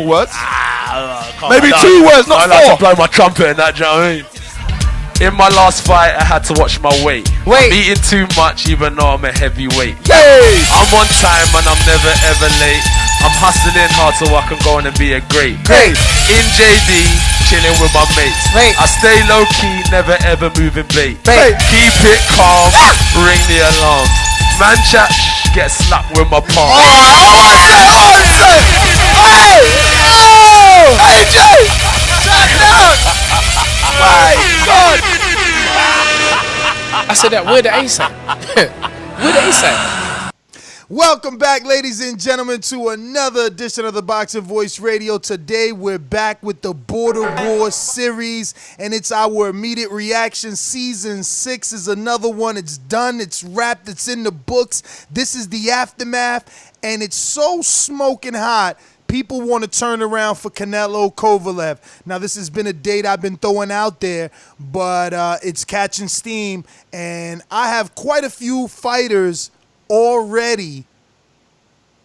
words. Maybe 2 words, not 4. I like to blow my trumpet and that, do you know what I mean? In my last fight, I had to watch my weight. I'm eating too much, even though I'm a heavyweight. Hey! I'm on time and I'm never ever late. I'm hustling hard so I can go on and be a great. In JD, chilling with my mates. I stay low key, never ever moving bait. Keep it calm, ring the alarm. Man chat, get slapped with my palm. Hey! AJ! Shut down! My God! I said that. Where the ace at? Where the ace at? Welcome back, ladies and gentlemen, to another edition of the Boxing Voice Radio. Today, we're back with the Border Wars series, and it's our immediate reaction. Season 6 is another one. It's done. It's wrapped. It's in the books. This is the aftermath, and it's so smoking hot. People want to turn around for Canelo Kovalev. Now, this has been a date I've been throwing out there, but it's catching steam, and I have quite a few fighters already.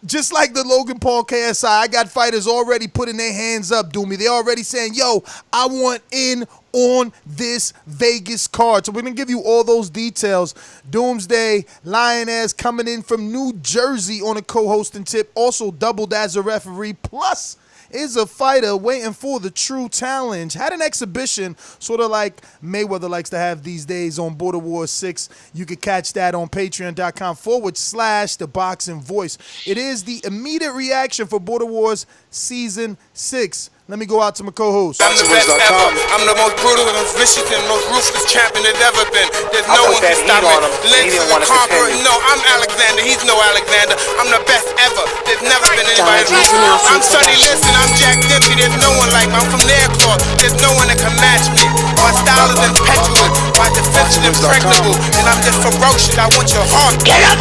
Just like the Logan Paul KSI, I got fighters already putting their hands up, Doomy. They're already saying, yo, I want in on this Vegas card. So we're going to give you all those details. Doomsday Lioness coming in from New Jersey on a co-hosting tip. Also doubled as a referee. Plus is a fighter waiting for the true challenge. Had an exhibition, sort of like Mayweather likes to have these days on Border Wars 6. You can catch that on patreon.com/TheBoxingVoice. It is the immediate reaction for Border Wars Season 6. Let me go out to my co-host. I'm the best ever. I'm the most brutal and vicious and most ruthless champion there's ever been. There's no one can stop me. Lynx is a conqueror. No, I'm Alexander. He's no Alexander. I'm the best ever. There's never been anybody like me. I'm Sonny Liston. I'm Jack Dempsey. There's no one like me. I'm from Nairclaw. There's no one that can match me. My style is impetuous. My defense is impregnable. And I'm just ferocious. I want your heart. Get up!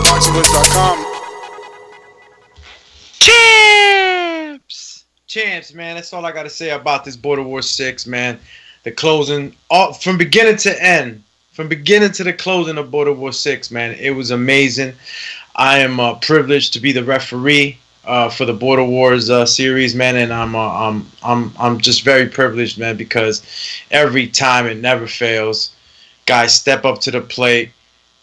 Boxingvoice.com. Champs, man. That's all I got to say about this Border War 6, man. The closing, all, from beginning to end, from beginning to the closing of Border War 6, man. It was amazing. I am privileged to be the referee for the Border Wars series, man, and I'm just very privileged, man, because every time it never fails. Guys step up to the plate.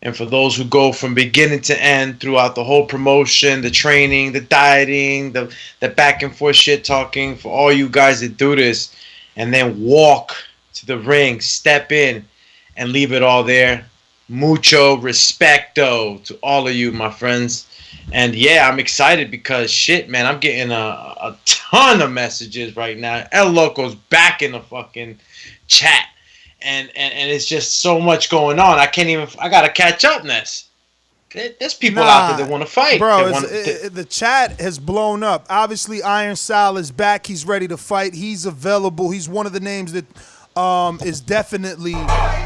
And for those who go from beginning to end throughout the whole promotion, the training, the dieting, the back and forth shit talking, for all you guys that do this and then walk to the ring, step in and leave it all there. Mucho respecto to all of you, my friends. And yeah, I'm excited because shit, man, I'm getting a ton of messages right now. El Loco's back in the fucking chat. And it's just so much going on. I gotta catch up, Ness. There's people out there that want to fight. Bro, the chat has blown up. Obviously, Iron Sal is back. He's ready to fight. He's available. He's one of the names that is definitely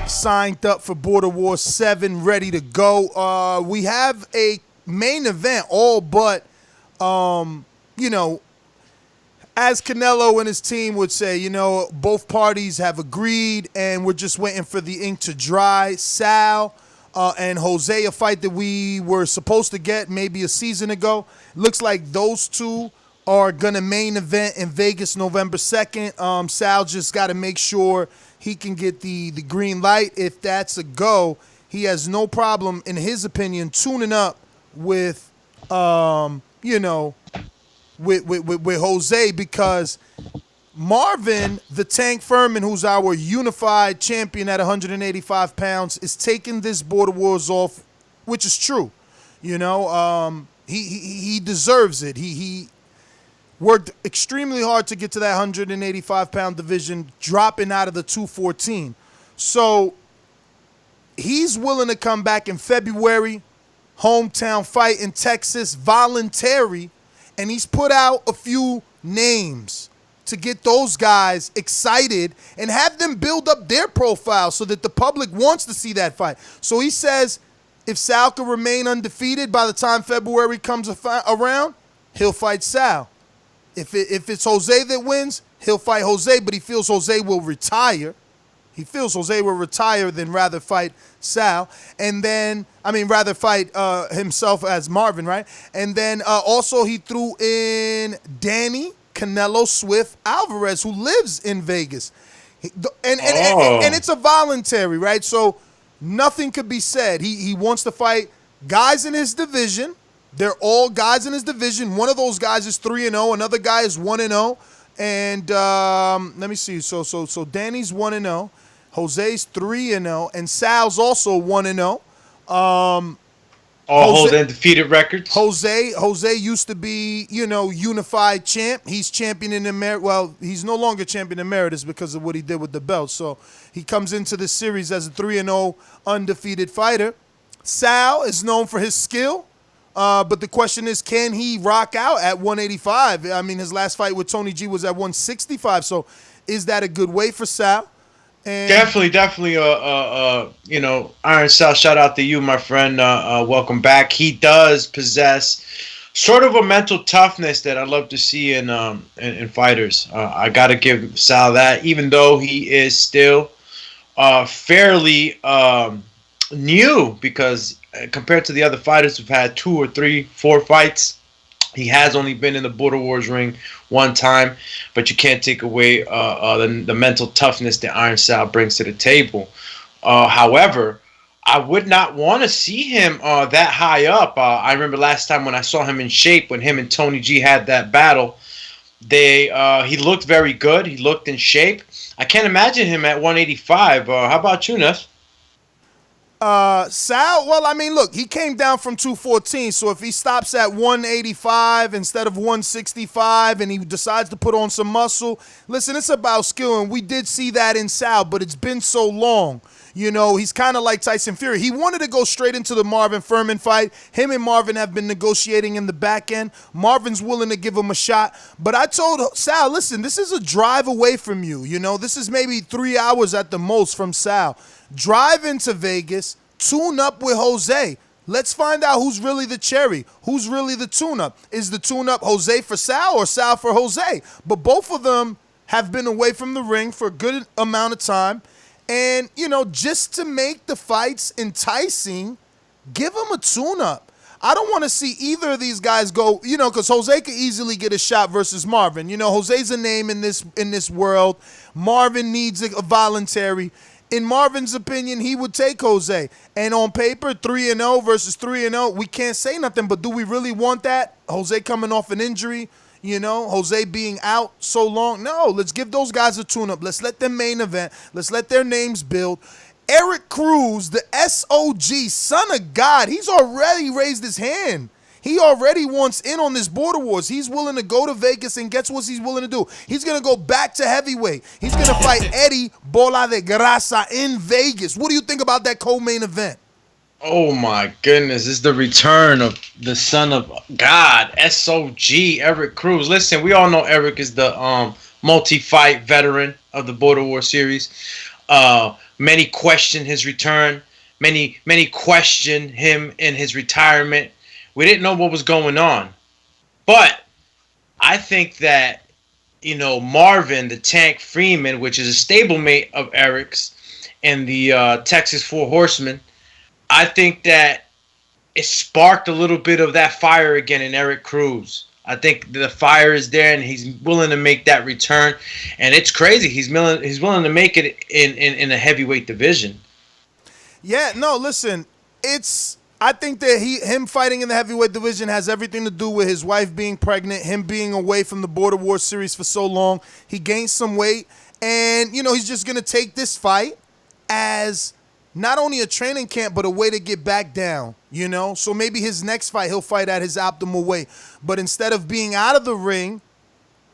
signed up for Border War 7, ready to go. We have a main event, all but, as Canelo and his team would say, both parties have agreed, and we're just waiting for the ink to dry. Sal and Jose, a fight that we were supposed to get maybe a season ago. Looks like those two are going to main event in Vegas November 2nd. Sal just got to make sure he can get the green light. If that's a go, he has no problem, in his opinion, tuning up with, with Jose, because Marvin, the Tank Furman, who's our unified champion at 185 pounds, is taking this Border Wars off, which is true. He deserves it. He worked extremely hard to get to that 185-pound division, dropping out of the 214. So he's willing to come back in February, hometown fight in Texas, voluntary. And he's put out a few names to get those guys excited and have them build up their profile so that the public wants to see that fight. So he says if Sal can remain undefeated by the time February comes around, he'll fight Sal. If it's Jose that wins, he'll fight Jose, but he feels Jose will retire. He feels Jose will retire than rather fight Sal. And then, rather fight himself as Marvin, right? And then also he threw in Danny Canelo Swift Alvarez, who lives in Vegas. And it's a voluntary, right? So nothing could be said. He wants to fight guys in his division. They're all guys in his division. One of those guys is 3-0. Another guy is 1-0. And let me see. So Danny's 1-0. Jose's 3-0. And Sal's also 1-0. All hold undefeated records. Jose used to be, unified champ. He's champion in Emeritus. Well, he's no longer champion emeritus because of what he did with the belt. So he comes into the series as a 3-0 undefeated fighter. Sal is known for his skill. But the question is, can he rock out at 185? His last fight with Tony G was at 165. So is that a good weight for Sal? And definitely. Iron Sal. Shout out to you, my friend. Welcome back. He does possess sort of a mental toughness that I love to see in fighters. I got to give Sal that, even though he is still fairly new, because compared to the other fighters who've had 2 or 3, 4 fights, he has only been in the Border Wars ring one time, but you can't take away the mental toughness that Iron Sal brings to the table. However, I would not want to see him that high up. I remember last time when I saw him in shape, when him and Tony G had that battle, he looked very good. He looked in shape. I can't imagine him at 185. How about you, Neff? Sal, look, he came down from 214, so if he stops at 185 instead of 165 and he decides to put on some muscle, listen, it's about skill, and we did see that in Sal, but it's been so long. He's kind of like Tyson Fury. He wanted to go straight into the Marvin Furman fight. Him and Marvin have been negotiating in the back end. Marvin's willing to give him a shot. But I told Sal, listen, this is a drive away from you. This is maybe 3 hours at the most from Sal. Drive into Vegas, tune up with Jose. Let's find out who's really the cherry, who's really the tune-up. Is the tune-up Jose for Sal or Sal for Jose? But both of them have been away from the ring for a good amount of time. And, just to make the fights enticing, give them a tune-up. I don't want to see either of these guys go, because Jose could easily get a shot versus Marvin. Jose's a name in this world. Marvin needs a voluntary. In Marvin's opinion, he would take Jose. And on paper, 3-0 versus 3-0, we can't say nothing, but do we really want that? Jose coming off an injury, Jose being out so long. No, let's give those guys a tune-up. Let's let them main event. Let's let their names build. Eric Cruz, the SOG, son of God, he's already raised his hand. He already wants in on this Border Wars. He's willing to go to Vegas, and guess what he's willing to do? He's going to go back to heavyweight. He's going to fight Eddie Bola de Grasa in Vegas. What do you think about that co-main event? Oh, my goodness. This is the return of the son of God, SOG, Eric Cruz. Listen, we all know Eric is the multi-fight veteran of the Border War series. Many question his return. Many question him in his retirement. We didn't know what was going on. But I think that, Marvin, the Tank Freeman, which is a stablemate of Eric's, and the Texas Four Horsemen, I think that it sparked a little bit of that fire again in Eric Cruz. I think the fire is there, and he's willing to make that return. And it's crazy. He's willing to make it in a heavyweight division. Yeah, no, listen, I think that him fighting in the heavyweight division has everything to do with his wife being pregnant, him being away from the Border War series for so long. He gained some weight, and, he's just going to take this fight as not only a training camp, but a way to get back down, So maybe his next fight, he'll fight at his optimal weight. But instead of being out of the ring,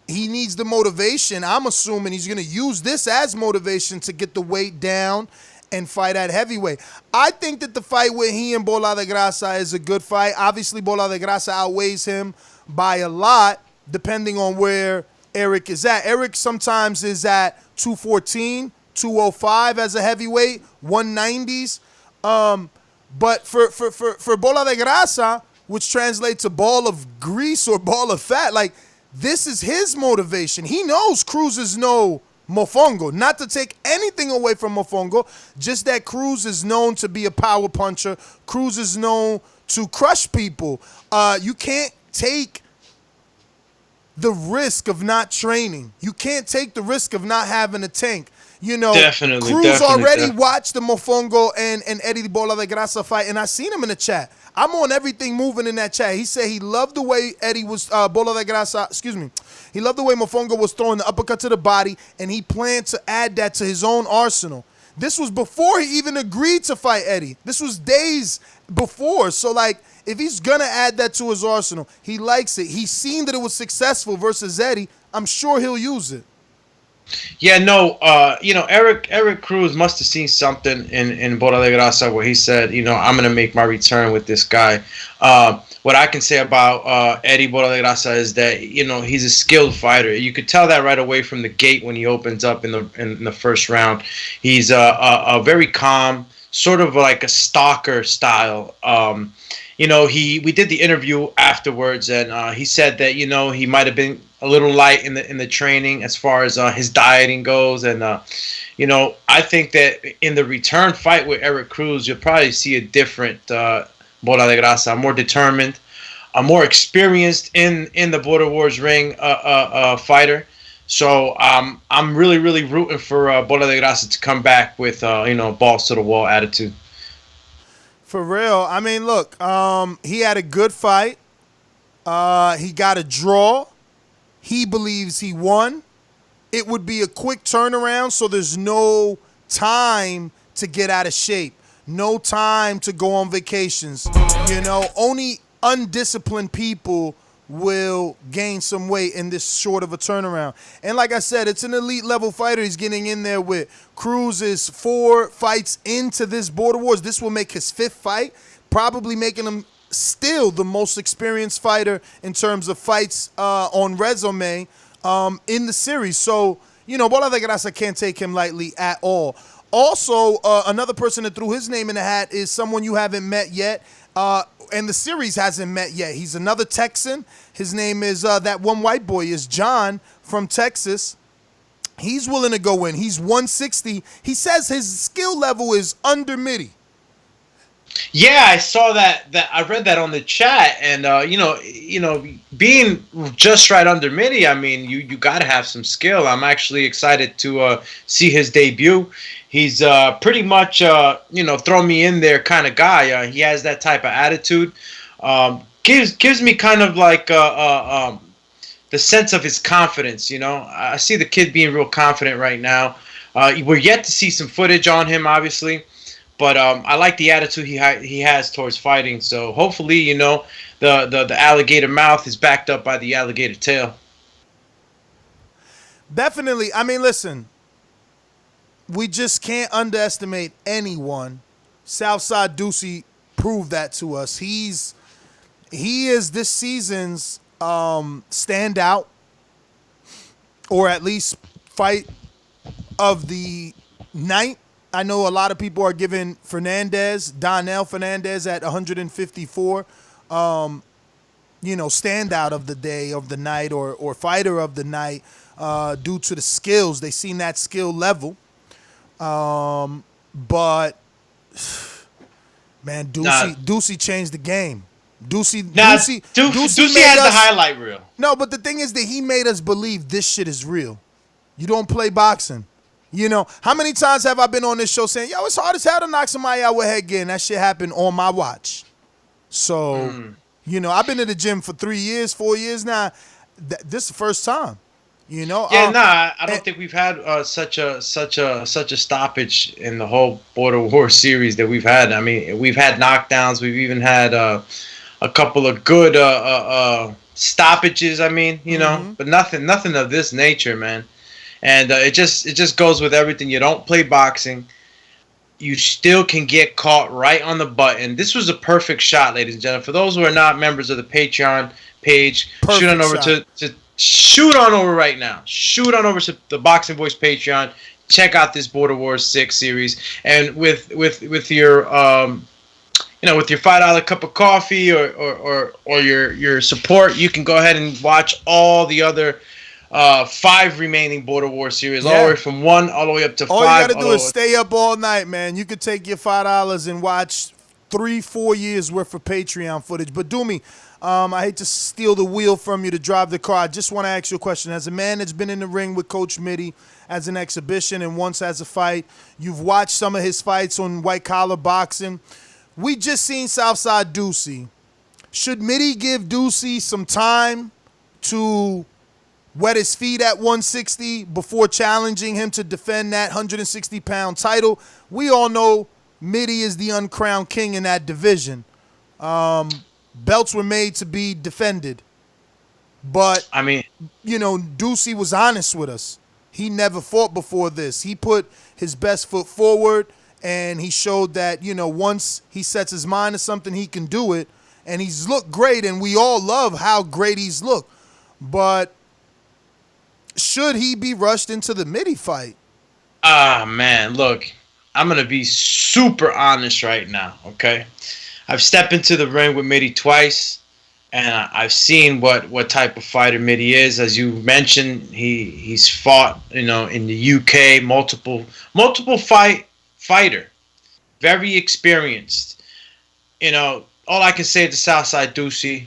he needs the motivation. I'm assuming he's going to use this as motivation to get the weight down and fight at heavyweight. I think that the fight with he and Bola de Grasa is a good fight. Obviously, Bola de Grasa outweighs him by a lot, depending on where Eric is at. Eric sometimes is at 214, 205 as a heavyweight, 190s. But for Bola de Grasa, which translates to ball of grease or ball of fat, like, this is his motivation. He knows Cruz is no Mofongo. Not to take anything away from Mofongo, just that Cruz is known to be a power puncher. Cruz is known to crush people. You can't take the risk of not training. You can't take the risk of not having a tank. You know, Cruz already watched the Mofongo and Eddie Bola de Grasa fight, and I seen him in the chat. I'm on everything moving in that chat. He said he loved the way Eddie was, Bola de Grasa, he loved the way Mofongo was throwing the uppercut to the body, and he planned to add that to his own arsenal. This was before he even agreed to fight Eddie. This was days before. So, like, if he's going to add that to his arsenal, he likes it. He's seen that it was successful versus Eddie. I'm sure he'll use it. Yeah, no, Eric Cruz must have seen something in Bola de Grasa where he said, I'm going to make my return with this guy. What I can say about Eddie Bola de Grasa is that, he's a skilled fighter. You could tell that right away from the gate when he opens up in the first round. He's a very calm, sort of like a stalker style. We did the interview afterwards, and he said that he might have been a little light in the training as far as his dieting goes, and I think that in the return fight with Eric Cruz, you'll probably see a different Bola de Grasa, more determined, a more experienced in the Border Wars ring fighter. So I'm really rooting for Bola de Grasa to come back with balls to the wall attitude. For real. I mean, look, he had a good fight. He got a draw. He believes he won. It would be a quick turnaround, so there's no time to get out of shape. No time to go on vacations. Only undisciplined people will gain some weight in this short of a turnaround. And like I said, it's an elite level fighter he's getting in there with. Cruz is 4 fights into this Border Wars. This will make his 5th fight, probably making him still the most experienced fighter in terms of fights on resume in the series. So, Bola de Grasa can't take him lightly at all. Also, another person that threw his name in the hat is someone you haven't met yet, and the series hasn't met yet. He's another Texan. His name is, that one white boy is John from Texas. He's willing to go in. He's 160. He says his skill level is under midi. Yeah, I saw that. I read that on the chat, and being just right under midi, I mean, you got to have some skill. I'm actually excited to see his debut. He's pretty much throw me in there kind of guy. He has that type of attitude. Gives me kind of like the sense of his confidence. I see the kid being real confident right now. We're yet to see some footage on him, obviously. But I like the attitude he has towards fighting. So hopefully, the alligator mouth is backed up by the alligator tail. Definitely. I mean, listen, we just can't underestimate anyone. Southside Ducey proved that to us. He is this season's standout, or at least fight of the night. I know a lot of people are giving Donnell Fernandez at 154, standout of the day, of the night, or fighter of the night due to the skills. They seen that skill level. But, man, Ducey changed the game. Ducey has the highlight reel. No, but the thing is that he made us believe this shit is real. You don't play boxing. How many times have I been on this show saying, it's hard as hell to knock somebody out with headgear, and that shit happened on my watch. So, I've been in the gym for 4 years now. This is the first time. I don't think we've had such a stoppage in the whole Border War series that we've had. I mean, we've had knockdowns. We've even had a couple of good stoppages. I mean, but nothing of this nature, man. And it just goes with everything. You don't play boxing, you still can get caught right on the button. This was a perfect shot, ladies and gentlemen. For those who are not members of the Patreon page, shoot on over right now. Shoot on over to the Boxing Voice Patreon. Check out this Border Wars 6 series, and with your with your $5 cup of coffee or your support, you can go ahead and watch all the other 5 remaining Border War series, Yeah. all the way from 1 all the way up to 5. All you got to do is stay up all night, man. You could take your $5 and watch 3-4 years worth of Patreon footage. But do me, I hate to steal the wheel from you to drive the car. I just want to ask you a question. As a man that's been in the ring with Coach Smitty as an exhibition and once as a fight, you've watched some of his fights on White Collar Boxing. We just seen Southside Ducey. Should Mitty give Ducey some time to wet his feet at 160 before challenging him to defend that 160-pound title? We all know Mitty is the uncrowned king in that division. Belts were made to be defended. But, I mean, you know, Ducey was honest with us. He never fought before this. He put his best foot forward, and he showed that, you know, once he sets his mind to something, he can do it. And he's looked great, and we all love how great he's looked. But should he be rushed into the Mitty fight? Man, look, I'm going to be super honest right now, okay? I've stepped into the ring with Mitty twice, and I've seen what type of fighter Mitty is. As you mentioned, he's fought, you know, in the UK, multiple fighter, very experienced. You know, all I can say to Southside Ducey,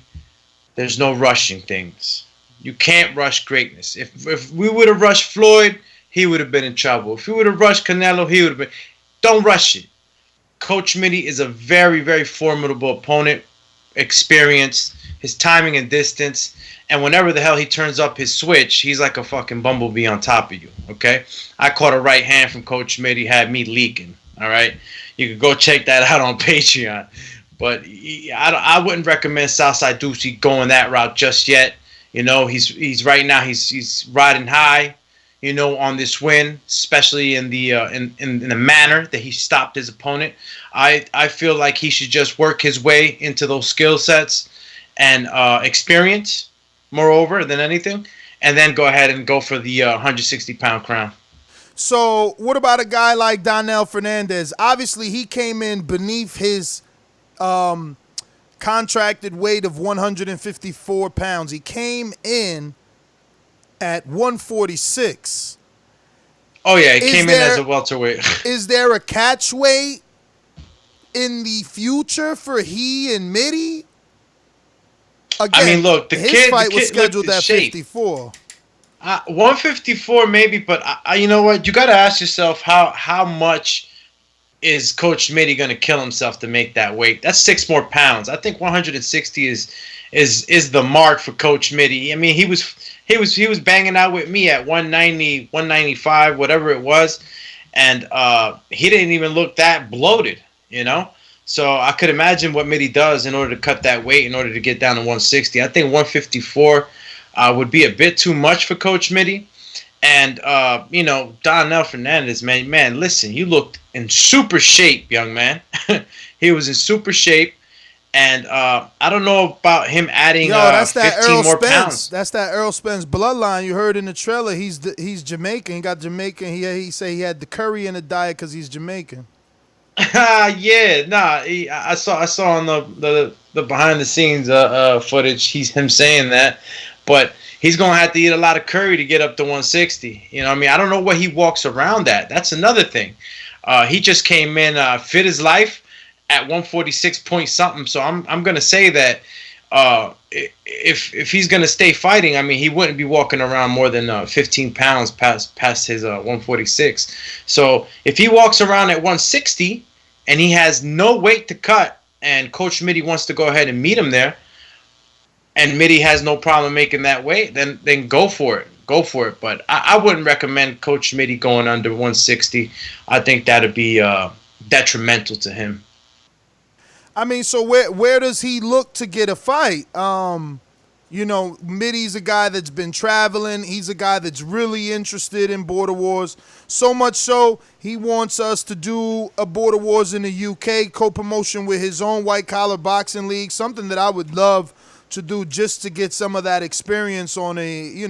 there's no rushing things. You can't rush greatness. If we would have rushed Floyd, he would have been in trouble. If we would have rushed Canelo, he would have been. Don't rush it. Coach Smitty is a very, very formidable opponent, experienced, his timing and distance, and whenever the hell he turns up his switch, he's like a fucking bumblebee on top of you, okay? I caught a right hand from Coach Smitty, had me leaking, all right? You could go check that out on Patreon. But I wouldn't recommend Southside Ducey going that route just yet. You know, he's right now he's riding high, you know, on this win, especially in the in the manner that he stopped his opponent. I feel like he should just work his way into those skill sets and experience, moreover than anything, and then go ahead and go for the 160-pound crown. So what about a guy like Donnell Fernandez? Obviously, he came in beneath his contracted weight of 154 pounds. He came in at 146. Oh, yeah, he came in as a welterweight. Is there a catch weight in the future for he and Mitty? Again, I mean, look, his fight was scheduled at 54. 154 maybe, but you know what? You got to ask yourself how much is Coach Smitty going to kill himself to make that weight? That's 6 more pounds. I think 160 is the mark for Coach Smitty. I mean, he was banging out with me at 190, 195, whatever it was, and he didn't even look that bloated, you know. So I could imagine what Mitty does in order to cut that weight, in order to get down to 160. I think 154 would be a bit too much for Coach Smitty. And, you know, Donnell Fernandez, man, listen, you looked in super shape, young man. He was in super shape. And I don't know about him adding 15 more pounds. That's that Earl Spence bloodline you heard in the trailer. He's Jamaican. He got Jamaican. He say he had the curry in the diet because he's Jamaican. Yeah, nah. I saw on the behind the scenes footage. Him saying that, but he's gonna have to eat a lot of curry to get up to 160. You know what I mean? I don't know what he walks around at. That's another thing. He just came in fit as life at 146 point something. So I'm gonna say that if he's gonna stay fighting, I mean, he wouldn't be walking around more than 15 pounds past his 146. So if he walks around at 160 and he has no weight to cut, and Coach Smitty wants to go ahead and meet him there, and Mitty has no problem making that weight, then go for it. Go for it. But I wouldn't recommend Coach Smitty going under 160. I think that would be detrimental to him. I mean, so where does he look to get a fight? You know, Mitty's a guy that's been traveling. He's a guy that's really interested in Border Wars. So much so, he wants us to do a Border Wars in the UK, co-promotion with his own White Collar Boxing League, something that I would love to do just to get some of that experience on a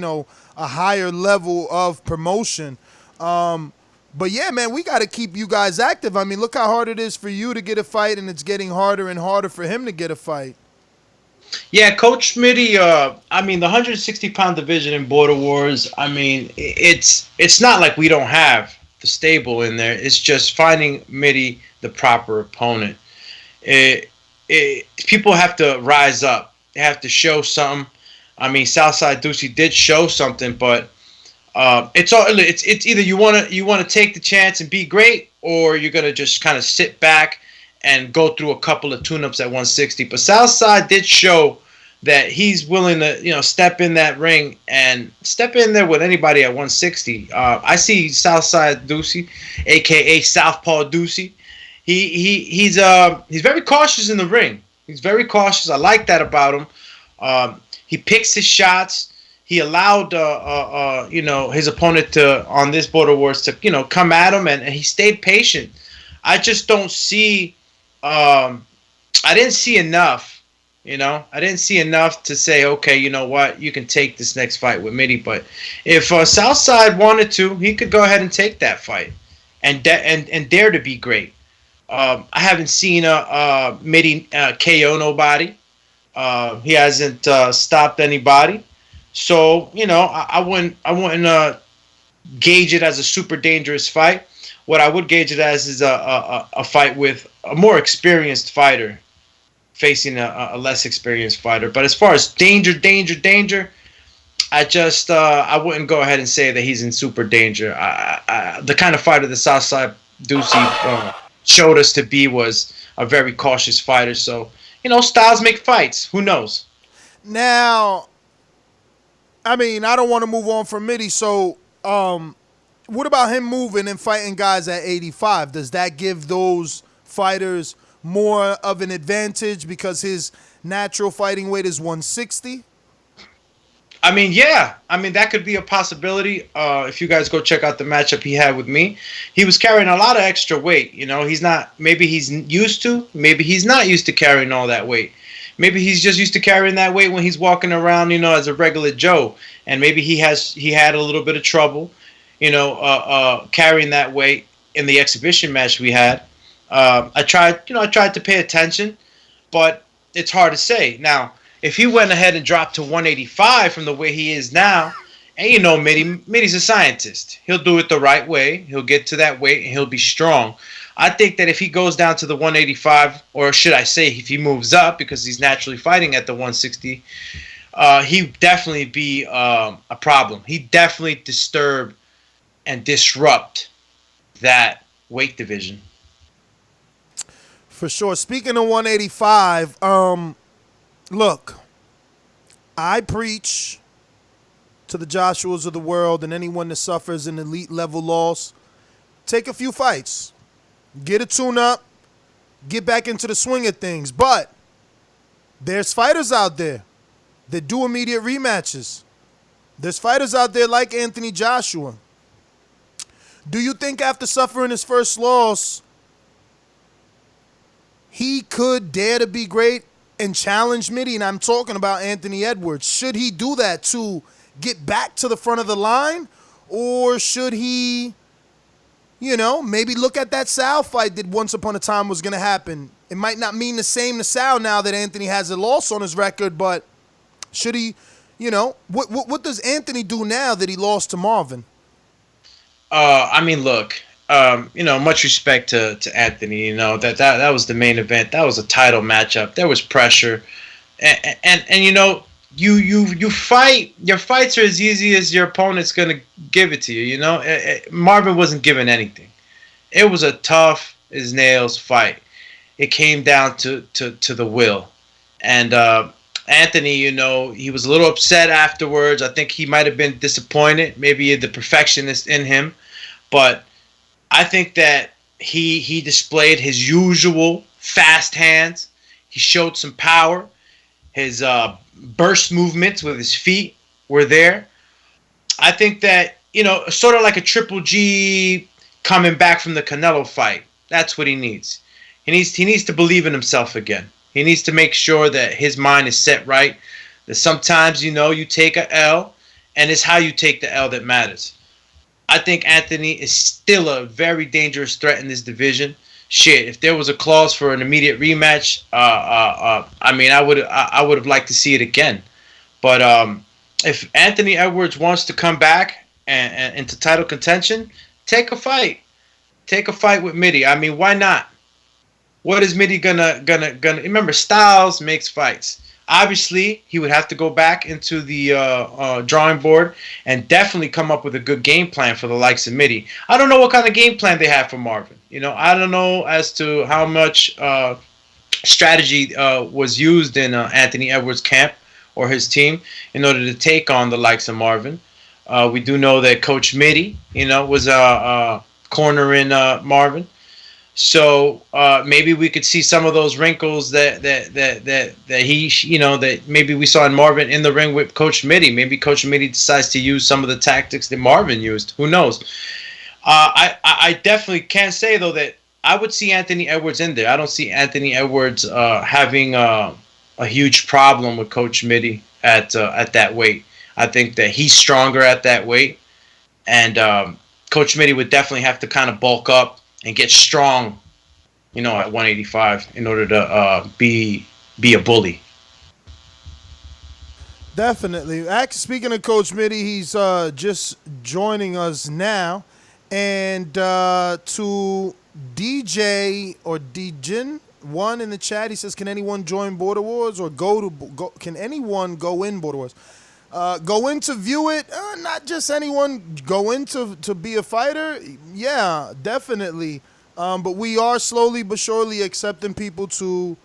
higher level of promotion. But yeah, man, we got to keep you guys active. I mean, look how hard it is for you to get a fight, and it's getting harder and harder for him to get a fight. Yeah, Coach Smitty. I mean, the 160-pound division in Border Wars. I mean, it's not like we don't have the stable in there. It's just finding Mitty the proper opponent. People have to rise up. They have to show something. I mean, Southside Ducey did show something, but it's either you wanna take the chance and be great, or you're gonna just kind of sit back and go through a couple of tune-ups at 160. But Southside did show that he's willing to, step in that ring and step in there with anybody at 160. I see Southside Ducey, aka Southpaw Ducey. He's very cautious in the ring. He's very cautious. I like that about him. He picks his shots. He allowed his opponent to, on this Border Wars, to come at him, and he stayed patient. I just don't see. I didn't see enough. I didn't see enough to say, okay, you know what, you can take this next fight with Mitty. But if Southside wanted to, he could go ahead and take that fight and dare to be great. I haven't seen Mitty KO nobody. He hasn't stopped anybody. So I wouldn't gauge it as a super dangerous fight. What I would gauge it as is a fight with a more experienced fighter facing a less experienced fighter. But as far as danger, I wouldn't go ahead and say that he's in super danger. The kind of fighter the Southside Ducey showed us to be was a very cautious fighter. So, styles make fights. Who knows? Now, I mean, I don't want to move on from Mitty. So, what about him moving and fighting guys at 85? Does that give those fighters more of an advantage because his natural fighting weight is 160? I mean, yeah. I mean, that could be a possibility. If you guys go check out the matchup he had with me, he was carrying a lot of extra weight. Maybe he's used to, maybe he's not used to carrying all that weight. Maybe he's just used to carrying that weight when he's walking around, as a regular Joe. And maybe he had a little bit of trouble, carrying that weight in the exhibition match we had. I tried to pay attention, but it's hard to say. Now, if he went ahead and dropped to 185 from the way he is now, and Mitty's a scientist. He'll do it the right way. He'll get to that weight and he'll be strong. I think that if he goes down to the 185, or should I say if he moves up because he's naturally fighting at the 160, he'd definitely be a problem. He'd definitely disturb and disrupt that weight division. For sure. Speaking of 185, look, I preach to the Joshuas of the world and anyone that suffers an elite level loss, take a few fights, get a tune-up, get back into the swing of things. But there's fighters out there that do immediate rematches. There's fighters out there like Anthony Joshua. Do you think after suffering his first loss, he could dare to be great and challenge Mitty? And I'm talking about Anthony Edwards. Should he do that to get back to the front of the line? Or should he, maybe look at that Sal fight that once upon a time was going to happen? It might not mean the same to Sal now that Anthony has a loss on his record, but should he, what does Anthony do now that he lost to Marvin? Look, much respect to Anthony. That was the main event. That was a title matchup. There was pressure, and you fight. Your fights are as easy as your opponent's gonna give it to you. Marvin wasn't given anything. It was a tough as nails fight. It came down to the will, and Anthony, he was a little upset afterwards. I think he might have been disappointed, maybe the perfectionist in him, but I think that he displayed his usual fast hands. He showed some power. His burst movements with his feet were there. I think that, sort of like a Triple G coming back from the Canelo fight. That's what he needs. He needs to believe in himself again. He needs to make sure that his mind is set right. That sometimes, you take a L, and it's how you take the L that matters. I think Anthony is still a very dangerous threat in this division. shit, if there was a clause for an immediate rematch, I mean, I would have liked to see it again. But if Anthony Edwards wants to come back and into title contention, take a fight. Take a fight with Mitty. I mean, why not? What is Mitty gonna? Remember, styles makes fights. Obviously, he would have to go back into the drawing board and definitely come up with a good game plan for the likes of Mitty. I don't know what kind of game plan they have for Marvin. You know, I don't know as to how much strategy was used in Anthony Edwards' camp or his team in order to take on the likes of Marvin. We do know that Coach Smitty, you know, was cornering Marvin. So maybe we could see some of those wrinkles that he, you know, that maybe we saw in Marvin in the ring with Coach Smitty. Maybe Coach Smitty decides to use some of the tactics that Marvin used. Who knows? I definitely can't say though that I would see Anthony Edwards in there. I don't see Anthony Edwards having a huge problem with Coach Smitty at that weight. I think that he's stronger at that weight, and Coach Smitty would definitely have to kind of bulk up and get strong, you know, at 185 in order to be a bully. Definitely. Speaking of Coach Smitty, he's just joining us now. And to DJ or Djin one in the chat, he says, "Can anyone join Border Wars or can anyone go in Border Wars? Go in to view it? Not just anyone go in to be a fighter. Yeah, definitely. But we are slowly but surely accepting people to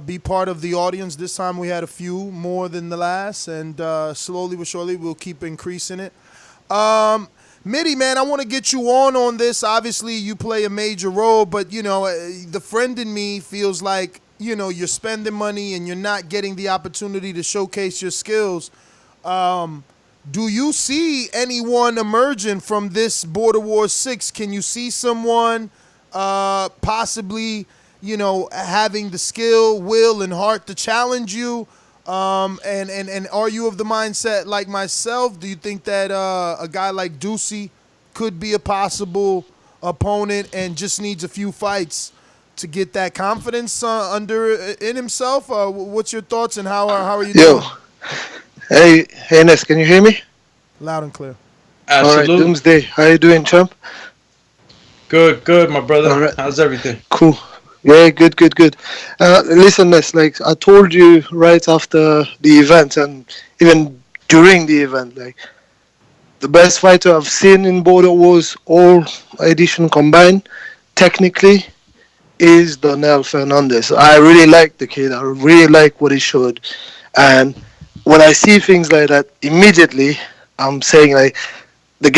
be part of the audience. This time we had a few more than the last, and slowly but surely we'll keep increasing it. Mitty, man, I want to get you on this. Obviously, you play a major role, but, you know, the friend in me feels like, you know, you're spending money and you're not getting the opportunity to showcase your skills. Do you see anyone emerging from this Border Wars 6? Can you see someone possibly, you know, having the skill, will, and heart to challenge you? And are you of the mindset like myself? Do you think that a guy like Dazn could be a possible opponent and just needs a few fights to get that confidence in himself? What's your thoughts and how are you doing? Hey, Ness, can you hear me? Loud and clear. Absolutely. All right, Doomsday. How you doing, champ? Good, my brother. All right. How's everything? Cool. Yeah, good. Listen, Ness, like I told you right after the event and even during the event, like the best fighter I've seen in Border Wars, all edition combined, technically, is Daniel Fernandez. I really like the kid. I really like what he showed. And when I see things like that, immediately I'm saying, like, the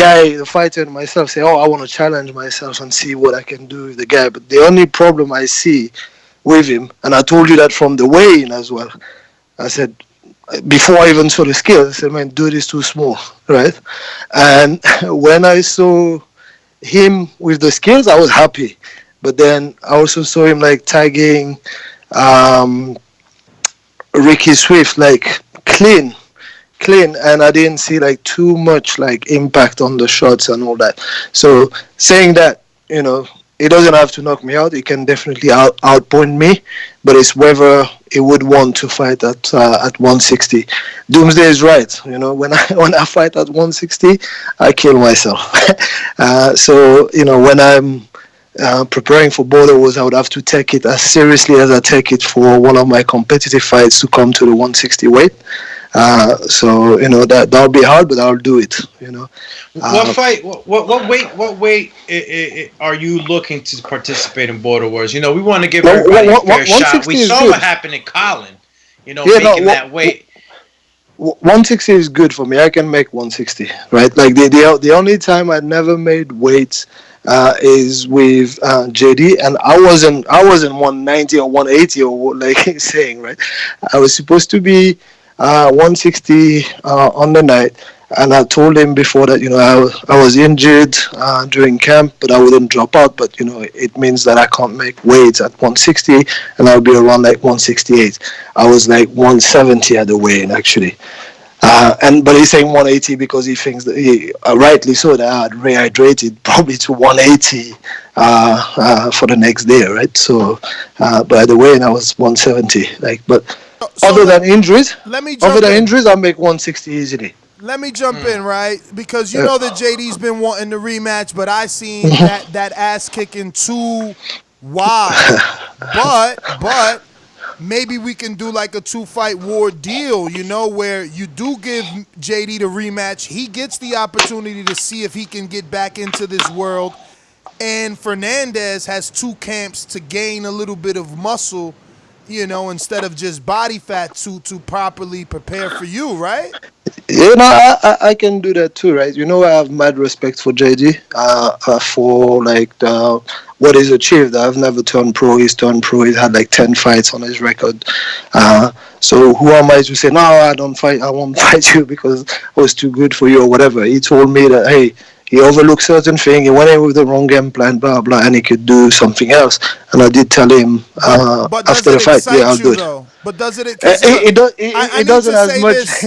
fighter and myself say, oh, I want to challenge myself and see what I can do with the guy. But the only problem I see with him, and I told you that from the weigh-in as well, I said, before I even saw the skills, I said, man, dude is too small, right? And when I saw him with the skills, I was happy. But then I also saw him, like, tagging Ricky Swift, like, clean, and I didn't see like too much like impact on the shots and all that. So saying that, you know, it doesn't have to knock me out. It can definitely outpoint me, but it's whether it would want to fight at 160. Doomsday is right. You know, when I fight at 160, I kill myself. So you know, when I'm preparing for Border Wars, I would have to take it as seriously as I take it for one of my competitive fights to come to the 160 weight. So you know that'll be hard, but I'll do it. You know. What weight are you looking to participate in Border Wars? You know, we want to give everybody a fair shot. We saw what happened in Colin. You know, making that weight. 160 is good for me. I can make 160, right? Like the only time I never made weights is with JD, and I wasn't 190 or 180 or like he's saying, right? I was supposed to be 160 on the night, and I told him before that, you know, I was injured during camp, but I wouldn't drop out. But you know, it means that I can't make weights at 160, and I'll be around like 168. I was like 170 at the weigh-in actually, but he's saying 180 because he thinks that rightly so, that I had rehydrated probably to 180 for the next day, right? So, by the way, I was 170. Like, but So other let, than injuries, let me jump in. I make 160 easily. Let me jump in, right? Because you Yeah. know that JD's been wanting the rematch, but I seen that ass kicking too wide. But maybe we can do like a 2-fight war deal, you know, where you do give JD the rematch. He gets the opportunity to see if he can get back into this world. And Fernandez has 2 camps to gain a little bit of muscle, you know, instead of just body fat to properly prepare for you, right? You know, I can do that too, right? You know, I have mad respect for JD, for like what he's achieved. I've never turned pro. He's turned pro. He's had like 10 fights on his record. So who am I to say, no, I won't fight you because I was too good for you or whatever. He told me that, hey, he overlooked certain thing. He went in with the wrong game plan, blah blah, and he could do something else. And I did tell him But does after it the fight, yeah, I'll excite do you it. though? But does it? I It need doesn't to as say much. this.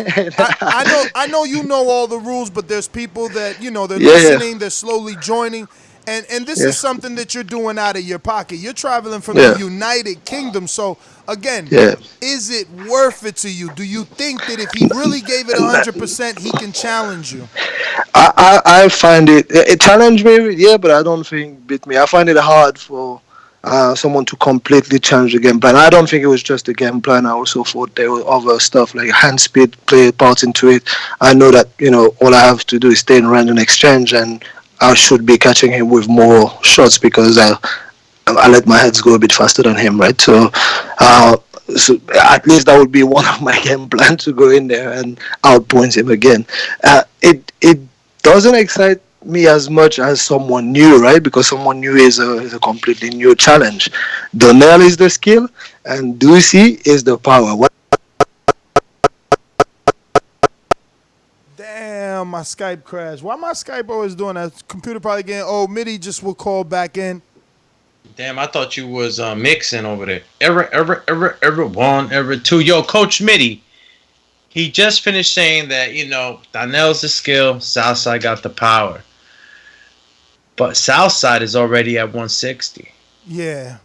I know you know all the rules, but there's people that you know they're Yeah, yeah. listening, they're slowly joining, and this Yeah, is something that you're doing out of your pocket. You're traveling from the yeah, United Kingdom, so again, yeah. is it worth it to you? Do you think that if he really gave it 100%, he can challenge you? I find it challenged me, yeah, but I don't think it beat me. I find it hard for someone to completely change the game plan. I don't think it was just the game plan. I also thought there were other stuff like hand speed play a part into it. I know that, you know, all I have to do is stay in random exchange and I should be catching him with more shots because I let my heads go a bit faster than him, right? So at least that would be one of my game plan to go in there and outpoint him again. It doesn't excite me as much as someone new, right? Because someone new is a completely new challenge. Donnell is the skill, and Ducey is the power. Damn, my Skype crashed. Why my Skype always doing that? Computer probably getting old. Mitty just will call back in. Damn, I thought you was mixing over there. Ever one, ever two. Yo, Coach Smitty, he just finished saying that, you know, Donnell's the skill, Southside got the power. But Southside is already at 160. Yeah.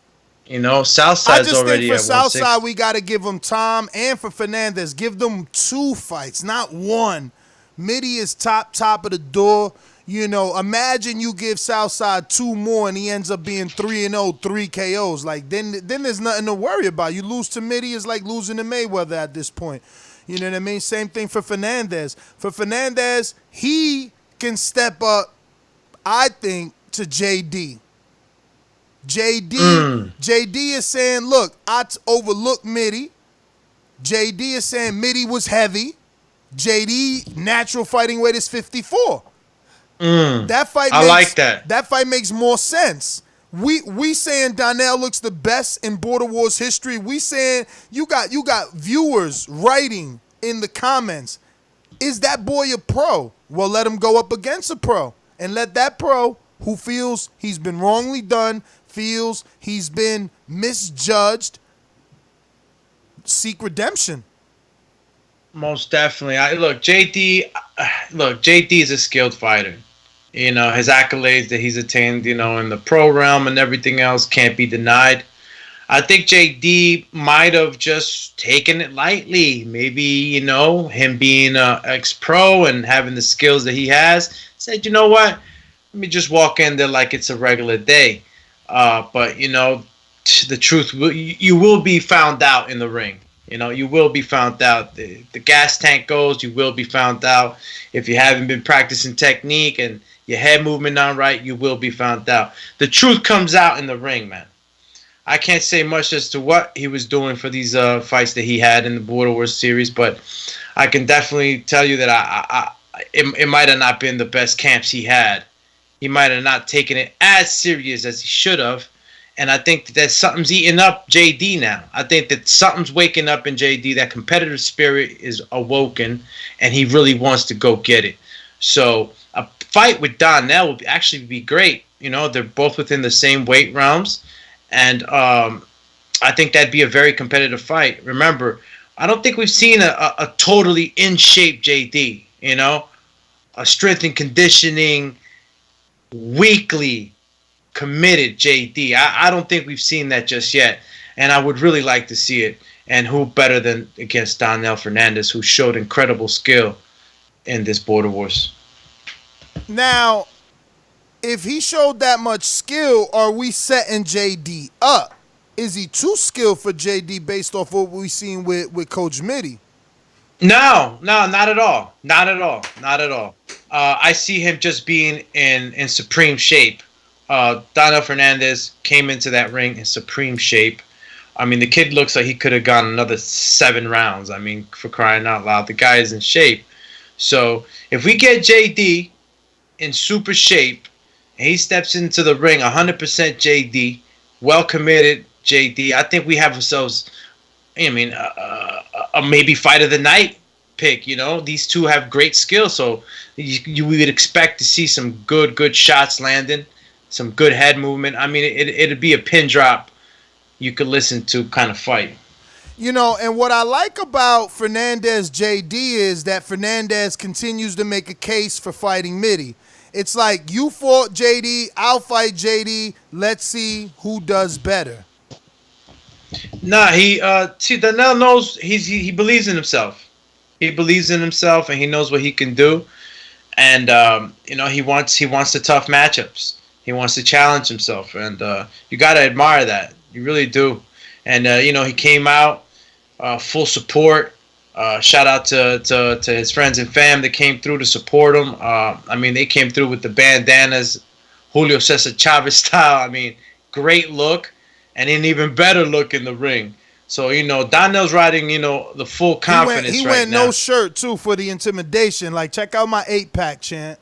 You know, I Southside's just think already for at 160. Southside, we got to give him time. And for Fernandez, give them 2 fights, not 1. Mitty is top of the door. You know, imagine you give Southside 2 more and he ends up being 3-0, 3 KOs. Like, then there's nothing to worry about. You lose to Mitty is like losing to Mayweather at this point. You know what I mean? Same thing for Fernandez. For Fernandez, he can step up, I think, to JD. JD is saying, look, overlooked Mitty. JD is saying Mitty was heavy. JD natural fighting weight is 54. That fight like that. That fight makes more sense. We saying Donnell looks the best in Border Wars history. We saying you got viewers writing in the comments, is that boy a pro? Well, let him go up against a pro. And let that pro who feels he's been wrongly done, feels he's been misjudged, seek redemption. Most definitely. JD is a skilled fighter. You know, his accolades that he's attained, you know, in the pro realm and everything else can't be denied. I think JD might have just taken it lightly. Maybe, you know, him being an ex-pro and having the skills that he has, said, you know what, let me just walk in there like it's a regular day. But, you know, the truth, you will be found out in the ring. You know, you will be found out. The gas tank goes, you will be found out. If you haven't been practicing technique and your head movement not right, you will be found out. The truth comes out in the ring, man. I can't say much as to what he was doing for these fights that he had in the Border Wars series, but I can definitely tell you that it might have not been the best camps he had. He might have not taken it as serious as he should have. And I think that something's eating up JD now. I think that something's waking up in JD. That competitive spirit is awoken, and he really wants to go get it. So a fight with Donnell would actually be great. You know, they're both within the same weight realms. And I think that'd be a very competitive fight. Remember, I don't think we've seen a totally in-shape JD, you know, a strength and conditioning weekly committed JD. I don't think we've seen that just yet, and I would really like to see it. And who better than against Daniel Fernandez, who showed incredible skill in this Border Wars. Now, if he showed that much skill, are we setting JD up? Is he too skilled for JD based off what we've seen with Coach Smitty? No, not at all. Not at all. Not at all. I see him just being in supreme shape. Daniel Fernandez came into that ring in supreme shape. I mean, the kid looks like he could have gone another 7 rounds. I mean, for crying out loud, the guy is in shape. So if we get JD in super shape, and he steps into the ring 100% JD, well committed JD, I think we have ourselves, I mean, a maybe fight of the night pick. You know, these two have great skill, so we would expect to see some good shots landing, some good head movement. I mean, it'd be a pin drop you could listen to kind of fight. You know, and what I like about Fernandez JD is that Fernandez continues to make a case for fighting Mitty. It's like, you fought JD, I'll fight JD. Let's see who does better. Nah, see, Danel knows he believes in himself. He believes in himself, and he knows what he can do. And you know, he wants the tough matchups. He wants to challenge himself, and you gotta admire that. You really do. And you know, he came out full support. Shout out to his friends and fam that came through to support him. I mean, they came through with the bandanas, Julio Cesar Chavez style. I mean, great look, and an even better look in the ring. So, you know, Donnell's riding, you know, the full confidence he right went now. no shirt, too, for the intimidation. Like, check out my 8-pack, chant.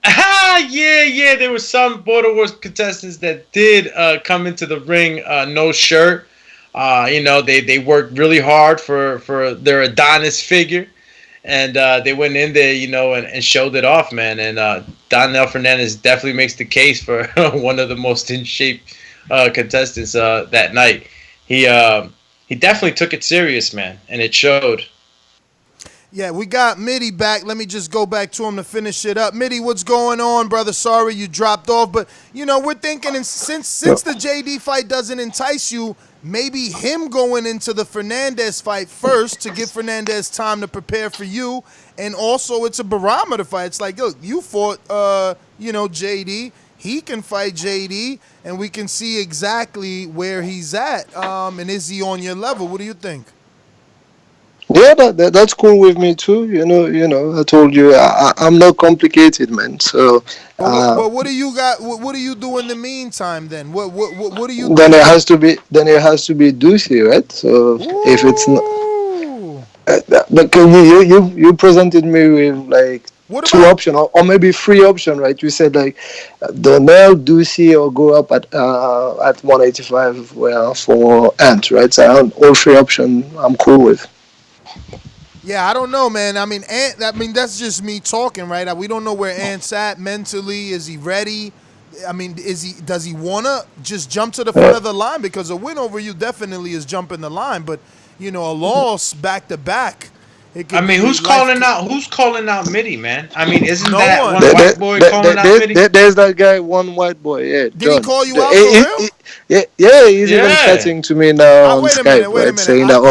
Yeah. There were some Border Wars contestants that did come into the ring no shirt. You know, they worked really hard for their Adonis figure. And they went in there, you know, and showed it off, man. And Daniel Fernandez definitely makes the case for one of the most in shape contestants that night. He definitely took it serious, man, and it showed. Yeah, we got Mitty back. Let me just go back to him to finish it up. Mitty, what's going on, brother? Sorry you dropped off, but you know, we're thinking, and since the JD fight doesn't entice you, maybe him going into the Fernandez fight first to give Fernandez time to prepare for you, and also it's a barometer fight. It's like, look, you fought, you know, JD. He can fight JD, and we can see exactly where he's at. And is he on your level? What do you think? Yeah, that's cool with me too. You know, I told you I'm not complicated, man. So, but what do you got? What do you do in the meantime? Then what do you? Then it has to be Ducey, right? So if it's not, but you presented me with like two options or maybe 3 options, right? You said like Donnell, Ducey, or go up at 185 for Ant, right? So all 3 options I'm cool with. Yeah, I don't know, man. I mean, that's just me talking, right? We don't know where Ant's at mentally. Is he ready? I mean, does he wanna just jump to the front of the line? Because a win over you definitely is jumping the line, but you know, a loss back to back. I mean, who's calling out Mitty, man? I mean, isn't No that one. one white boy calling out Mitty? There's that guy, one white boy. Yeah. Did John. he call you out for real? Yeah, he's even chatting to me now on Skype, right? Saying that,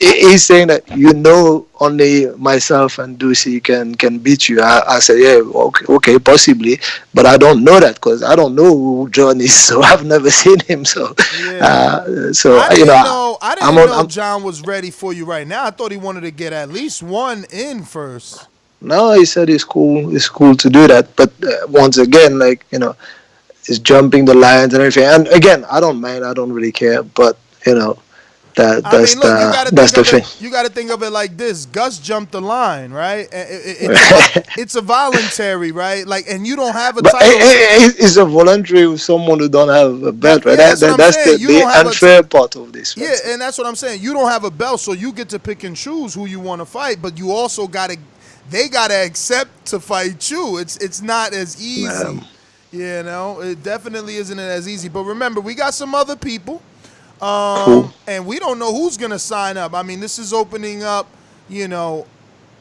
he's saying that, you know, only myself and Ducey can beat you. I said, yeah, okay, possibly, but I don't know that because I don't know who John is, so I've never seen him. So, I didn't know John was ready for you right now. I thought he wanted to get at least one in first. No, he said it's cool. It's cool to do that, but once again, like, you know, it's jumping the lines and everything. And again, I don't mind. I don't really care. But you know, that's the thing. You got to think of it like this: Gus jumped the line, right? It's a voluntary, right? Like, and you don't have a title. It's a voluntary with someone who don't have a belt, right? That's the unfair part of this. Right? Yeah, and that's what I'm saying. You don't have a belt, so you get to pick and choose who you want to fight, but you also they gotta accept to fight you. It's not as easy. You know, it definitely isn't as easy. But remember, we got some other people, Cool. and we don't know who's going to sign up. I mean, this is opening up, you know,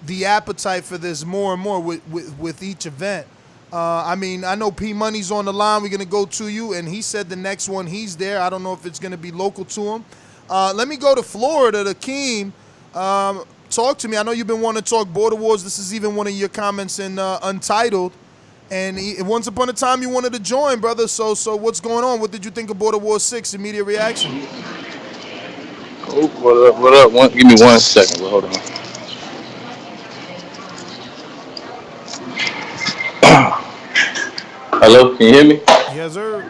the appetite for this more and more with each event. I mean, I know P Money's on the line. We're gonna go to you, and he said the next one he's there. I don't know if it's gonna be local to him. Let me go to Florida, to Keem. Talk to me. I know you've been wanting to talk Border Wars. This is even one of your comments in Untitled. And once upon a time, you wanted to join, brother. So what's going on? What did you think of Border Wars 6? Immediate reaction. Oh, what up? What up? Give me 1 second. Hold on. Hello, can you hear me? Yes, sir.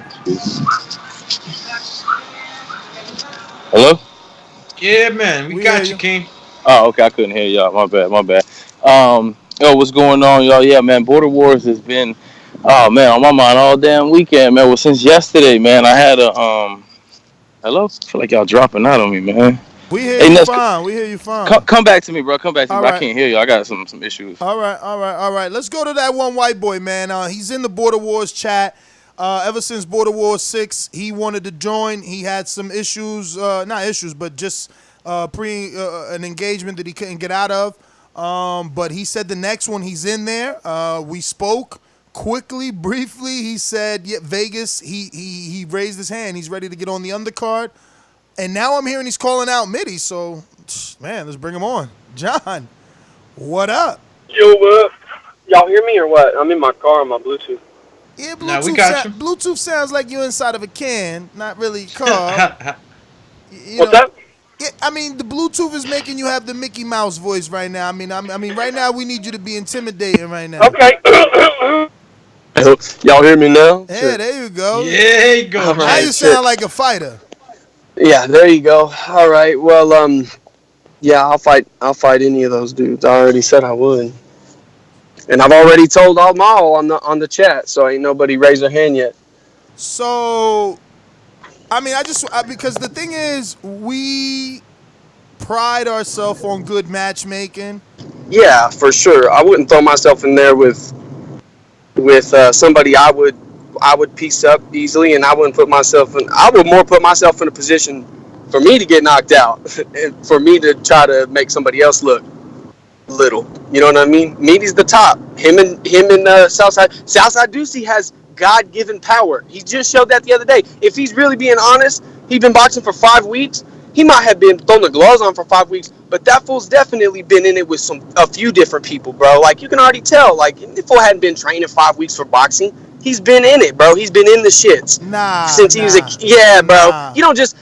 Hello? Yeah, man, we got you, hear King. Oh, okay. I couldn't hear y'all. My bad. Yo, what's going on, y'all? Yeah, man, Border Wars has been, oh man, on my mind all damn weekend, man. Well, since yesterday, man, I had a hello. I feel like y'all dropping out on me, man. We hear you fine. We hear you fine. Come back to me, bro. Come back to me. Right. I can't hear you. I got some issues. All right. Let's go to that one white boy, man. He's in the Border Wars chat. Ever since Border Wars 6, he wanted to join. He had some issues, not issues, but just an engagement that he couldn't get out of. But he said the next one he's in there. We spoke quickly, briefly. He said, yeah, Vegas. He raised his hand. He's ready to get on the undercard. And now I'm hearing he's calling out Mitty. So, man, let's bring him on. John, what up? Yo, y'all hear me or what? I'm in my car on my Bluetooth. Yeah, Bluetooth, Nah, we got you. Bluetooth sounds like you're inside of a can, not really a car. What's that? Yeah, I mean, the Bluetooth is making you have the Mickey Mouse voice right now. I mean, right now we need you to be intimidating right now. Okay. Y'all hear me now? Yeah, there you go. Yeah, there you go. Now you sound like a fighter. Yeah, there you go. All right. Well, yeah, I'll fight any of those dudes. I already said I would. And I've already told all on the chat, so ain't nobody raised their hand yet. So, I mean, because the thing is, we pride ourselves on good matchmaking. Yeah, for sure. I wouldn't throw myself in there with somebody I would piece up easily, and I would more put myself in a position for me to get knocked out and for me to try to make somebody else look little. You know what I mean? Meaty's the top. Him and Southside Ducey has God-given power. He just showed that the other day. If he's really being honest, he's been boxing for 5 weeks. He might have been throwing the gloves on for 5 weeks, but that fool's definitely been in it with a few different people, bro. Like, you can already tell. Like, the fool hadn't been training 5 weeks for boxing. He's been in it, bro. He's been in the shits since he was a kid. Yeah, bro. Nah. You don't just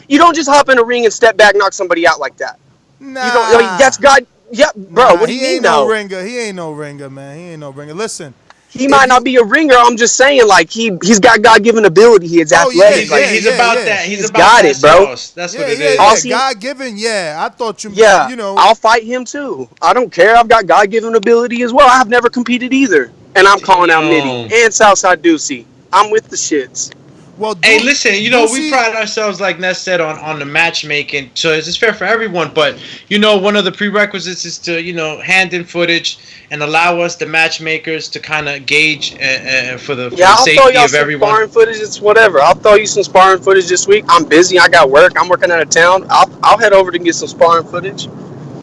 hop in a ring and step back, knock somebody out like that. Nah, that's God. Yeah, bro. What do you mean, though? He ain't no ringer, man. He ain't no ringer. Listen. He might not be a ringer. I'm just saying, like, he's got God-given ability. He's athletic. He's about that. He's got it, bro. That's what it is. God-given, yeah. I thought you know. I'll fight him, too. I don't care. I've got God-given ability as well. I've never competed either. And I'm calling out Mitty and Southside Ducey. I'm with the shits. Well, hey, listen, we pride ourselves, like Ness said, on the matchmaking. So it's fair for everyone. But, one of the prerequisites is to, hand in footage and allow us, the matchmakers, to kind of gauge for the safety of everyone. Sparring footage. It's whatever. I'll throw you some sparring footage this week. I'm busy. I got work. I'm working out of town. I'll head over to get some sparring footage.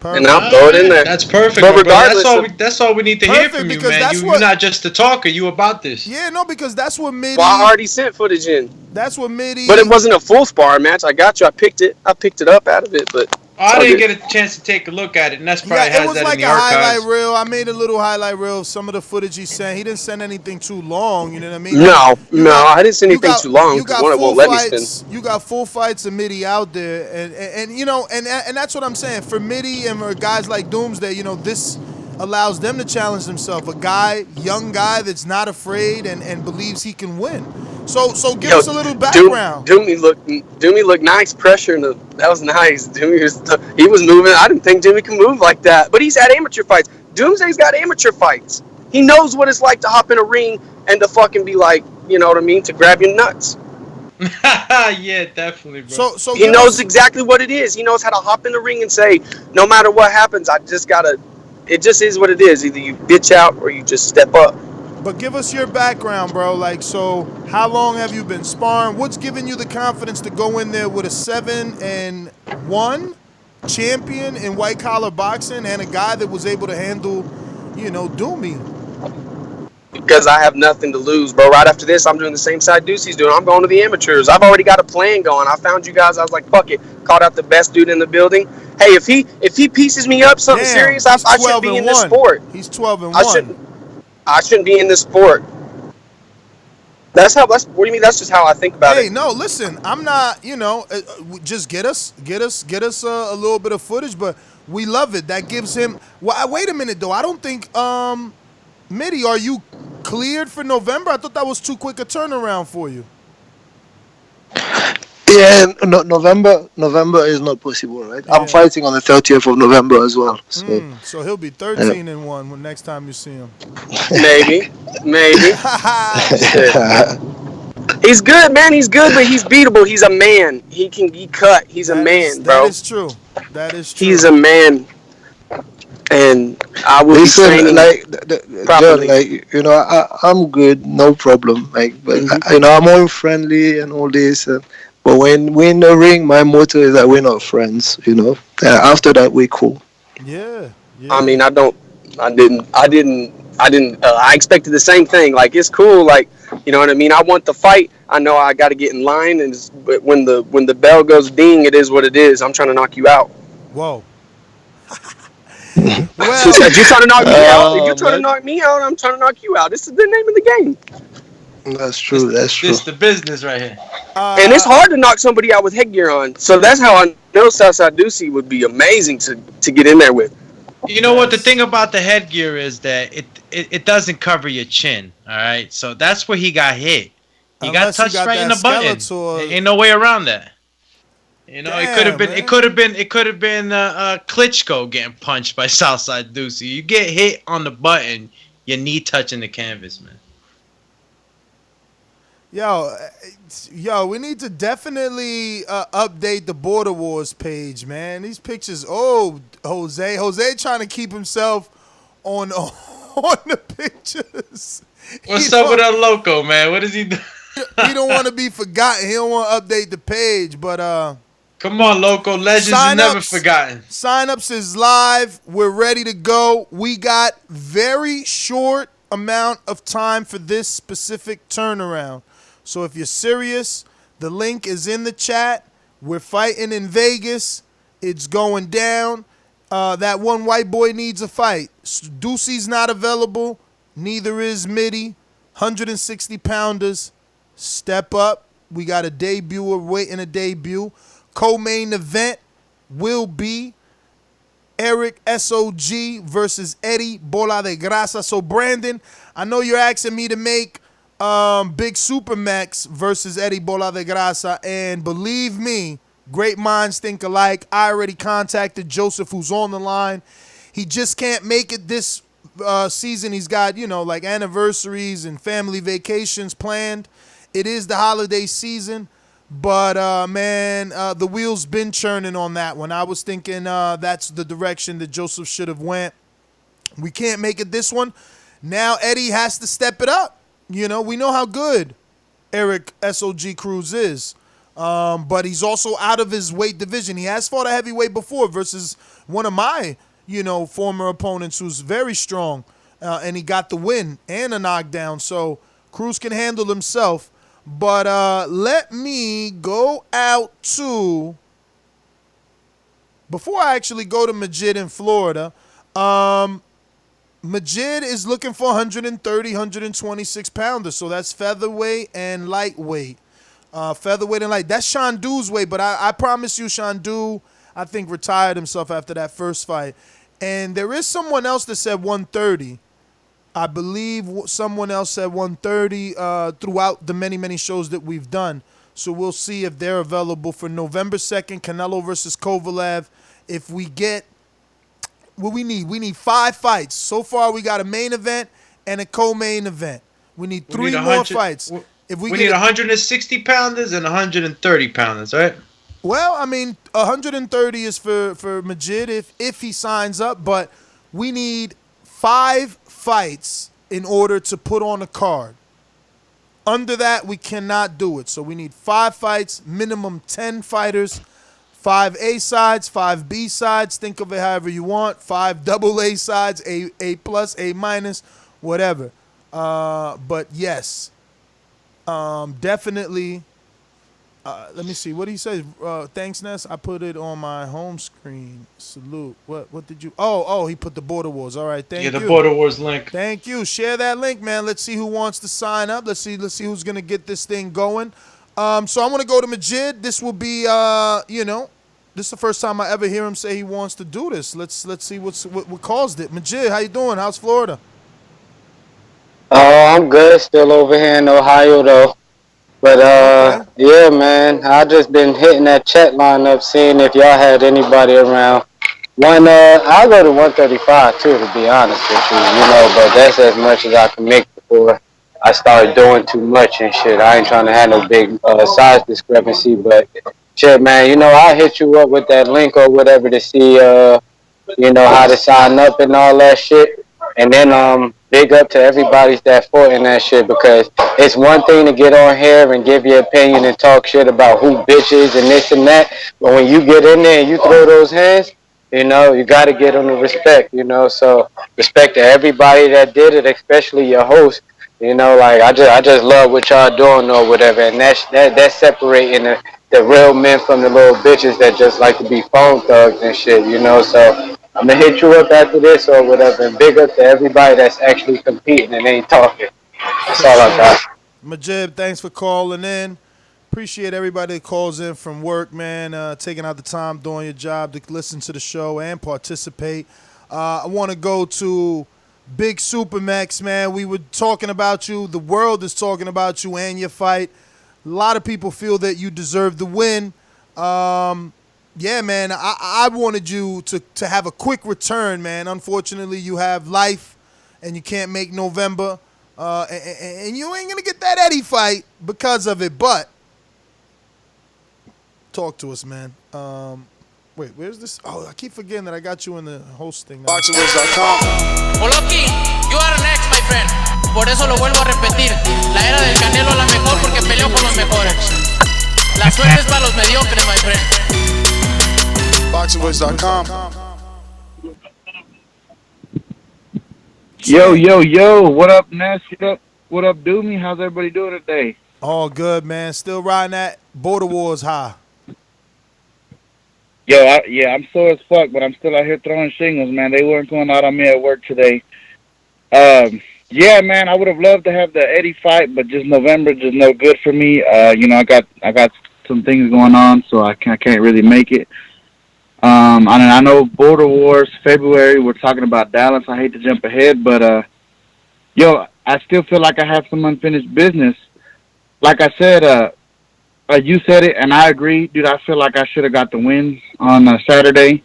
Perfect. And I'll throw it in there. That's perfect, but regardless, that's all we need to hear from you, man. You're not just a talker. You about this. Yeah, no, because that's what Mitty. Well, I already sent footage in. That's what Mitty. But it wasn't a full sparring match. I got you. I picked it up out of it, but. I didn't get a chance to take a look at it, and that's probably has that in the archives. It was like a highlight reel. I made a little highlight reel of some of the footage he sent. He didn't send anything too long. You know what I mean? No, I didn't send anything too long. You got full fights. You got full fights of Mitty out there, and that's what I'm saying. For Mitty and for guys like Doomsday, this allows them to challenge themselves. A young guy that's not afraid and believes he can win. So give us a little background. Doomy looked nice, pressure, and that was nice. He was moving. I didn't think Doomy could move like that, but he's had amateur fights. Doomsday's got amateur fights. He knows what it's like to hop in a ring and to fucking be like, you know what I mean, to grab your nuts. Yeah, definitely, bro. So he knows exactly what it is. He knows how to hop in the ring and say, no matter what happens, it just is what it is. Either you bitch out or you just step up. But give us your background, bro. Like, so how long have you been sparring? What's giving you the confidence to go in there with a 7-1 champion in white collar boxing and a guy that was able to handle, Doomy? because I have nothing to lose, bro. Right after this, I'm doing the same side Ducey's doing. I'm going to the amateurs. I've already got a plan going. I found you guys. I was like, fuck it. Called out the best dude in the building. Hey, if he pieces me up something serious, I shouldn't be in this sport. He's 12-1. I shouldn't be in this sport. What do you mean? That's just how I think about it. Hey, no, listen, I'm not, just get us a little bit of footage, but we love it. That gives him. Well, wait a minute though. I don't think, Mitty, are you cleared for November? I thought that was too quick a turnaround for you. Yeah, November is not possible, right? Yeah. I'm fighting on the 30th of November as well. So he'll be 13-1 next time you see him. Maybe. He's good, man. He's good, but he's beatable. He's a man. He can be cut. He's a man, bro. That is true. He's a man. And I will be training properly. John, I'm good, no problem. But I'm all friendly and all this. But when we're in the ring, my motto is that we're not friends. After that, we're cool. Yeah. I mean, I expected the same thing. Like, it's cool. Like, you know what I mean? I want the fight. I know I got to get in line. But when the bell goes ding, it is what it is. I'm trying to knock you out. Whoa. Well, if you're trying to knock me out, I'm trying to knock you out. This is the name of the game. That's true. That's true. This the business right here. And it's hard to knock somebody out with headgear on. So that's how I know Southside Ducey would be amazing to get in there with. You know what? The thing about the headgear is that it doesn't cover your chin. All right, so that's where he got hit. He got touched right in the button. Ain't no way around that. Damn, it could have been. Man. It could have been Klitschko getting punched by Southside Ducey. You get hit on the button, your knee touching the canvas, man. Yo, we need to definitely update the Border Wars page, man. These pictures, Jose trying to keep himself on the pictures. What's up with that Loco, man? What is he doing? He don't want to be forgotten. He don't want to update the page, but come on, Loco. Legends are never forgotten. Sign-ups is live. We're ready to go. We got very short amount of time for this specific turnaround. So if you're serious, the link is in the chat. We're fighting in Vegas. It's going down. That one white boy needs a fight. Ducey's not available. Neither is Mitty. 160-pounders. Step up. We got a debut. We're waiting a debut. Co-main event will be Eric SOG versus Eddie Bola de Grasa. So, Brandon, I know you're asking me to make Big Supermax versus Eddie Bola de Grasa, and believe me, great minds think alike. I already contacted Joseph, who's on the line. He just can't make it this season. He's got, like anniversaries and family vacations planned. It is the holiday season, but, the wheels been churning on that one. I was thinking that's the direction that Joseph should have went. We can't make it this one. Now Eddie has to step it up. We know how good Eric SOG Cruz is, but he's also out of his weight division. He has fought a heavyweight before versus one of my, former opponents who's very strong, and he got the win and a knockdown. So Cruz can handle himself. But let me go out to, before I actually go to Majid in Florida, Majid is looking for 130, 126 pounders. So that's featherweight and lightweight. Featherweight and light. That's Shandu's weight, but I promise you Shandu, I think, retired himself after that first fight. And there is someone else that said 130. I believe someone else said 130 throughout the many, many shows that we've done. So we'll see if they're available for November 2nd, Canelo versus Kovalev. If we get what we need 5 fights. So far, we got a main event and a co-main event. We need 3 more fights. We need 160 pounders and 130 pounders, right? Well, 130 is for Majid if he signs up, but we need 5 fights in order to put on a card. Under that, we cannot do it. So we need 5 fights, minimum 10 fighters, 5 A sides, 5 B sides. Think of it however you want. 5 AA sides, A plus, A minus, whatever. But yes, definitely. Let me see. What did he say? Thanks, Ness. I put it on my home screen. Salute. What did you? Oh, he put the Border Wars. All right, thank you. Yeah, the Border Wars link. Thank you. Share that link, man. Let's see who wants to sign up. Let's see who's gonna get this thing going. So I'm gonna go to Majid. This will be, this is the first time I ever hear him say he wants to do this. Let's see what caused it. Majid, how you doing? How's Florida? Oh, I'm good. Still over here in Ohio, though. But, Okay. yeah, man, I just been hitting that chat line up, seeing if y'all had anybody around. I'll go to 135, too, to be honest with you, but that's as much as I can make before I start doing too much and shit. I ain't trying to have no big size discrepancy, but shit, man, I'll hit you up with that link or whatever to see, how to sign up and all that shit. And then big up to everybody that fought in that shit, because it's one thing to get on here and give your opinion and talk shit about who bitches and this and that, but when you get in there and you throw those hands, you got to get them the respect, so respect to everybody that did it, especially your host. I just love what y'all doing or whatever, and that's separating the real men from the little bitches that just like to be phone thugs and shit, so I'm gonna hit you up after this or whatever, and big up to everybody that's actually competing and ain't talking. That's all I got. Majid, thanks for calling in. Appreciate everybody that calls in from work, man, taking out the time doing your job to listen to the show and participate. I want to go to Big Supermax, man. We were talking about you. The world is talking about you and your fight. A lot of people feel that you deserve the win. Yeah, man, I wanted you to have a quick return, man. Unfortunately, you have life, and you can't make November, and you ain't going to get that Eddie fight because of it, but talk to us, man. Wait, where's this? Oh, I keep forgetting that I got you in the hosting. Boxingvoice.com. Oloki, you are next, my friend. Por eso lo vuelvo a repetir. La era del Canelo es la mejor porque peleó con los mejores. La suerte es para los mediocres, my friend. Boxingvoice.com. Yo, what up, Ness? What up, Doomy? How's everybody doing today? All good, man. Still riding that Border Wars high. Yo, I'm sore as fuck, but I'm still out here throwing shingles, man. They weren't going out on me at work today. Yeah, man, I would have loved to have the Eddie fight, but just November just no good for me. I got some things going on, so I can't really make it. I know Border Wars, February, we're talking about Dallas. I hate to jump ahead, but, I still feel like I have some unfinished business. Like I said, you said it, and I agree, dude. I feel like I should have got the win on Saturday.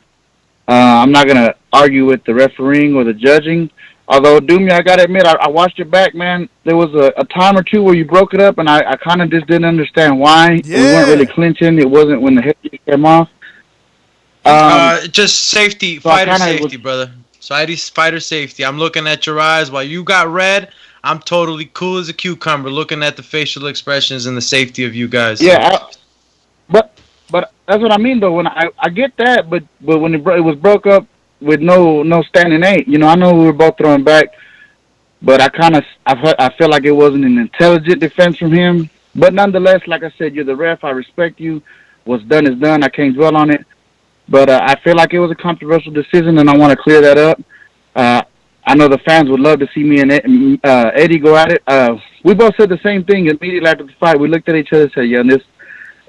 I'm not going to argue with the refereeing or the judging. Although, Doomy, I got to admit, I watched it back, man. There was a time or two where you broke it up, and I kind of just didn't understand why. Yeah. We weren't really clinching. It wasn't when the head came off. Just safety, so fighter safety, brother. Fighter safety. I'm looking at your eyes while you got red. I'm totally cool as a cucumber, looking at the facial expressions and the safety of you guys. Yeah, but that's what I mean though. When I get that, but when it was broke up with no standing eight, I know we were both throwing back, but I feel like it wasn't an intelligent defense from him. But nonetheless, like I said, you're the ref. I respect you. What's done is done. I can't dwell on it. But I feel like it was a controversial decision, and I want to clear that up. I know the fans would love to see me and Eddie go at it. We both said the same thing immediately after the fight. We looked at each other and said, yeah,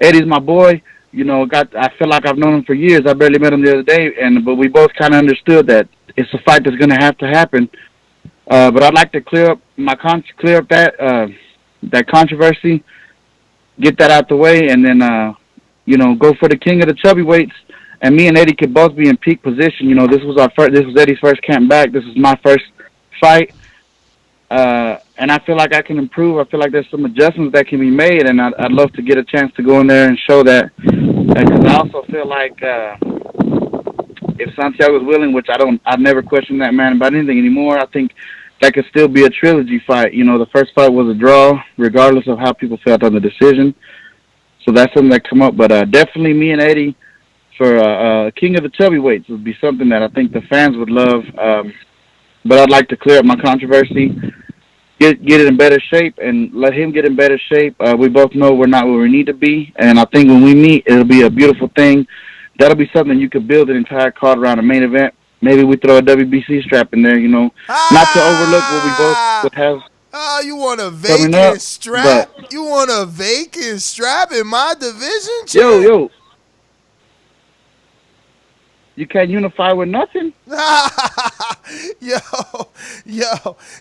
Eddie's my boy. I feel like I've known him for years. I barely met him the other day, but we both kind of understood that it's a fight that's going to have to happen. But I'd like to clear up that controversy, get that out the way, and then go for the king of the chubby weights. And me and Eddie could both be in peak position. This was Eddie's first camp back. This is my first fight. And I feel like I can improve. I feel like there's some adjustments that can be made, and I'd love to get a chance to go in there and show that. Because I also feel like if Santiago's willing, which I've never questioned that man about anything anymore, I think that could still be a trilogy fight. The first fight was a draw, regardless of how people felt on the decision. So that's something that come up. But definitely me and Eddie for King of the Chubby Weights would be something that I think the fans would love. But I'd like to clear up my controversy. get it in better shape and let him get in better shape. We both know we're not where we need to be, and I think when we meet, it'll be a beautiful thing. That'll be something you could build an entire card around a main event. Maybe we throw a WBC strap in there, you know, not to overlook what we both would have. Oh, you want a Coming up, vacant strap? You want a vacant strap in my division, champ? Yo. You can't unify with nothing? Yo,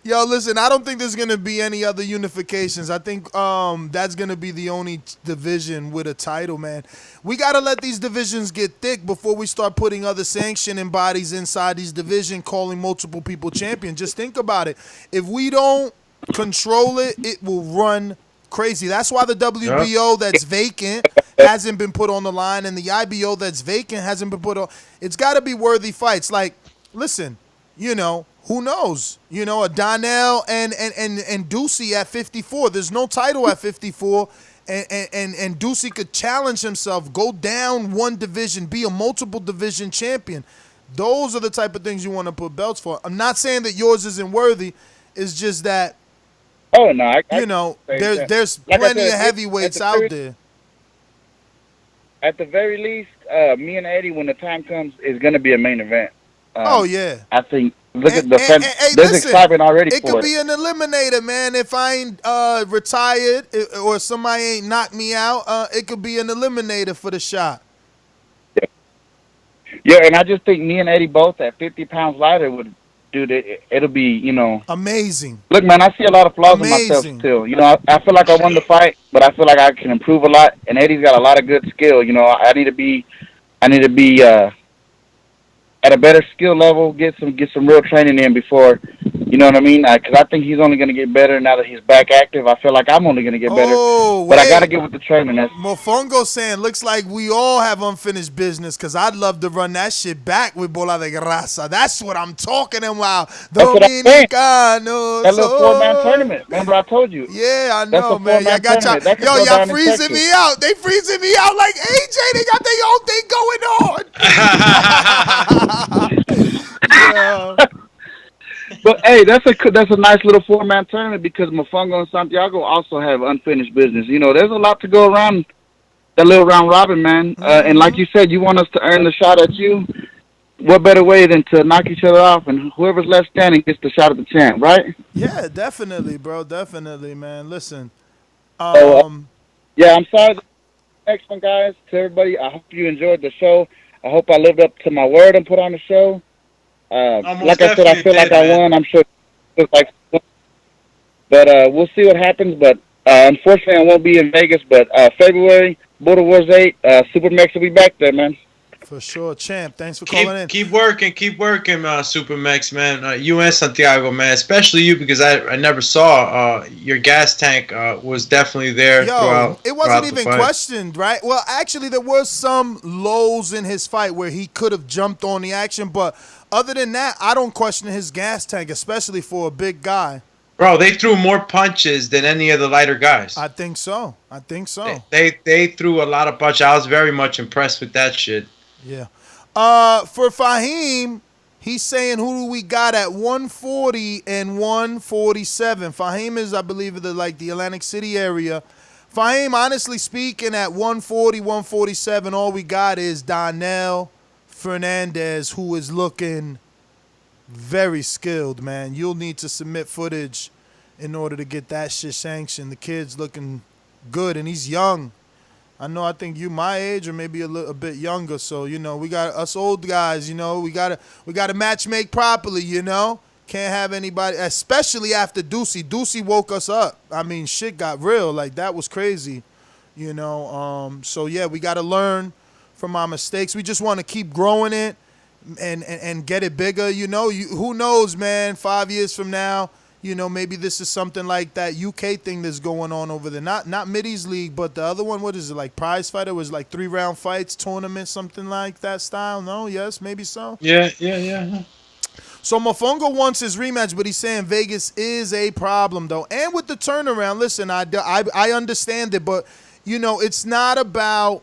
listen, I don't think there's going to be any other unifications. I think that's going to be the only division with a title, man. We got to let these divisions get thick before we start putting other sanctioning bodies inside these divisions, calling multiple people champion. Just think about it. If we don't control it, it will run crazy. That's why the WBO that's vacant hasn't been put on the line, and the IBO that's vacant hasn't been put on. It's got to be worthy fights. Like, listen, you know, who knows? You know, a Donnell and Ducey at 54. There's no title at 54, and Ducey could challenge himself, go down one division, be a multiple division champion. Those are the type of things you want to put belts for. I'm not saying that yours isn't worthy. It's just that, oh no, there's plenty of heavyweights out there. At the very least, me and Eddie, when the time comes, is going to be a main event. Oh yeah, I think. Look at the fence. There's excitement already. It could be an eliminator, man. If I ain't retired or somebody ain't knocked me out, it could be an eliminator for the shot. Yeah, and I just think me and Eddie both at 50 pounds lighter would. Dude, it'll be, you know... amazing. Look, man, I see a lot of flaws in myself still. You know, I feel like I won the fight, but I feel like I can improve a lot. And Eddie's got a lot of good skill. You know, I need to be at a better skill level, get some real training in before, you know what I mean? Because I think he's only going to get better now that he's back active. I feel like I'm only going to get better. But I got to get with the training. Mofongo saying, looks like we all have unfinished business, because I'd love to run that shit back with Bola de Grasa. That's what I'm talking about. Dominicanos. That little 4-man tournament. Remember I told you? Yeah, I know, man. Y'all freezing me out. They freezing me out like AJ. They got their own thing going on. Yeah. But hey, that's a nice little 4-man tournament, because Mofongo and Santiago also have unfinished business. You know, there's a lot to go around that little round robin, man. And like you said, you want us to earn the shot at you. What better way than to knock each other off, and whoever's left standing gets the shot at the champ, right? Yeah, definitely, bro. Definitely, man. Listen. Yeah, I'm sorry. Next one, guys. To everybody, I hope you enjoyed the show. I hope I lived up to my word and put on the show. Like I said, I feel like I won. I'm sure it like, but we'll see what happens. But unfortunately, I won't be in Vegas. But February, Border Wars 8, Supermax will be back there, man. For sure, champ. Thanks for calling in. Keep working, Supermax, man. You and Santiago, man. Especially you, because I never saw your gas tank was definitely there. Yo, it wasn't even questioned, right? Well, actually, there were some lows in his fight where he could have jumped on the action, but other than that, I don't question his gas tank, especially for a big guy. Bro, they threw more punches than any of the lighter guys. I think so. They threw a lot of punches. I was very much impressed with that shit. Yeah. For Fahim, he's saying who do we got at 140 and 147. Fahim is, I believe, the Atlantic City area. Fahim, honestly speaking, at 140, 147, all we got is Donnell Fernandez, who is looking very skilled, man. You'll need to submit footage in order to get that shit sanctioned. The kid's looking good, and he's young. I think you my age or maybe a bit younger. So, you know, we got us old guys, you know, we gotta match make properly, you know. Can't have anybody, especially after Ducey. Ducey woke us up. I mean, shit got real. Like, that was crazy, you know. So yeah, we gotta learn from our mistakes. We just want to keep growing it and get it bigger, you know. Who knows, man, 5 years from now, you know, maybe this is something like that UK thing that's going on over there. Not Middies League, but the other one, what is it, like Prize Fighter? Was like 3-round fights, tournament, something like that style? No? Yes? Maybe so? Yeah. So Mofongo wants his rematch, but he's saying Vegas is a problem, though. And with the turnaround, listen, I understand it, but, you know, it's not about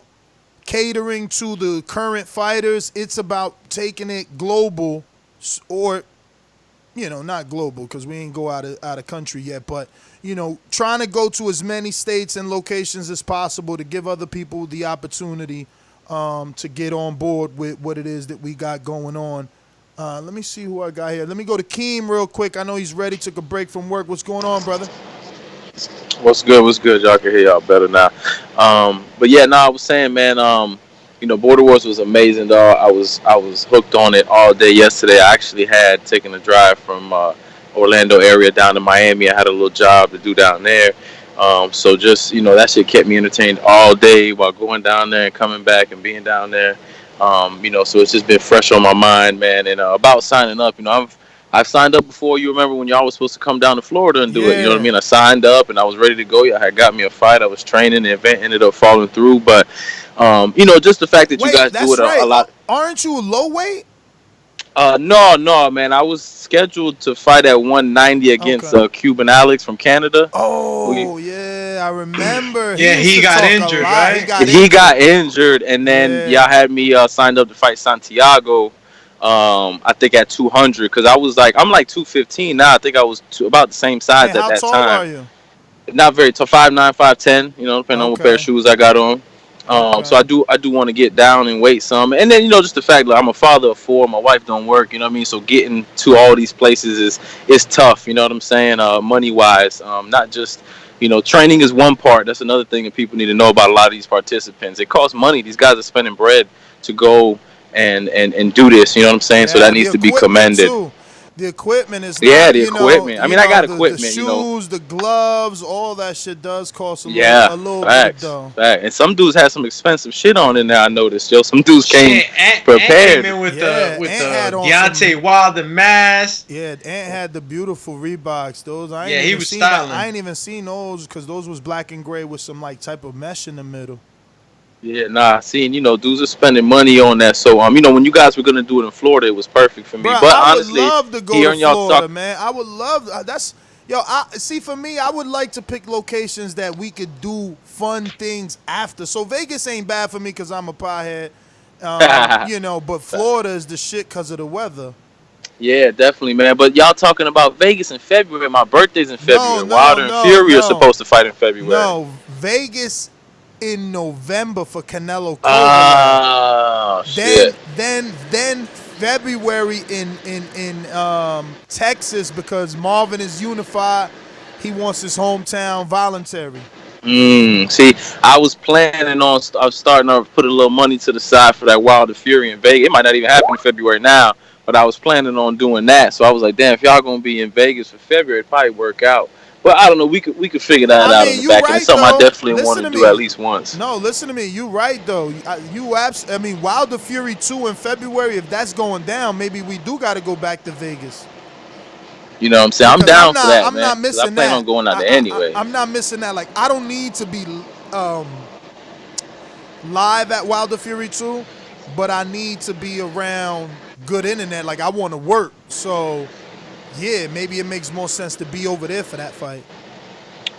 catering to the current fighters. It's about taking it global, or not global because we ain't go out of country yet, but trying to go to as many states and locations as possible to give other people the opportunity to get on board with what it is that we got going on. Let me see who I got here. Let me go to Keem real quick. I know he's ready. Took a break from work. What's going on, brother? What's good? Y'all can hear y'all better now. But yeah, I was saying, man, Border Wars was amazing, dog. I was hooked on it all day yesterday. I actually had taken a drive from Orlando area down to Miami. I had a little job to do down there. So just, that shit kept me entertained all day while going down there and coming back and being down there. So it's just been fresh on my mind, man. And about signing up, I've signed up before. You remember when y'all was supposed to come down to Florida and do it? You know what I mean? I signed up and I was ready to go. I had got me a fight. I was training. The event ended up falling through. But, just the fact that you guys do it a lot. Aren't you low weight? No, man. I was scheduled to fight at 190 against Cuban Alex from Canada. Oh, yeah, I remember. He got injured, right? He got injured, and then y'all had me signed up to fight Santiago. I think at 200 because I'm like 215 now. I think I was about the same size at that time. How tall are you? Not very tall, 5'9", 5'10", depending on what pair of shoes I got on. So I do want to get down and weight some, and then just the fact that I'm a father of 4, my wife don't work, so getting to all these places is tough, what I'm saying, money wise, not just training is one part. That's another thing that people need to know about a lot of these participants. It costs money. These guys are spending bread to go and do this, what I'm saying, so that needs to be commended too. The equipment is the equipment. I mean, I got equipment. The shoes, the gloves, all that shit does cost a little facts, bit though. Facts. And some dudes had some expensive shit on in there. I noticed, Some dudes came prepared. Ant with the Deontay Wilder mask. Yeah, Ant had the beautiful Reeboks. Those he was styling. I ain't even seen those because those was black and gray with some type of mesh in the middle. Yeah, seeing, dudes are spending money on that. So, when you guys were going to do it in Florida, it was perfect for me. Bruh, but honestly, I would love to go to Florida, man. I would love, for me, I would like to pick locations that we could do fun things after. So Vegas ain't bad for me because I'm a piehead, but Florida is the shit because of the weather. Yeah, definitely, man. But y'all talking about Vegas in February. My birthday's in February. Wilder and Fury are supposed to fight in February. No, Vegas in November for Canelo. Shit. Then February in Texas because Marvin is unified. He wants his hometown voluntary. See, I was planning on starting to put a little money to the side for that Wilder Fury in Vegas. It might not even happen in February now, but I was planning on doing that. So I was like, damn, if y'all gonna be in Vegas for February, it'd probably work out. But I don't know. We could figure that out in the back. And it's something I definitely want to do at least once. No, listen to me. You right though. Wilder Fury 2 in February. If that's going down, maybe we do got to go back to Vegas. You know what I'm saying? I'm down for that, I'm man. not missing I plan on going out there anyway. I'm not missing that. Like I don't need to be live at Wilder Fury 2, but I need to be around good internet. Like I want to work, so. Yeah, maybe it makes more sense to be over there for that fight.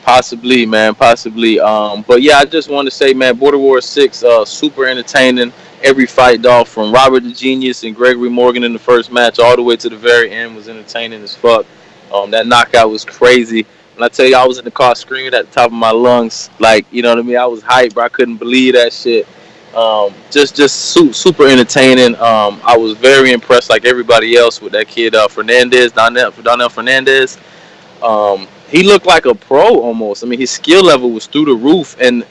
Possibly, man. Possibly. But yeah, I just want to say, man, Border Wars 6, super entertaining. Every fight, dog, from Robert the Genius and Gregory Morgan in the first match all the way to the very end was entertaining as fuck. That knockout was crazy. And I tell you, I was in the car screaming at the top of my lungs. Like, you know what I mean? I was hyped, bro. I couldn't believe that shit. Super entertaining. I was very impressed, like everybody else, with that kid Fernandez, Donnell Fernandez. He looked like a pro almost. I mean, his skill level was through the roof, and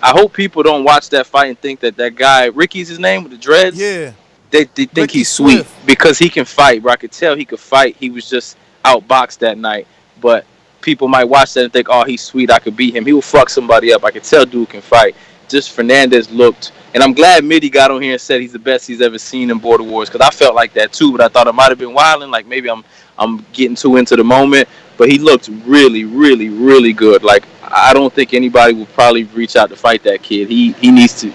I hope people don't watch that fight and think that guy Ricky's his name with the dreads. Yeah, they think Ricky he's sweet because he can fight. Bro, I could tell he could fight. He was just outboxed that night, but people might watch that and think, oh, he's sweet. I could beat him. He will fuck somebody up. I could tell dude can fight. Just Fernandez looked. And I'm glad Mitty got on here and said he's the best he's ever seen in Border Wars because I felt like that too, but I thought it might have been wilding. Like maybe I'm getting too into the moment, but he looked really, really, really good. Like I don't think anybody would probably reach out to fight that kid. He needs to.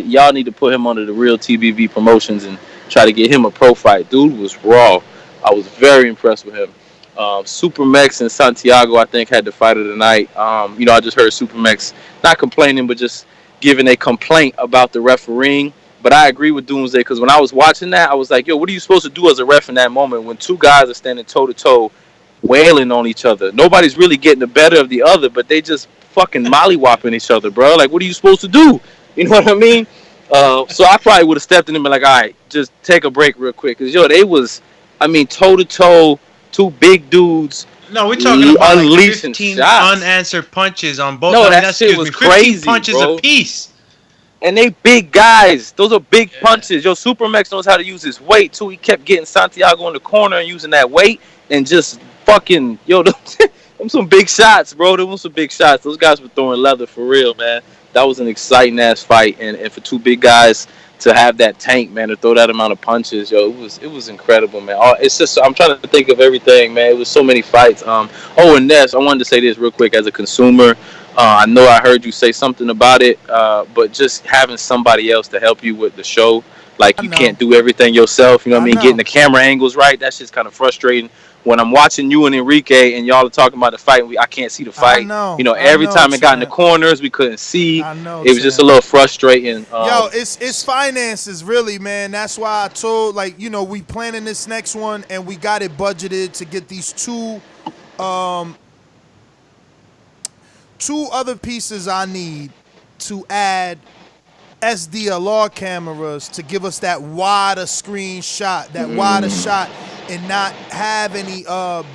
Y'all need to put him under the real TBV promotions and try to get him a pro fight. Dude was raw. I was very impressed with him. Supermax and Santiago, I think, had the fight of the night. I just heard Supermax not complaining, but just giving a complaint about the refereeing. But I agree with Doomsday because when I was watching that, I was like, yo, what are you supposed to do as a ref in that moment when two guys are standing toe to toe, wailing on each other? Nobody's really getting the better of the other, but they just fucking mollywhopping each other, bro. Like, what are you supposed to do? You know what I mean? So I probably would have stepped in and been like, all right, just take a break real quick. Because, yo, they was, I mean, toe to toe, two big dudes. No, we're talking about like unleashing 15 shots. unanswered punches on both. No, I mean, that shit was 15 crazy, punches bro. apiece. And they big guys. Those are big punches. Yo, Supermax knows how to use his weight, too. He kept getting Santiago in the corner and using that weight and just fucking, yo, them some big shots, bro. Them was some big shots. Those guys were throwing leather for real, man. That was an exciting-ass fight. And for two big guys to have that tank, man, to throw that amount of punches, yo, it was incredible, man. It's just, I'm trying to think of everything, man. It was so many fights. And Ness, I wanted to say this real quick as a consumer. I know I heard you say something about it, but just having somebody else to help you with the show, like you can't do everything yourself, you know what I mean? Getting the camera angles right, that's just kind of frustrating. When I'm watching you and Enrique and y'all are talking about the fight, I can't see the fight. Every time it got in the corners, we couldn't see. It was just a little frustrating. Yo, it's finances, really, man. That's why I told, like, we planning this next one, and we got it budgeted to get these two other pieces I need to add SDLR cameras to give us that wider screen shot, that wider shot, and not have any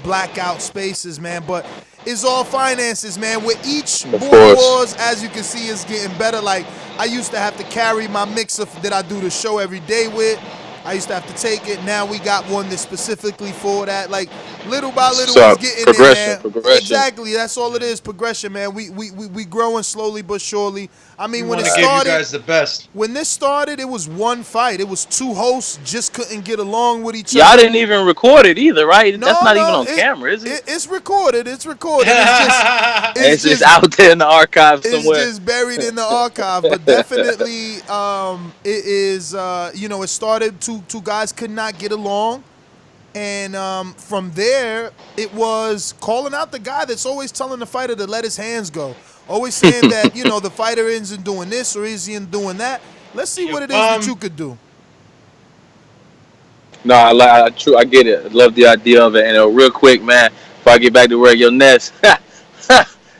blackout spaces, man. But it's all finances, man. With each Border Wars, as you can see, is getting better. Like, I used to have to carry my mixer that I do the show every day with. I used to have to take it. Now we got one that's specifically for that. Like, little by little, it's getting in there. Progression. Exactly. That's all it is. Progression, man. We growing slowly but surely. I mean, when it started, give you guys the best. When this started, it was one fight. It was two hosts just couldn't get along with each other. Y'all didn't even record it either, right? That's not even on camera, is it? It's recorded. It's recorded. It's just out there in the archive somewhere. It's just buried in the archive. But definitely, it is. It started. Two guys could not get along. And from there, it was calling out the guy that's always telling the fighter to let his hands go. Always saying that, the fighter isn't doing this or isn't doing that. Let's see what it is that you could do. No, I get it. I love the idea of it. And real quick, man, before I get back to regular Ness,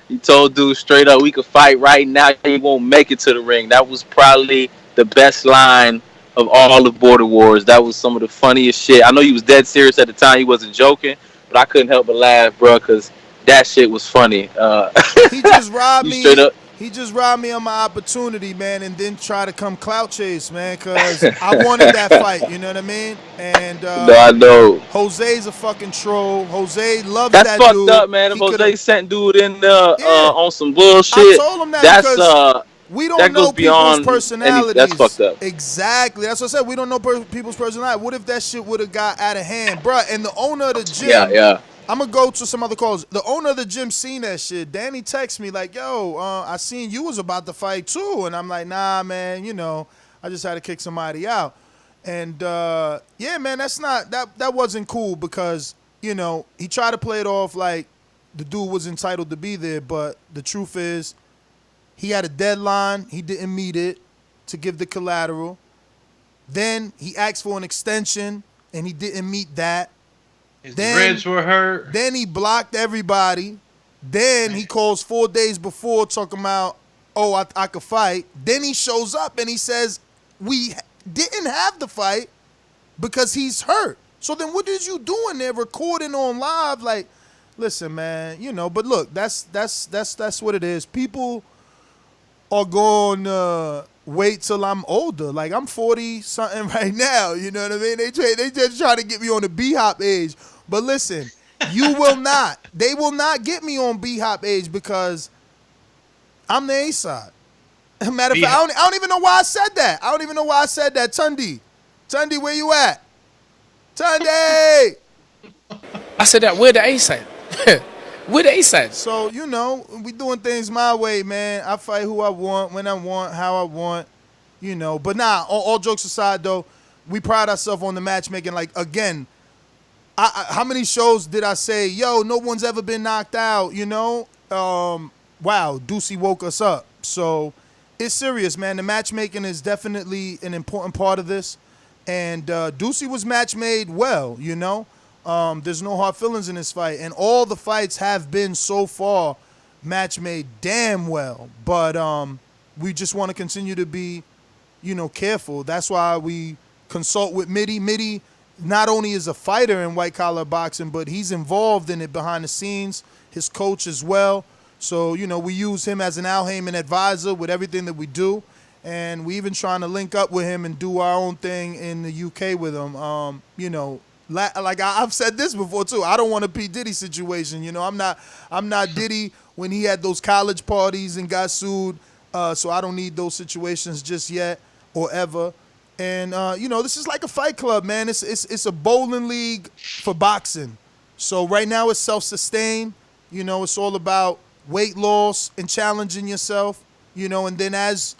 you told dude straight up, we could fight right now. You won't make it to the ring. That was probably the best line of all of Border Wars. That was some of the funniest shit. I know he was dead serious at the time. He wasn't joking, but I couldn't help but laugh, bro, because that shit was funny. He just robbed me. Straight up. He just robbed me on my opportunity, man, and then try to come clout chase, man, because I wanted that fight, you know what I mean? And no, I know. Jose's a fucking troll. Jose loves that dude. That's fucked up, man. If Jose sent dude in there on some bullshit, I told him that because we don't know people's personalities. That's fucked up. Exactly. That's what I said. We don't know people's personality. What if that shit would have got out of hand? Bruh, and the owner of the gym. Yeah. I'm going to go to some other calls. The owner of the gym seen that shit. Danny texts me like, yo, I seen you was about to fight too. And I'm like, nah, man, I just had to kick somebody out. And, yeah, man, that wasn't cool because, he tried to play it off like the dude was entitled to be there. But the truth is he had a deadline. He didn't meet it to give the collateral. Then he asked for an extension, and he didn't meet that. His ribs were hurt. Then he blocked everybody. Then he calls 4 days before talking about, I could fight. Then he shows up and he says, we didn't have the fight because he's hurt. So then what is you doing there recording on live? Like, listen, man, but look, that's what it is. People are going to wait till I'm older. Like, I'm 40-something right now, you know what I mean? They just try to get me on the B-hop age. But listen, you will not. They will not get me on B-hop age because I'm the A-side. Matter of fact, I don't even know why I said that. Tundi, where you at? Tundi! I said that. Where the A-side? Where the A-side? So, we doing things my way, man. I fight who I want, when I want, how I want, But nah, all jokes aside, though, we pride ourselves on the matchmaking. Like, again, how many shows did I say, yo, no one's ever been knocked out, Wow, Deucey woke us up. So It's serious, man. The matchmaking is definitely an important part of this. And Ducey was match made well, you know. There's no hard feelings in this fight. And all the fights have been so far match made damn well. But we just want to continue to be, you know, careful. That's why we consult with Mitty. Mitty not only is a fighter in white-collar boxing, but he's involved in it behind the scenes, his coach as well. So, you know, we use him as an Al Heyman advisor with everything that we do. And we even trying to link up with him and do our own thing in the UK with him. You know, like I've said this before too. I don't want a P. Diddy situation. You know, I'm not Diddy when he had those college parties and got sued. So I don't need those situations just yet or ever. And you know, this is like a fight club, man. It's a bowling league for boxing. So right now it's self-sustained. You know, it's all about weight loss and challenging yourself, you know, and then as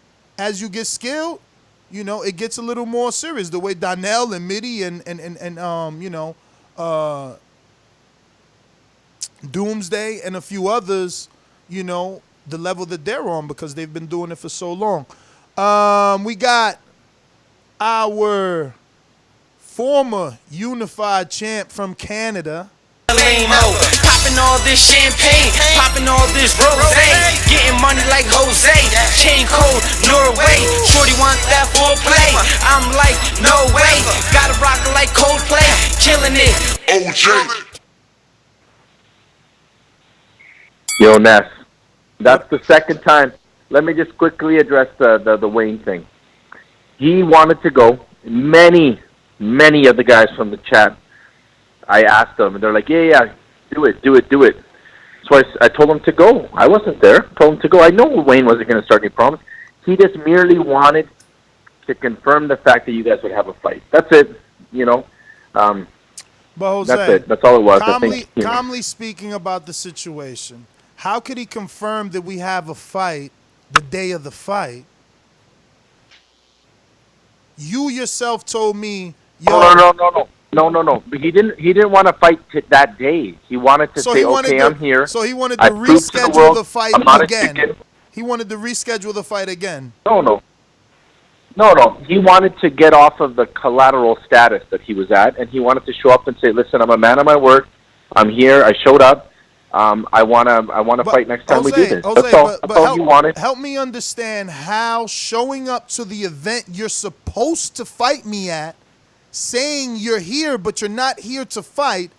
you get skilled, you know, it gets a little more serious. The way Donnell and Mitty and you know, Doomsday and a few others, you know, the level that they're on because they've been doing it for so long. We got our former unified champ from Canada, popping all this champagne, popping all this rosé, getting money like Jose, chain code Norway, shorty want that full play, I'm like no way, gotta rock it like Coldplay, killing it, OJ. Yo, Ness, that's the second time. Let me just quickly address the Wayne thing. He wanted to go. Many of the guys from the chat, I asked them, and they're like, yeah, do it. So I told him to go. I wasn't there. Told him to go. I know Wayne wasn't going to start any problems. He just merely wanted to confirm the fact that you guys would have a fight. That's it, you know. But Jose, that's it. That's all it was. Calmly speaking about the situation, how could he confirm that we have a fight the day of the fight? You yourself told me. No. But he didn't want to fight that day. He wanted to say, okay, I'm here. So he wanted to reschedule the fight again. He wanted to reschedule the fight again. No. He wanted to get off of the collateral status that he was at, and he wanted to show up and say, listen, I'm a man of my word. I'm here. I showed up. I wanna fight next time we do this. That's all he wanted. Help me understand how showing up to the event you're supposed to fight me at, saying you're here but you're not here to fight,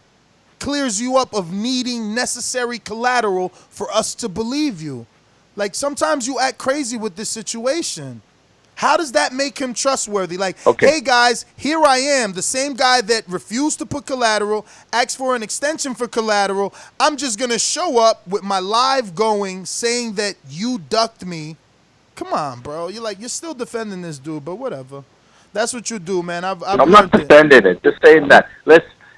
clears you up of needing necessary collateral for us to believe you. Like, sometimes you act crazy with this situation. How does that make him trustworthy? Like, hey guys, here I am, the same guy that refused to put collateral, asked for an extension for collateral. I'm just going to show up with my live going, saying that you ducked me. Come on, bro. You're still defending this dude, but whatever. That's what you do, man. I'm not defending it. Just saying that.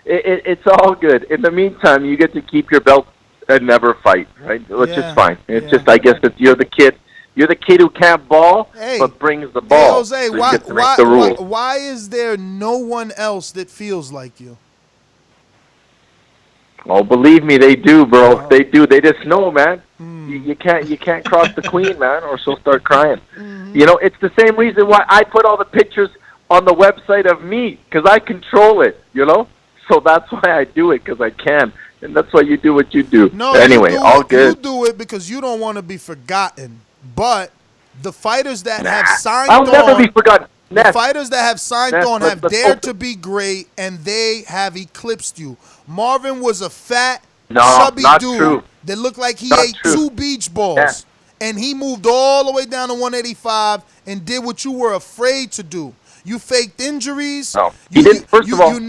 It's all good. In the meantime, you get to keep your belt and never fight, right? Which is fine. It's just, I guess, that you're the kid. You're the kid who can't ball, but brings the ball. Hey, Jose, so you get to make the rules. Why is there no one else that feels like you? Oh, believe me, they do, bro. They do. They just know, man. You can't cross the queen, man, or she'll start crying. You know, it's the same reason why I put all the pictures on the website of me, because I control it, you know? So that's why I do it, because I can. And that's why you do what you do. No, anyway, all good. You do it because you don't want to be forgotten. But the fighters that have signed I'll never be forgotten. The fighters that have signed on have dared to be great, and they have eclipsed you. Marvin was a fat, chubby dude that looked like he ate 2 beach balls. And he moved all the way down to 185 and did what you were afraid to do. You faked injuries. No, he didn't. First of all, he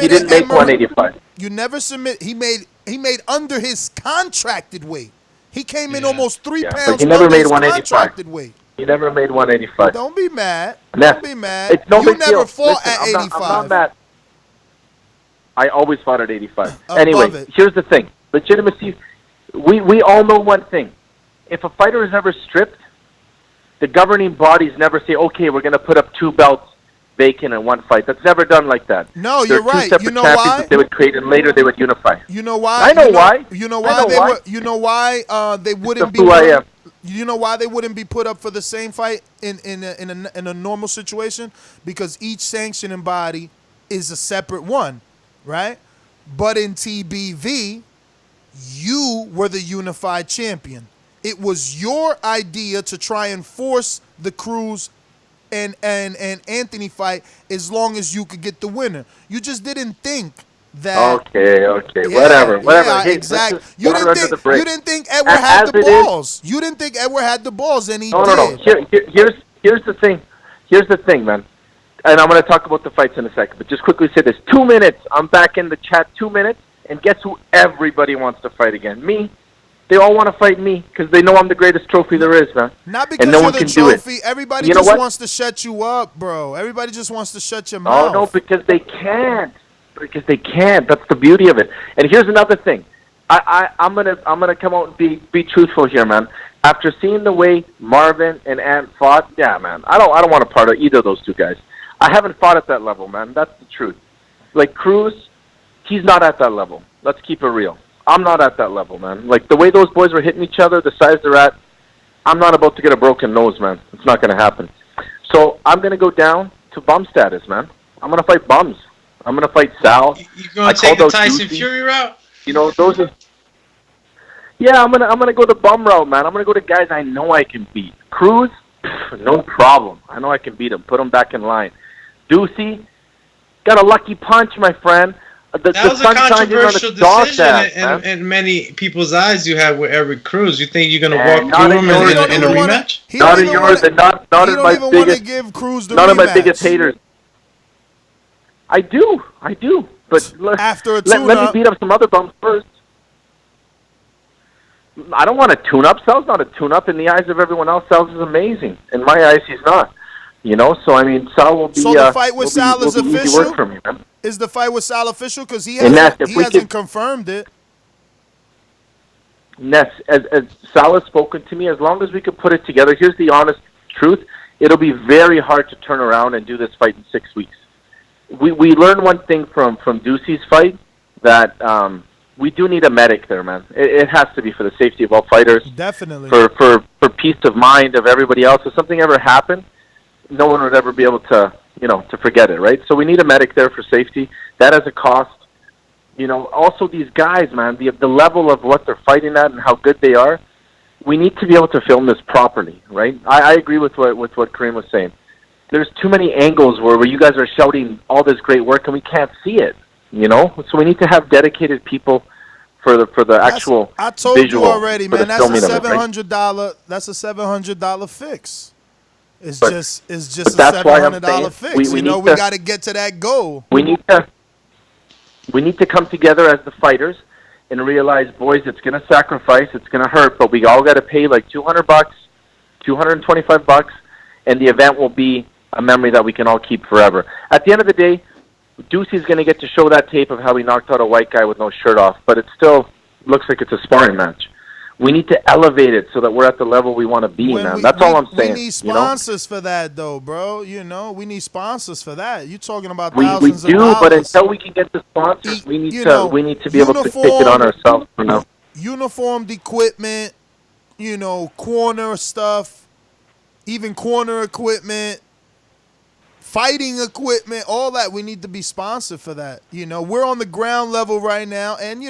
didn't make 185. You never submit. He made under his contracted weight. He came in almost 3 pounds but he never under made his 185. contracted weight. He never made 185. Don't be mad. Don't be mad. It's no you big never deal. fought Listen, at 85. I'm not mad. I always fought at 85. Anyway, here's the thing. Legitimacy, we all know one thing. If a fighter is ever stripped, the governing bodies never say, okay, we're going to put up 2 belts vacant in 1 fight. That's never done like that. No, you're right. You know why? That they would create, and later they would unify. You know why? I know why. You know why? You know why they wouldn't be. Who I am. You know why they wouldn't be put up for the same fight in a normal situation? Because each sanctioning body is a separate one, right? But in TBV, you were the unified champion. It was your idea to try and force the Cruz and Anthony fight as long as you could get the winner. You just didn't think that. Okay, whatever. Yeah, Hey, exactly. let's just You water under didn't the think bridge. you didn't think Edward had As the it is- balls. You didn't think Edward had the balls, and he No. did. Here's the thing. Here's the thing, man. And I'm going to talk about the fights in a second, but just quickly say this. 2 minutes. I'm back in the chat 2 minutes, and guess who everybody wants to fight again? Me. They all want to fight me because they know I'm the greatest trophy there is, man. Not because and no you're one the can do it. trophy. Everybody You know just what? wants to shut you up, bro. Everybody just wants to shut your Oh mouth. no, because they can't. Because they can't. That's the beauty of it. And here's another thing. I'm gonna come out and be truthful here, man. After seeing the way Marvin and Ant fought, yeah, man. I don't want to part of either of those two guys. I haven't fought at that level, man. That's the truth. Like Cruz, he's not at that level. Let's keep it real. I'm not at that level, man. Like the way those boys were hitting each other, the size they're at, I'm not about to get a broken nose, man. It's not gonna happen. So I'm gonna go down to bum status, man. I'm gonna fight bums. I'm gonna fight Sal. You gonna take the Tyson Fury route? You know, those are. Yeah, I'm gonna go the bum route, man. I'm gonna go to guys I know I can beat. Cruz, no problem. I know I can beat him. Put him back in line. Ducey, got a lucky punch, my friend. That was a controversial decision in many people's eyes you had with Eric Cruz. You think you're gonna walk through him in a rematch? Not in yours, and not in my biggest. Give Cruz the none rematch. of my biggest haters. I do, but after a let me beat up some other bums first. I don't want a tune-up. Sal's not a tune-up. In the eyes of everyone else, Sal is amazing. In my eyes, he's not. You know, so I mean, Sal will be. So the fight with Sal is easy official? work for me, man. Is the fight with Sal official? Because he And hasn't, Ness, if we confirmed it. Ness, as Sal has spoken to me, as long as we can put it together, here's the honest truth. It'll be very hard to turn around and do this fight in 6 weeks. We learned one thing from Ducey's fight, that we do need a medic there, man. It has to be for the safety of all fighters. Definitely. For peace of mind of everybody else. If something ever happened, no one would ever be able to, to forget it, right? So we need a medic there for safety. That has a cost. Also these guys, man, the level of what they're fighting at and how good they are, we need to be able to film this properly, right? I agree with what Kareem was saying. There's too many angles where you guys are shouting all this great work and we can't see it, So we need to have dedicated people for the actual I told visual, you already, man. That's a $700. That's a $700 fix. It's But just a that's why I'm $700 saying fix. we we got to get to that goal. We need to come together as the fighters and realize, boys, it's going to sacrifice, it's going to hurt, but we all got to pay like $200, $225, and the event will be a memory that we can all keep forever. At the end of the day, Ducey's going to get to show that tape of how he knocked out a white guy with no shirt off, but it still looks like it's a sparring match. We need to elevate it so that we're at the level we want to be, man. That's all I'm saying. We need sponsors for that, though, bro. We need sponsors for that. You're talking about we thousands do, of dollars. but until we can get the sponsors, we need to be able to take it on ourselves for now. Uniformed equipment, corner stuff, even corner equipment, fighting equipment, all that. We need to be sponsored for that. We're on the ground level right now, and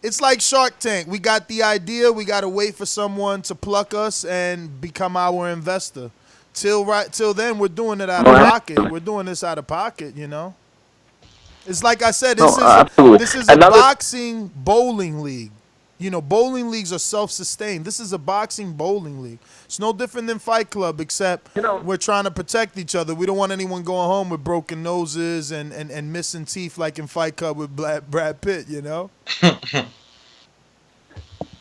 it's like Shark Tank. We got the idea. We got to wait for someone to pluck us and become our investor. Till then, we're doing it out of pocket. We're doing this out of pocket, It's like I said, this is a boxing bowling league. Bowling leagues are self-sustained. This is a boxing bowling league. It's no different than Fight Club, except we're trying to protect each other. We don't want anyone going home with broken noses and missing teeth like in Fight Club with Brad Pitt,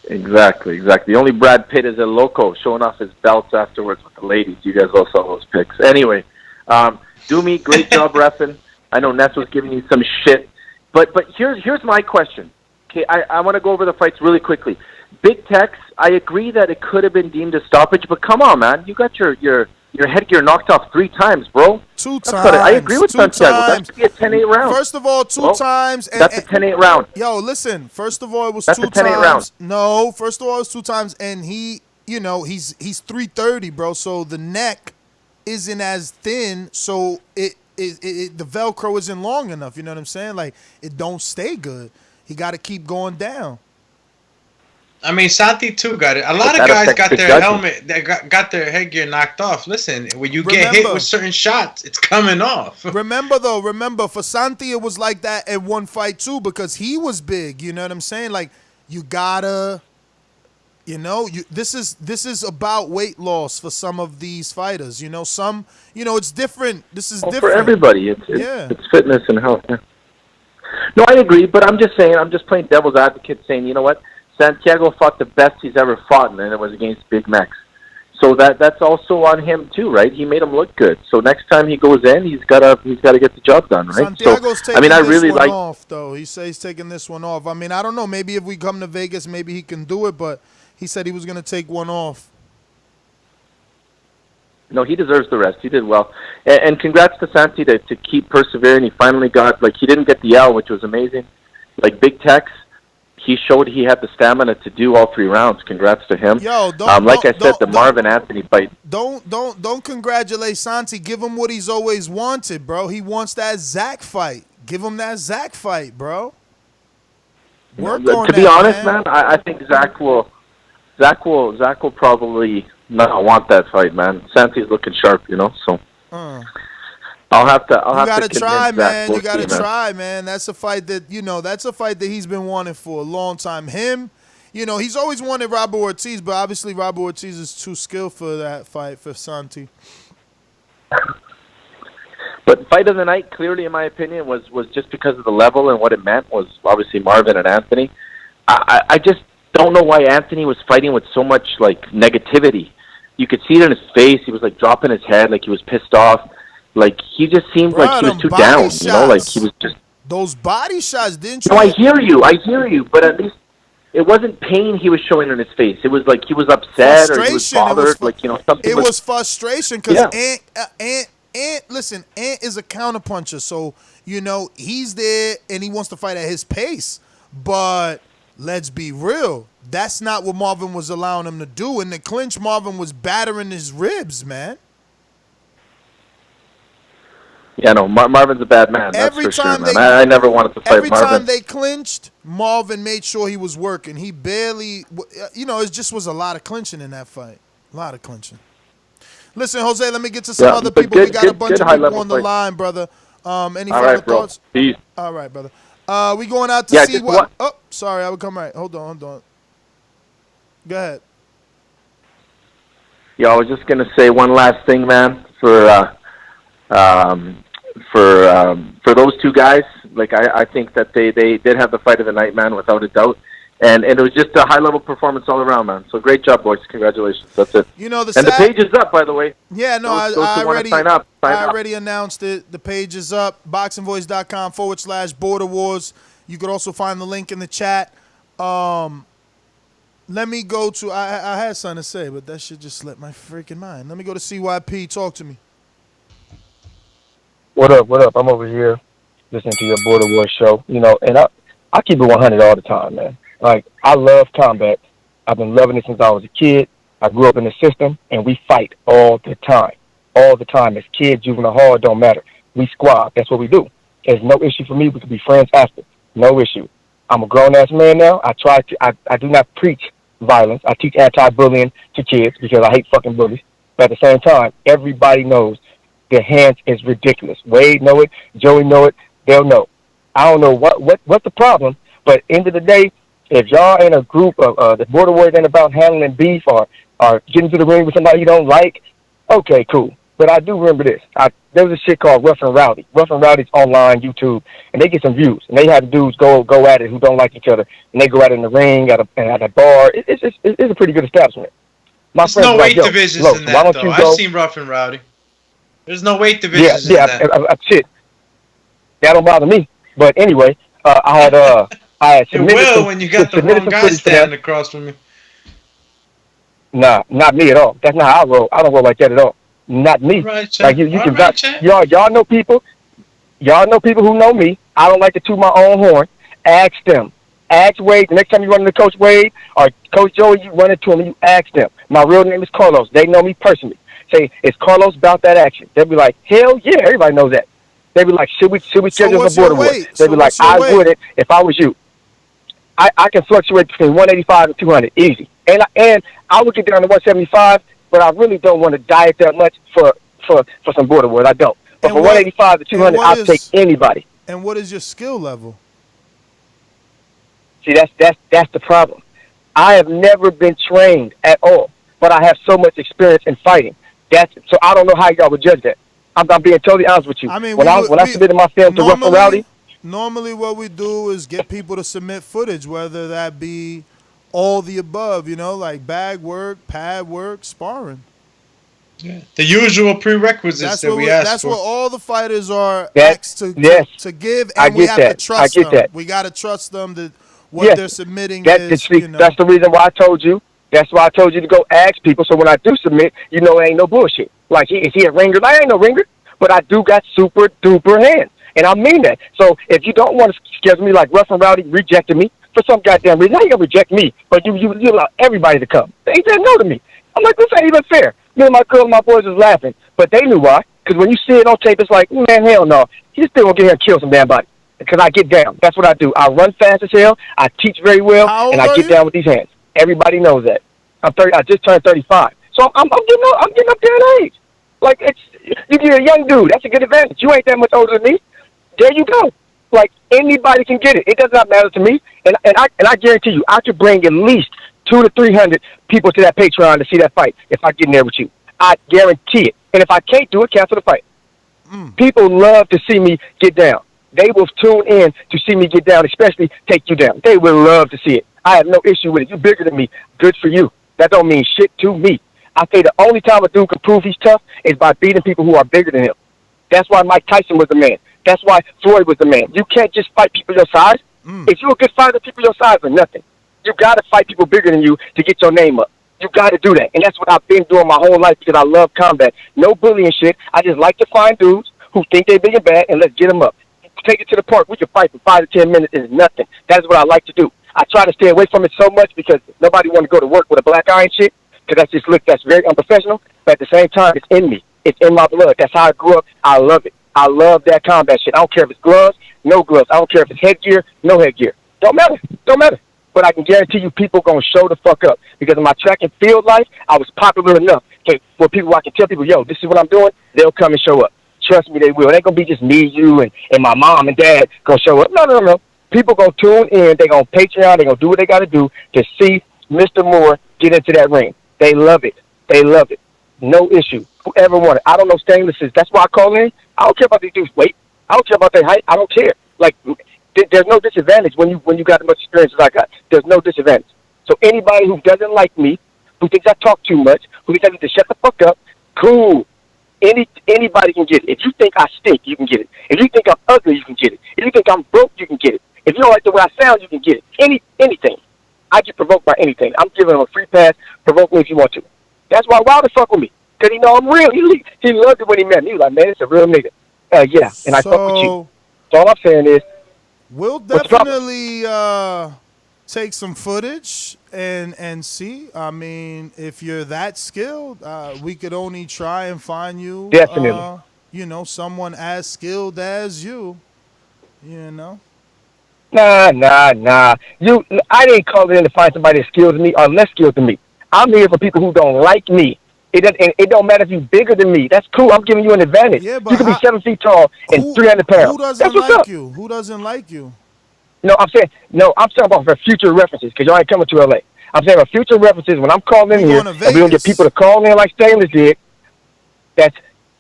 Exactly. The only Brad Pitt is a loco showing off his belts afterwards with the ladies. You guys all saw those pics. Anyway, Doomy, great job reffing. I know Ness was giving you some shit. But here's my question. Okay, I want to go over the fights really quickly. Big Tex, I agree that it could have been deemed a stoppage, but come on, man. You got your headgear knocked off 3 times, bro. 2 times. I agree with Santiago. That should be a 10-8 round. First of all, 2 times. That's a 10-8 round. Yo, listen. First of all, it was that's 2 a 10-8 times. Round. No, first of all, it was 2 times, and he you know, he's 330, bro. So the neck isn't as thin, so it the Velcro isn't long enough. You know what I'm saying? Like, it don't stay good. He got to keep going down. I mean, Santi too got it. A lot of guys got their helmet, they got their headgear knocked off. Listen, when you get hit with certain shots, it's coming off. Remember, for Santi, it was like that in one fight too, because he was big. You know what I'm saying? Like, you gotta, you know, this is about weight loss for some of these fighters. You know, some, you know, it's different. This is different for everybody. It's fitness and health. Yeah. No, I agree, but I'm just saying, I'm just playing devil's advocate, saying, you know what? Santiago fought the best he's ever fought, and it was against Big Max. So that's also on him too, right? He made him look good. So next time he goes in, he's gotta get the job done, right? Santiago's so taking I mean, I really this one like off, though. He says he's taking this one off. I mean, I don't know. Maybe if we come to Vegas, maybe he can do it. But he said he was gonna take one off. No, he deserves the rest. He did well, and congrats to Santi to keep persevering. He finally got, like, he didn't get the L, which was amazing. Like Big Tex, he showed he had the stamina to do all 3 rounds. Congrats to him. Yo, like I said, the Marvin Anthony fight. Don't congratulate Santi. Give him what he's always wanted, bro. He wants that Zach fight. Give him that Zach fight, bro. Work on that. To be honest, man, I think Zach will probably not want that fight, man. Santi's looking sharp, you know. So I'll have to. You gotta try, man. You gotta try, man. That's a fight that, you know, that's a fight that he's been wanting for a long time. Him, you know, he's always wanted Robert Ortiz, but obviously Robert Ortiz is too skilled for that fight for Santi. But fight of the night, clearly, in my opinion, was just because of the level and what it meant, was obviously Marvin and Anthony. I just don't know why Anthony was fighting with so much, like, negativity. You could see it in his face. He was, like, dropping his head, like he was pissed off. Like, he just seemed like he was too down, you know? Like, he was just... Those body shots, didn't you? No, I hear you, but at least it wasn't pain he was showing in his face. It was like he was upset or he was bothered, like, you know, something. It was frustration because Ant, listen, Ant is a counterpuncher, so, you know, he's there and he wants to fight at his pace. But let's be real, that's not what Marvin was allowing him to do. In the clinch, Marvin was battering his ribs, man. Yeah, no, Marvin's a bad man. That's for sure, man. I never wanted to fight Marvin. Every time they clinched, Marvin made sure he was working. He barely, you know, it just was a lot of clinching in that fight. A lot of clinching. Listen, Jose, let me get to some other people. We got a bunch of people on the line, brother. Any final thoughts? Peace. All right, brother. We going out to see what? Oh, sorry, I would come right. Hold on. Go ahead. Yeah, I was just gonna say one last thing, man. For those 2 guys, like I think that they did have the fight of the night, man, without a doubt. And it was just a high-level performance all around, man. So great job, boys. Congratulations. That's it. You know, the page is up, by the way. Yeah, no, those I already sign up. I already announced it. The page is up. Boxingvoice.com/Border Wars. You could also find the link in the chat. Let me go to, I had something to say, but that shit just slipped my freaking mind. Let me go to CYP. Talk to me. What up? I'm over here listening to your Border Wars show. You know, and I keep it 100 all the time, man. Like, I love combat. I've been loving it since I was a kid. I grew up in the system, and we fight all the time. All the time. As kids, juvenile hall, don't matter. We squad. That's what we do. There's no issue for me. We can be friends after. No issue. I'm a grown-ass man now. I do not preach violence. I teach anti-bullying to kids because I hate fucking bullies. But at the same time, everybody knows their hands is ridiculous. Wade know it. Joey know it. They'll know. I don't know what's the problem, but end of the day, if y'all in a group of the Border Wars ain't about handling beef or getting to the ring with somebody you don't like, okay, cool. But I do remember this. There was a shit called Rough and Rowdy. Rough and Rowdy's online, YouTube, and they get some views. And they have dudes go at it who don't like each other, and they go at it in the ring, at a bar. It's a pretty good establishment. There's no weight divisions in that, though. I've seen Rough and Rowdy. There's no weight divisions in that. Shit. That don't bother me. But anyway, I had it will when you got the wrong guy standing across from you. Nah, not me at all. That's not how I roll. I don't roll like that at all. Not me. Right, like you can vouch. Y'all know people. Y'all know people who know me. I don't like to toot my own horn. Ask them. Ask Wade. The next time you run into Coach Wade or Coach Joey, you run into him and you ask them. My real name is Carlos. They know me personally. Say, is Carlos about that action? They'll be like, hell yeah, everybody knows that. They'd be like, should we schedule a border war? They'd be like, I wouldn't if I was you. I can fluctuate between 185 and 200, easy. And I would get down to 175, but I really don't want to diet that much for some border wars. I don't. But from 185 to 200, I'll take anybody. And what is your skill level? See, that's the problem. I have never been trained at all, but I have so much experience in fighting. So I don't know how y'all would judge that. I'm being totally honest with you. I mean, when I submitted my film to Rough and Rowdy, normally what we do is get people to submit footage, whether that be all the above, like bag work, pad work, sparring. Yeah. The usual prerequisites that we ask for. That's what all the fighters are asked to give, and we have to trust them. We got to trust them that what they're submitting is, That's the reason why I told you. That's why I told you to go ask people. So when I do submit, it ain't no bullshit. Like, is he a ringer? I ain't no ringer, but I do got super duper hands. And I mean that. So if you don't want to schedule me like Rough and Rowdy rejected me for some goddamn reason, how you gonna reject me? But you allow everybody to come. They said no to me. I'm like, this ain't even fair. Me and my girl and my boys was laughing. But they knew why. Because when you see it on tape, it's like, man, hell no. You still gonna get here and kill some damn body. Because I get down. That's what I do. I run fast as hell. I teach very well. And I get down with these hands. Everybody knows that. I'm 30. I just turned 35. So I'm getting up there in age. Like, you're a young dude. That's a good advantage. You ain't that much older than me. There you go. Like, anybody can get it. It does not matter to me. And I guarantee you, I could bring at least 200 to 300 people to that Patreon to see that fight if I get in there with you. I guarantee it. And if I can't do it, cancel the fight. People love to see me get down. They will tune in to see me get down, especially take you down. They will love to see it. I have no issue with it. You're bigger than me. Good for you. That don't mean shit to me. I say the only time a dude can prove he's tough is by beating people who are bigger than him. That's why Mike Tyson was the man. That's why Floyd was the man. You can't just fight people your size. If you're a good fighter, people your size are nothing. You got to fight people bigger than you to get your name up. You got to do that. And that's what I've been doing my whole life because I love combat. No bullying shit. I just like to find dudes who think they're big and bad and let's get them up. Take it to the park. We can fight for 5 to 10 minutes. It's nothing. That is what I like to do. I try to stay away from it so much because nobody want to go to work with a black eye and shit because that's very unprofessional. But at the same time, it's in me. It's in my blood. That's how I grew up. I love it. I love that combat shit. I don't care if it's gloves, no gloves. I don't care if it's headgear, no headgear. Don't matter. But I can guarantee you people going to show the fuck up because in my track and field life, I was popular enough for people I can tell people, yo, this is what I'm doing. They'll come and show up. Trust me, they will. It ain't going to be just me, you, and my mom and dad going to show up. No. People going to tune in. They going to Patreon. They going to do what they got to do to see Mr. Moore get into that ring. They love it. No issue. Whoever wanted. I don't know stainlesses. That's why I call in. I don't care about these dudes' weight. I don't care about their height. I don't care. Like, there's no disadvantage when you got as much experience as I got. There's no disadvantage. So anybody who doesn't like me, who thinks I talk too much, who thinks I need to shut the fuck up, cool. Anybody can get it. If you think I stink, you can get it. If you think I'm ugly, you can get it. If you think I'm broke, you can get it. If you don't like the way I sound, you can get it. Anything. I get provoked by anything. I'm giving him a free pass. Provoke me if you want to. That's why Wilder fuck with me. Because he know I'm real. He loved it when he met me. He was like, man, it's a real nigga. Yeah, and I fuck with you. So all I'm saying is, we'll definitely take some footage and see. I mean, if you're that skilled, we could only try and find you. Definitely. Someone as skilled as you. Nah. I didn't call it in to find somebody that's skilled than me or less skilled than me. I'm here for people who don't like me. It don't matter if you're bigger than me. That's cool. I'm giving you an advantage. Yeah, but you can be 7 feet tall and 300 pounds. Who doesn't like you? Who doesn't like you? I'm talking about for future references because y'all ain't coming to LA. I'm saying for future references when I'm calling in here and we're going to get people to call in like Stainless did.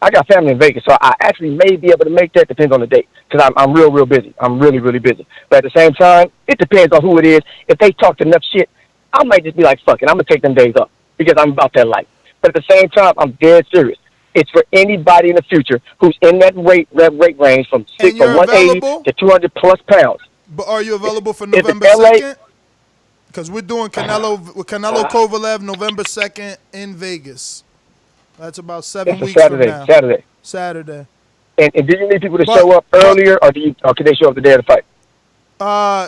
I got family in Vegas, so I actually may be able to make that. Depends on the date because I'm real busy. I'm really busy. But at the same time, it depends on who it is. If they talk enough shit, I might just be like, fuck it. I'm going to take them days off because I'm about that life. But at the same time, I'm dead serious. It's for anybody in the future who's in that rate range from 180 to 200 plus pounds. But are you available for November 2nd? Because we're doing Canelo Kovalev November 2nd in Vegas. That's about 7 weeks from now. Saturday. And do you need people to show up earlier, or can they show up the day of the fight?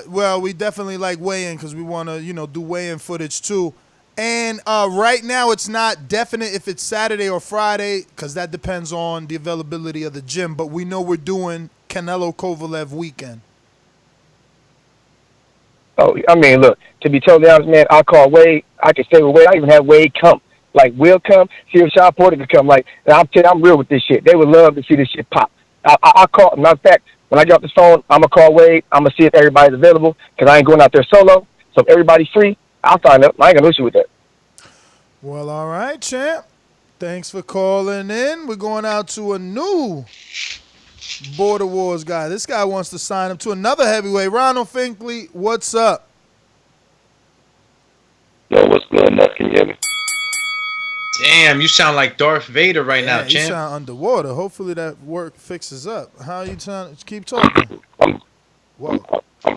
Well, we definitely like weigh-in because we want to, do weigh-in footage too. And right now, it's not definite if it's Saturday or Friday because that depends on the availability of the gym. But we know we're doing Canelo Kovalev weekend. Oh, I mean, look, to be totally honest, man, I'll call Wade. I can stay with Wade. I even have Wade come. Like, we'll come. See if Sean Porter can come. Like, and I'm telling you, I'm real with this shit. They would love to see this shit pop. I'll call. Matter of fact, when I get off the phone, I'm going to call Wade. I'm going to see if everybody's available because I ain't going out there solo. So if everybody's free, I'll sign up. I ain't going to issue with that. Well, all right, champ. Thanks for calling in. We're going out to a new Border Wars guy. This guy wants to sign up to another heavyweight. Ronald Finkley, what's up? Yo, what's good, Nuts? Can you hear me? Damn, you sound like Darth Vader right now, You champ. sound underwater. Hopefully that work fixes up. How you sound? Keep talking. I'm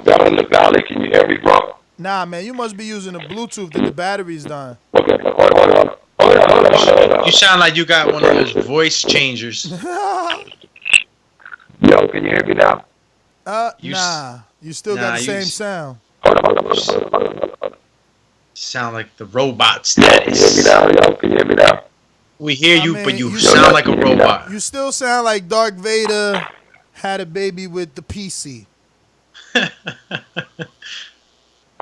down in the valley. Can you hear me, bro? Nah, man, you must be using a Bluetooth that the battery's dying. Okay, hold on. You sound like you got one of those voice changers. Yo, can you hear me now? Nah. You still got the same sound. Sound like the robot status. Can you hear me now? We hear you, but you sound like a robot. You still sound like Darth Vader had a baby with the PC.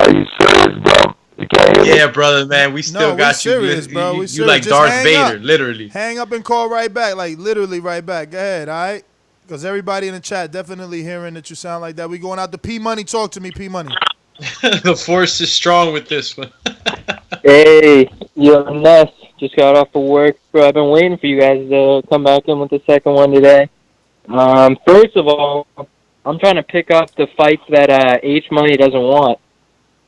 Are you serious, bro? You can't hear me? Yeah, brother, man. We still got serious, you. Bro. You like Darth Vader, literally. Hang up and call right back, like literally right back. Go ahead, all right? Because everybody in the chat definitely hearing that you sound like that. We going out to P Money. Talk to me, P Money. The force is strong with this one. Hey, yo, Ness. Just got off of work, bro. I've been waiting for you guys to come back in with the second one today. First of all, I'm trying to pick up the fights that H Money doesn't want.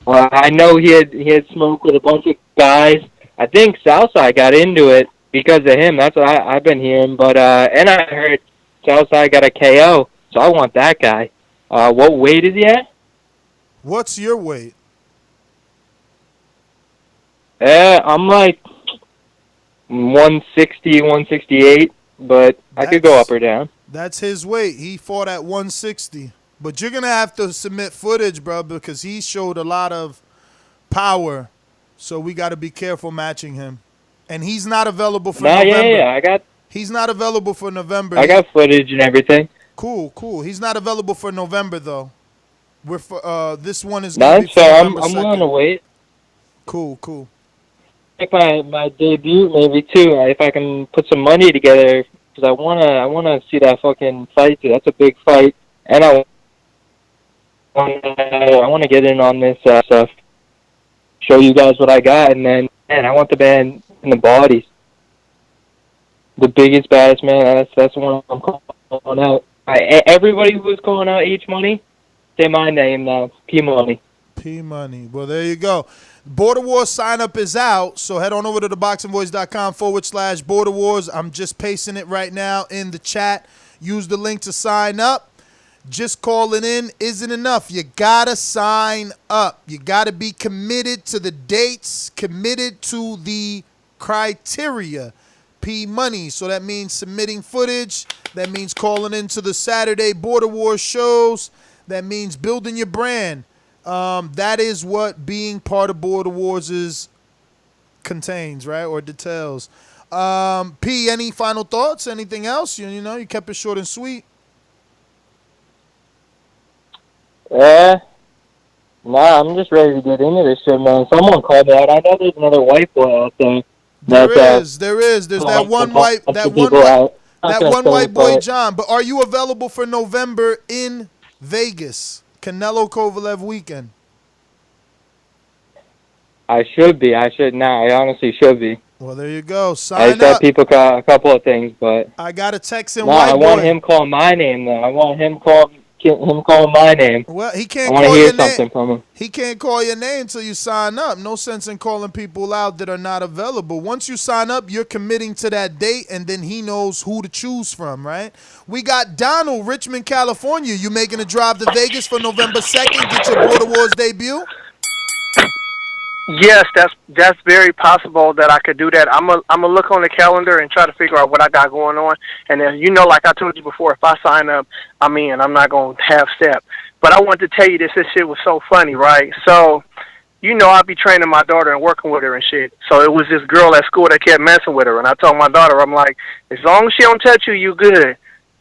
Well, I know he had smoke with a bunch of guys. I think Southside got into it because of him. That's what I've been hearing. But and I heard Southside got a KO, so I want that guy. What weight is he at? What's your weight? I'm like 160, 168, but I could go up or down. That's his weight. He fought at 160. But you're going to have to submit footage, bro, because he showed a lot of power. So we got to be careful matching him. And he's not available for November. Yeah, He's not available for November. I got footage and everything. Cool. He's not available for November, though. We're for this one is going to be for I'm November 2nd. willing to wait. Cool. Make my debut maybe too. If I can put some money together, because I wanna see that fucking fight. That's a big fight, and I want to get in on this stuff. Show you guys what I got, and then I want the band in the bodies. The biggest, baddest man. That's the one I'm calling out. Everybody who was calling out H Money, say my name now. P Money. P Money. Well, there you go. Border Wars sign up is out, so head on over to theboxingvoice.com/Border Wars. I'm just pasting it right now in the chat. Use the link to sign up. Just calling in isn't enough. You gotta sign up. You gotta be committed to the dates, committed to the criteria. P Money. So that means submitting footage. That means calling into the Saturday Border Wars shows. That means building your brand. That is what being part of Border Wars contains, right, or details. P, any final thoughts? Anything else? You know, you kept it short and sweet. Nah, I'm just ready to get into this shit, man. Someone called me out. I know there's another white boy out there. There is. There's that one white boy, John. But are you available for November in Vegas? Canelo Kovalev weekend. I should be. I honestly should be. Well, there you go. I Sign said up. people call a couple of things, but I got a text in no, white I want boy. him calling my name though. I want him calling my name. Well, he can't I want call to hear your name. something from him. He can't call your name till you sign up. No sense in calling people out that are not available. Once you sign up, you're committing to that date, and then he knows who to choose from, right? We got Donald, Richmond, California. You making a drive to Vegas for November 2nd? Get your Border Wars debut? Yes, that's very possible that I could do that. I'm a look on the calendar and try to figure out what I got going on. And then, like I told you before, if I sign up, I'm in. I'm not going to half step. But I wanted to tell you this shit was so funny, right? So you know, I'd be training my daughter and working with her and shit. So it was this girl at school that kept messing with her. And I told my daughter, I'm like, as long as she don't touch you, you good.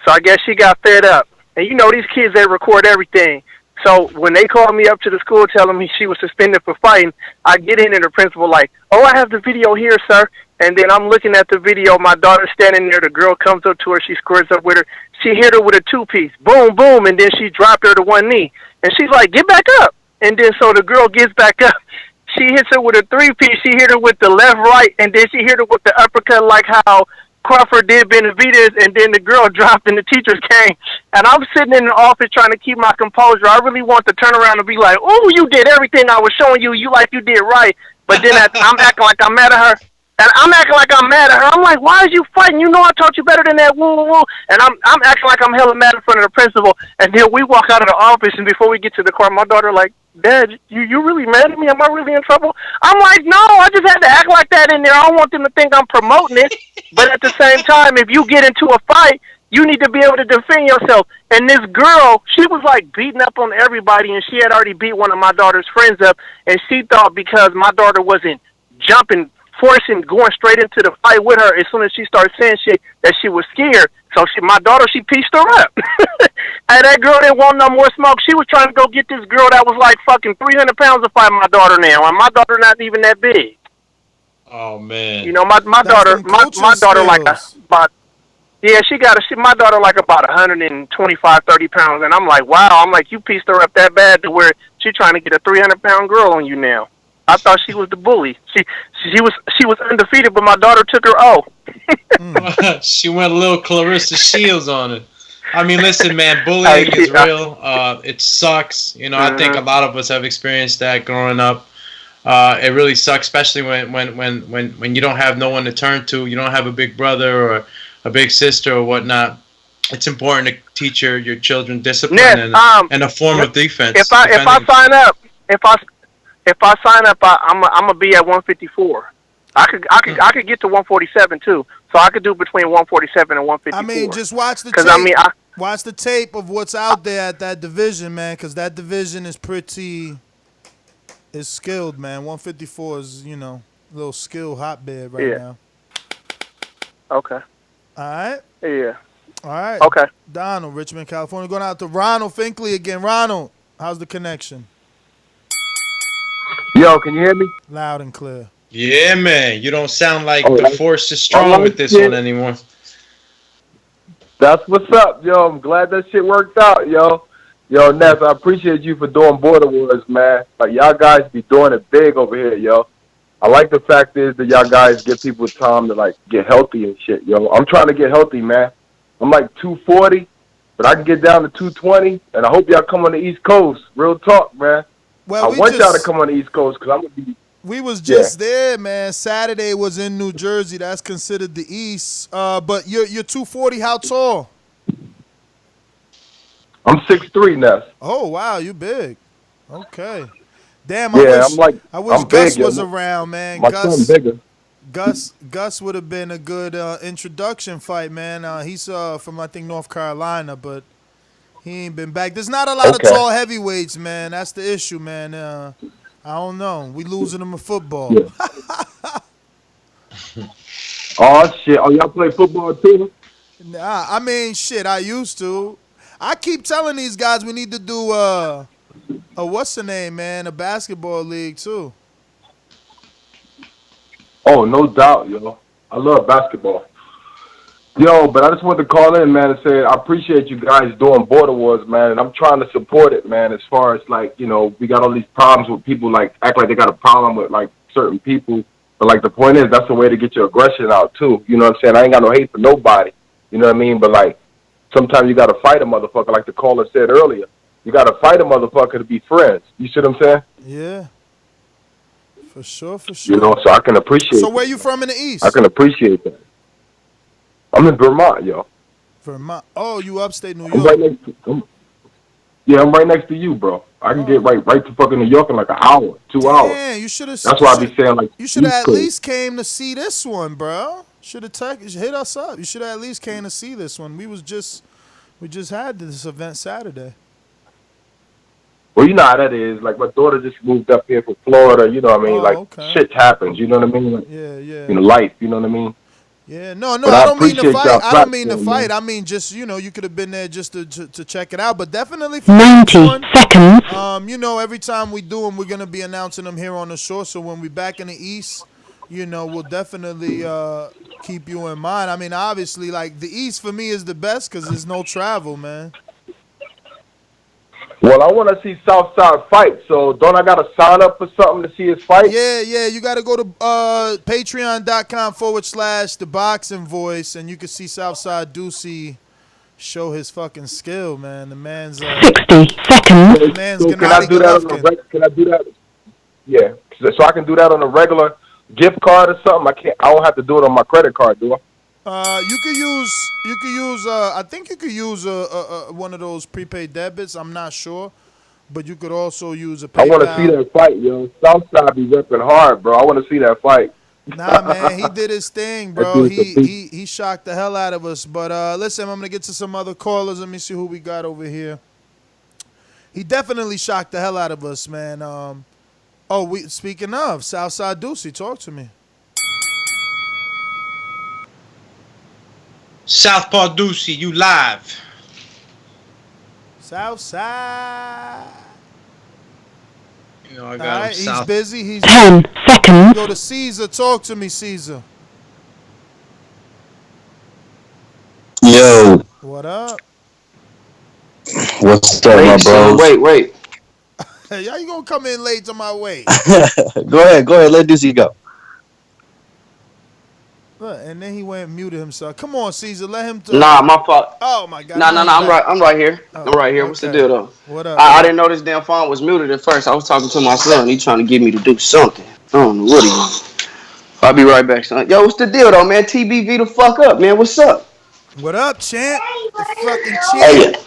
So I guess she got fed up. And you know, these kids, they record everything. So when they called me up to the school telling me she was suspended for fighting, I get in and the principal like, oh, I have the video here, sir. And then I'm looking at the video. My daughter's standing there. The girl comes up to her. She squares up with her. She hit her with a two-piece. Boom, boom. And then she dropped her to one knee. And she's like, get back up. And then so the girl gets back up. She hits her with a three-piece. She hit her with the left, right. And then she hit her with the uppercut like how Crawford did Benavidez. And then the girl dropped and the teachers came. And I'm sitting in the office trying to keep my composure. I really want to turn around and be like, oh, you did everything I was showing you. You like you did right. But then I'm acting like I'm mad at her. And I'm acting like I'm mad at her. I'm like, why is you fighting? You know I taught you better than that. Woo, woo, woo. And I'm acting like I'm hella mad in front of the principal. And then we walk out of the office, and before we get to the car, my daughter like, Dad, you really mad at me? Am I really in trouble? I'm like, no, I just had to act like that in there. I don't want them to think I'm promoting it. But at the same time, if you get into a fight, you need to be able to defend yourself. And this girl, she was like beating up on everybody, and she had already beat one of my daughter's friends up. And she thought because my daughter wasn't jumping, forcing, going straight into the fight with her, as soon as she started saying shit, that she was scared. So my daughter, she pieced her up. And that girl didn't want no more smoke. She was trying to go get this girl that was like fucking 300 pounds to fight my daughter now, and my daughter not even that big. Oh man. You know, my daughter, my daughter like about, yeah, my daughter like about 125, 30 pounds, and I'm like, wow, I'm like, you pieced her up that bad to where she trying to get a 300-pound girl on you now. I thought she was the bully. She was undefeated, but my daughter took her O. She went a little Clarissa Shields on it. I mean, listen, man, bullying is real. It sucks. You know, I think a lot of us have experienced that growing up. It really sucks, especially when you don't have no one to turn to. You don't have a big brother or a big sister or whatnot. It's important to teach your children discipline and a form of defense. If I sign up, I'm gonna be at 154. I could get to 147 too. So I could do between 147 and 154. I mean, just watch the tape. Watch the tape of what's out there at that division, man, because that division is skilled, man. 154 is, you know, a little skill hotbed right now. Okay. All right. Yeah. All right. Okay. Donald, Richmond, California. Going out to Ronald Finkley again. Ronald, how's the connection? Yo, can you hear me? Loud and clear. Yeah, man. You don't sound like the force is strong with this one anymore. That's what's up, yo. I'm glad that shit worked out, yo. Yo, Ness, I appreciate you for doing Border Wars, man. Like, y'all guys be doing it big over here, yo. I like the fact is that y'all guys give people time to, like, get healthy and shit, yo. I'm trying to get healthy, man. I'm like 240, but I can get down to 220, and I hope y'all come on the East Coast. Real talk, man. Well, I want y'all to come on the East Coast because I'm going to be... We was just there, man. Saturday was in New Jersey. That's considered the East. But you're 240. How tall? I'm 6'3", Ness. Oh, wow. You big. Okay. Damn, I wish Gus was around, man. My son's bigger. Gus would have been a good introduction fight, man. He's from, I think, North Carolina, but he ain't been back. There's not a lot of tall heavyweights, man. That's the issue, man. I don't know. We losing them in football. Yeah. Oh, shit. Oh, y'all play football, too? Nah, I mean, shit, I used to. I keep telling these guys we need to do a what's the name, man? A basketball league, too. Oh, no doubt, yo. I love basketball. Yo, but I just wanted to call in, man, and say I appreciate you guys doing Border Wars, man, and I'm trying to support it, man, as far as, like, you know, we got all these problems with people, like, act like they got a problem with, like, certain people. But, like, the point is that's a way to get your aggression out, too. You know what I'm saying? I ain't got no hate for nobody. You know what I mean? But, like, sometimes you got to fight a motherfucker, like the caller said earlier. You got to fight a motherfucker to be friends. You see what I'm saying? Yeah. For sure, for sure. You know, so I can appreciate So where you from in the East? I can appreciate that. I'm in Vermont, yo. Vermont. Oh, you upstate New York. I'm right next to, I'm right next to you, bro. I can get right to fucking New York in like an hour, 2 hours. Yeah, you should have. That's why I be saying, like, you should have at least came to see this one, bro. Should have hit us up. You should have at least came to see this one. We just had this event Saturday. Well, you know how that is. Like, my daughter just moved up here from Florida. You know what I mean? Shit happens. You know what I mean? Like, yeah. You know, life. You know what I mean? Yeah, no, But I don't mean to appreciate fight. y'all I don't mean to platform, fight. man. I mean just, you could have been there just to check it out. But definitely for 90 seconds. Every time we do them, we're gonna be announcing them here on the show. So when we back in the East, we'll definitely keep you in mind. I mean, obviously, like the East for me is the best because there's no travel, man. Well, I want to see Southside fight, so don't I got to sign up for something to see his fight? Yeah, you got to go to patreon.com/Thaboxingvoice, and you can see Southside Ducey show his fucking skill, man. The man's 60 seconds. The man's So can I do that can I do that? Yeah, so I can do that on a regular gift card or something. I don't have to do it on my credit card, do I? You could use. I think you could use one of those prepaid debits. I'm not sure, but you could also use a PayPal. I want to see that fight, yo. Southside be ripping hard, bro. I want to see that fight. Nah, man, he did his thing, bro. He shocked the hell out of us. But listen, I'm gonna get to some other callers. Let me see who we got over here. He definitely shocked the hell out of us, man. Speaking of Southside Ducey, talk to me. Southpaw Ducey, you live. Southside. I got him. He's busy. He's 10 seconds. Go to Caesar. Talk to me, Caesar. Yo. What up? What's up, my bros? Wait. Hey, how you gonna come in late to my way? Go ahead. Let Ducey go. Look, and then he went and muted himself. Come on, Caesar, let him. Nah, my fault. Oh my God. Nah. I'm right here. I'm right here. What's the deal though? What up? I didn't know this damn phone was muted at first. I was talking to my son. He trying to get me to do something. I don't know what he wants. I'll be right back, son. Yo, what's the deal though, man? TBV the fuck up, man. What's up? What up, champ? The fucking champ.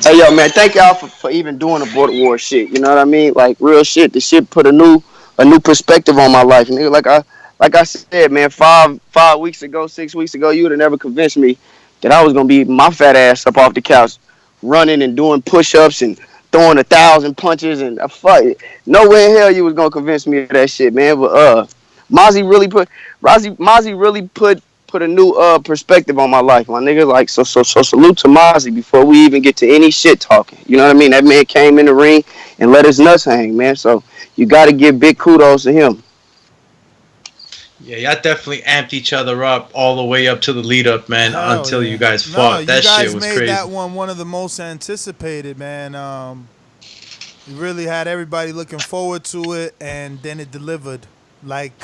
Hey, yo, man. Thank y'all for even doing the border war shit. You know what I mean? Like real shit. The shit put a new perspective on my life, nigga. Like I said, man, 5 weeks ago, 6 weeks ago, you would have never convinced me that I was gonna be my fat ass up off the couch, running and doing push-ups and throwing 1,000 punches and a fight. No way in hell you was gonna convince me of that shit, man. But Mozzie really put a new perspective on my life, my nigga. Like so salute to Mozzie before we even get to any shit talking. You know what I mean? That man came in the ring and let his nuts hang, man. So you got to give big kudos to him. Yeah, y'all definitely amped each other up all the way up to the lead up, man, until you guys fought. That shit was crazy. You guys made that one of the most anticipated, man. You really had everybody looking forward to it, and then it delivered like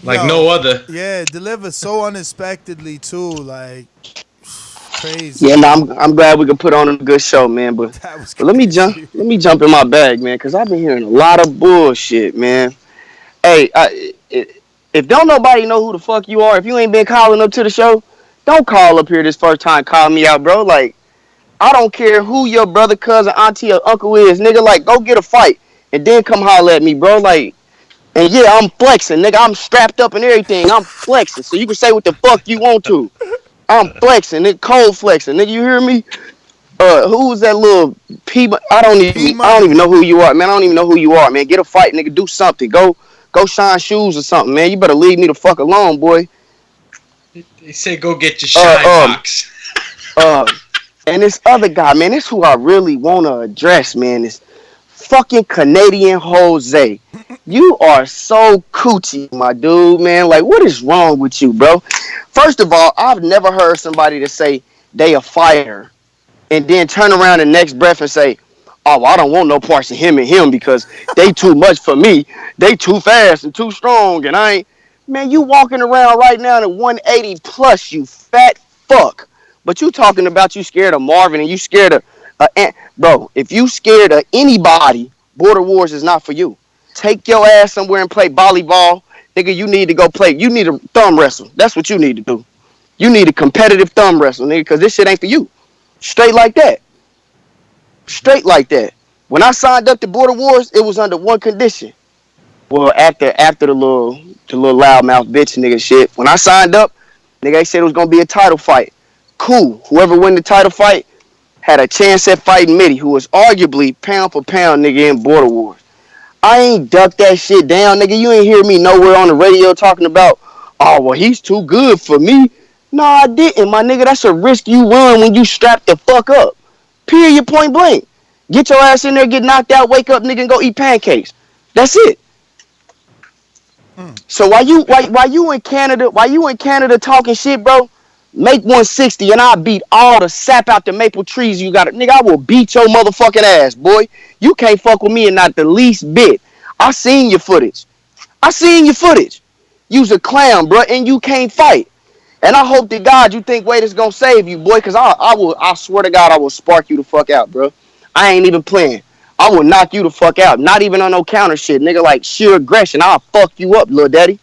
no other. Yeah, it delivered so unexpectedly too, like crazy. Yeah, no, I'm glad we could put on a good show, man. But let me jump in my bag, man, because I've been hearing a lot of bullshit, man. Hey, if don't nobody know who the fuck you are, if you ain't been calling up to the show, don't call up here this first time calling me out, bro. Like, I don't care who your brother, cousin, auntie, or uncle is, nigga. Like, go get a fight and then come holler at me, bro. Like, and yeah, I'm flexing, nigga. I'm strapped up and everything. I'm flexing, so you can say what the fuck you want to. I'm flexing, nigga. Cold flexing, nigga. You hear me? Who was that little P? I don't even know who you are, man. I don't even know who you are, man. Get a fight, nigga. Do something. Go shine shoes or something, man. You better leave me the fuck alone, boy. They say go get your shine box. And this other guy, man, this who I really want to address, man, is fucking Canadian Jose. You are so coochie, my dude, man. Like, what is wrong with you, bro? First of all, I've never heard somebody to say they a fighter and then turn around the next breath and say, oh, I don't want no parts of him because they too much for me. They too fast and too strong, and I ain't. Man, you walking around right now at 180 plus, you fat fuck. But you talking about you scared of Marvin and you scared of bro, if you scared of anybody, Border Wars is not for you. Take your ass somewhere and play volleyball. Nigga, you need to go play. You need to thumb wrestle. That's what you need to do. You need a competitive thumb wrestle, nigga, because this shit ain't for you. Straight like that. Straight like that. When I signed up to Border Wars, it was under one condition. Well, after the little loudmouth bitch nigga shit, when I signed up, nigga, they said it was gonna be a title fight. Cool. Whoever win the title fight, had a chance at fighting Mitty, who was arguably pound for pound nigga in Border Wars. I ain't ducked that shit down, nigga. You ain't hear me nowhere on the radio talking about, oh, well, he's too good for me. No, I didn't, my nigga. That's a risk you run when you strap the fuck up. Period, point blank. Get your ass in there, get knocked out, wake up, nigga, and go eat pancakes. That's it. So why you in Canada talking shit, bro? Make 160 and I'll beat all the sap out the maple trees you got. Nigga, I will beat your motherfucking ass, boy. You can't fuck with me and not the least bit. I seen your footage. You's a clown, bro, and you can't fight. And I hope to God you think Wade is gonna save you, boy, cause I swear to God I will spark you the fuck out, bro. I ain't even playing. I will knock you the fuck out. Not even on no counter shit, nigga, like sheer aggression. I'll fuck you up, little daddy.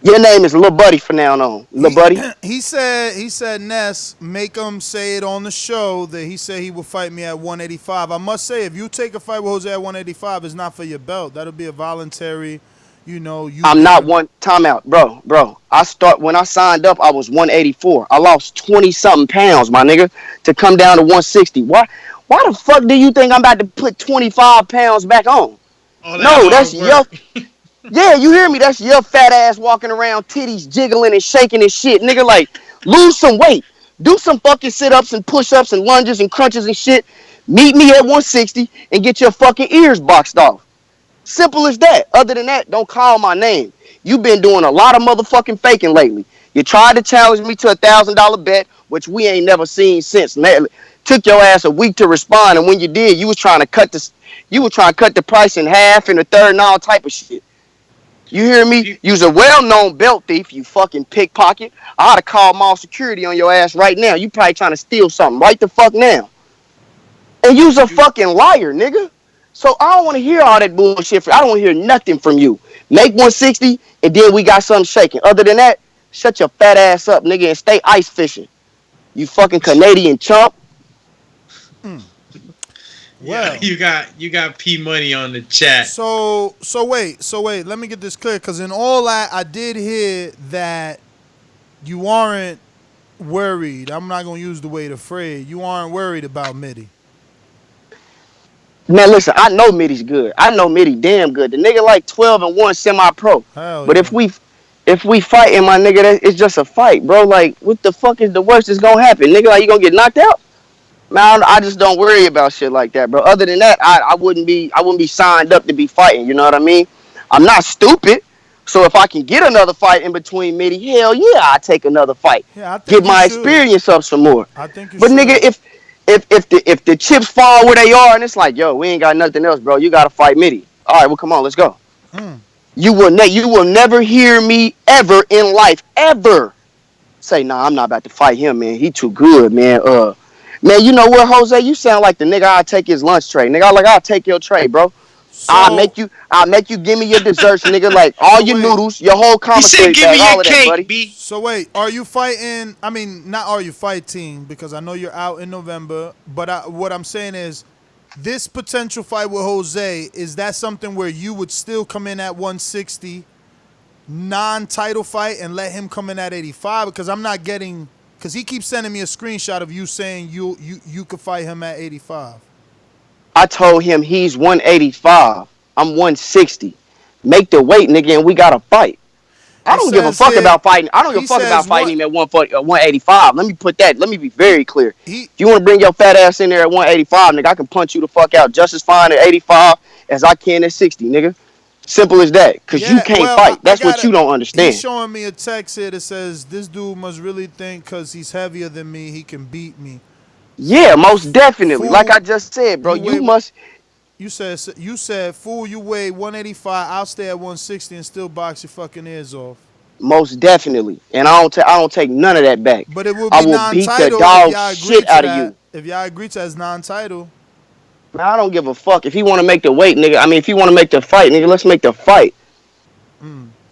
Your name is Lil Buddy from now on. Lil Buddy. He said, Ness, make him say it on the show that he said he will fight me at 185. I must say, if you take a fight with Jose at 185, it's not for your belt. That'll be a voluntary, I'm not one timeout, bro. When I signed up, I was 184. I lost 20-something pounds, my nigga, to come down to 160. Why the fuck do you think I'm about to put 25 pounds back on? No, that's your... Yeah, you hear me? That's your fat ass walking around, titties jiggling and shaking and shit. Nigga, like, lose some weight. Do some fucking sit-ups and push-ups and lunges and crunches and shit. Meet me at 160 and get your fucking ears boxed off. Simple as that. Other than that, don't call my name. You've been doing a lot of motherfucking faking lately. You tried to challenge me to a $1,000 bet, which we ain't never seen since. Took your ass a week to respond, and when you did, you was trying to cut the price in half and a third and all type of shit. You hear me? You's a well-known belt thief, you fucking pickpocket. I ought to call mall security on your ass right now. You probably trying to steal something right the fuck now. And you's a fucking liar, nigga. So I don't want to hear all that bullshit. I don't want to hear nothing from you. Make 160, and then we got something shaking. Other than that, shut your fat ass up, nigga, and stay ice fishing. You fucking Canadian chump. Well, yeah, you got P Money on the chat. So wait. Let me get this clear, because in all that, I did hear that you aren't worried. I'm not gonna use the word afraid. You aren't worried about Mitty. Man, listen, I know Mitty's good. I know Mitty damn good. The nigga like 12-1 semi-pro. But if we fighting, my nigga, it's just a fight, bro. Like, what the fuck is the worst that's gonna happen, nigga? Like, you gonna get knocked out? Man, I just don't worry about shit like that, bro. Other than that, I wouldn't be signed up to be fighting. You know what I mean? I'm not stupid. So if I can get another fight in between Mitty, hell yeah, I'll take another fight. Yeah, I think get my experience up some more. I think you but should. Nigga, if the chips fall where they are and it's like, yo, we ain't got nothing else, bro. You gotta fight Mitty. All right, well, come on, let's go. You will never hear me ever in life ever say, nah, I'm not about to fight him, man. He too good, man. Man, you know what, Jose? You sound like the nigga I'll take his lunch tray. Nigga, I'll take your tray, bro. So, I'll make you give me your desserts, nigga, like all your noodles, your whole commissary bag, all of that, buddy. So wait, are you fighting? I mean, not are you fighting, because I know you're out in November, but what I'm saying is, this potential fight with Jose, is that something where you would still come in at 160, non-title fight, and let him come in at 85? Because I'm not getting... Because he keeps sending me a screenshot of you saying you could fight him at 85. I told him he's 185. I'm 160. Make the weight, nigga, and we got to fight. I don't give a fuck about fighting. I don't give a fuck about fighting him at 185. Let me be very clear. If you want to bring your fat ass in there at 185, nigga, I can punch you the fuck out just as fine at 85 as I can at 60, nigga. Simple as that. Because you can't fight. That's what you don't understand. He's showing me a text here that says, this dude must really think because he's heavier than me, he can beat me. Yeah, most definitely. Fool, like I just said, bro, you must... You said, fool, you weigh 185, I'll stay at 160 and still box your fucking ears off. Most definitely. And I don't take none of that back. But it would be I will beat the dog shit out of you. If y'all agree to that as non-title. Man, I don't give a fuck. If he want to make the weight, nigga, I mean, if he want to make the fight, nigga, let's make the fight.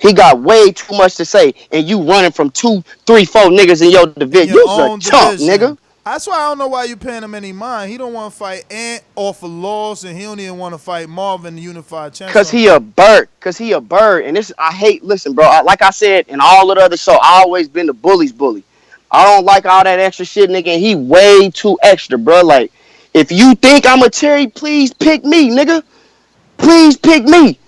He got way too much to say, and you running from 2, 3, 4 niggas in your division. You's a chump, nigga. That's why I don't know why you paying him any mind. He don't want to fight Ant off of loss, and he don't even want to fight Marvin, the unified champion. Cause he a bird. And this, I hate. Listen, bro. Like I said in all of the other show, I always been the bully's bully. I don't like all that extra shit, nigga. And he way too extra, bro. Like, if you think I'm a cherry, please pick me, nigga. Please pick me.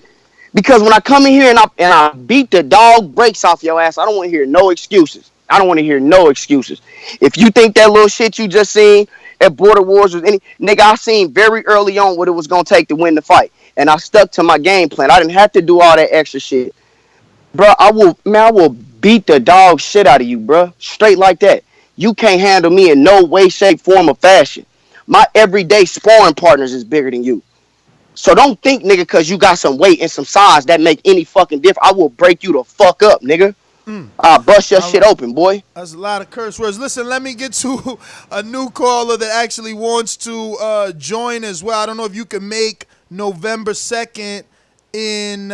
Because when I come in here and I beat the dog breaks off your ass, I don't want to hear no excuses. I don't want to hear no excuses. If you think that little shit you just seen at Border Wars was any nigga, I seen very early on what it was gonna take to win the fight, and I stuck to my game plan. I didn't have to do all that extra shit, bro. I will beat the dog shit out of you, bro. Straight like that. You can't handle me in no way, shape, form, or fashion. My everyday sparring partners is bigger than you. So don't think, nigga, because you got some weight and some size that make any fucking difference. I will break you the fuck up, nigga. I'll bust your shit open, boy. That's a lot of curse words. Listen, let me get to a new caller that actually wants to join as well. I don't know if you can make November 2nd in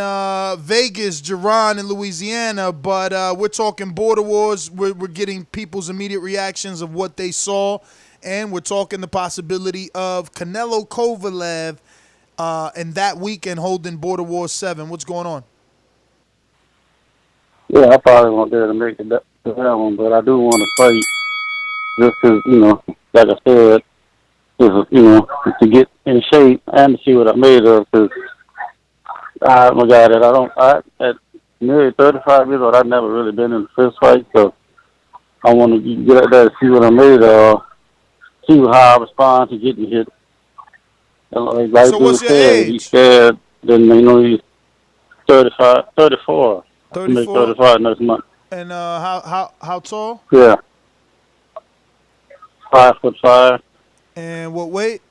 Vegas, Geron in Louisiana, but we're talking Border Wars. We're getting people's immediate reactions of what they saw, and we're talking the possibility of Canelo Kovalev and that weekend holding Border Wars 7. What's going on? Yeah, I probably won't be able to make it to that one, but I do want to fight just because, like I said, to get in shape and to see what I'm made of. Because I'm a guy that at nearly 35 years old, I've never really been in a fist fight, so I want to get out there and see what I'm made of, see how I respond to getting hit. Like so what's your age? He's scared. Then he's 34. 34. 35 next month. And how tall? Yeah. 5'5". And what weight?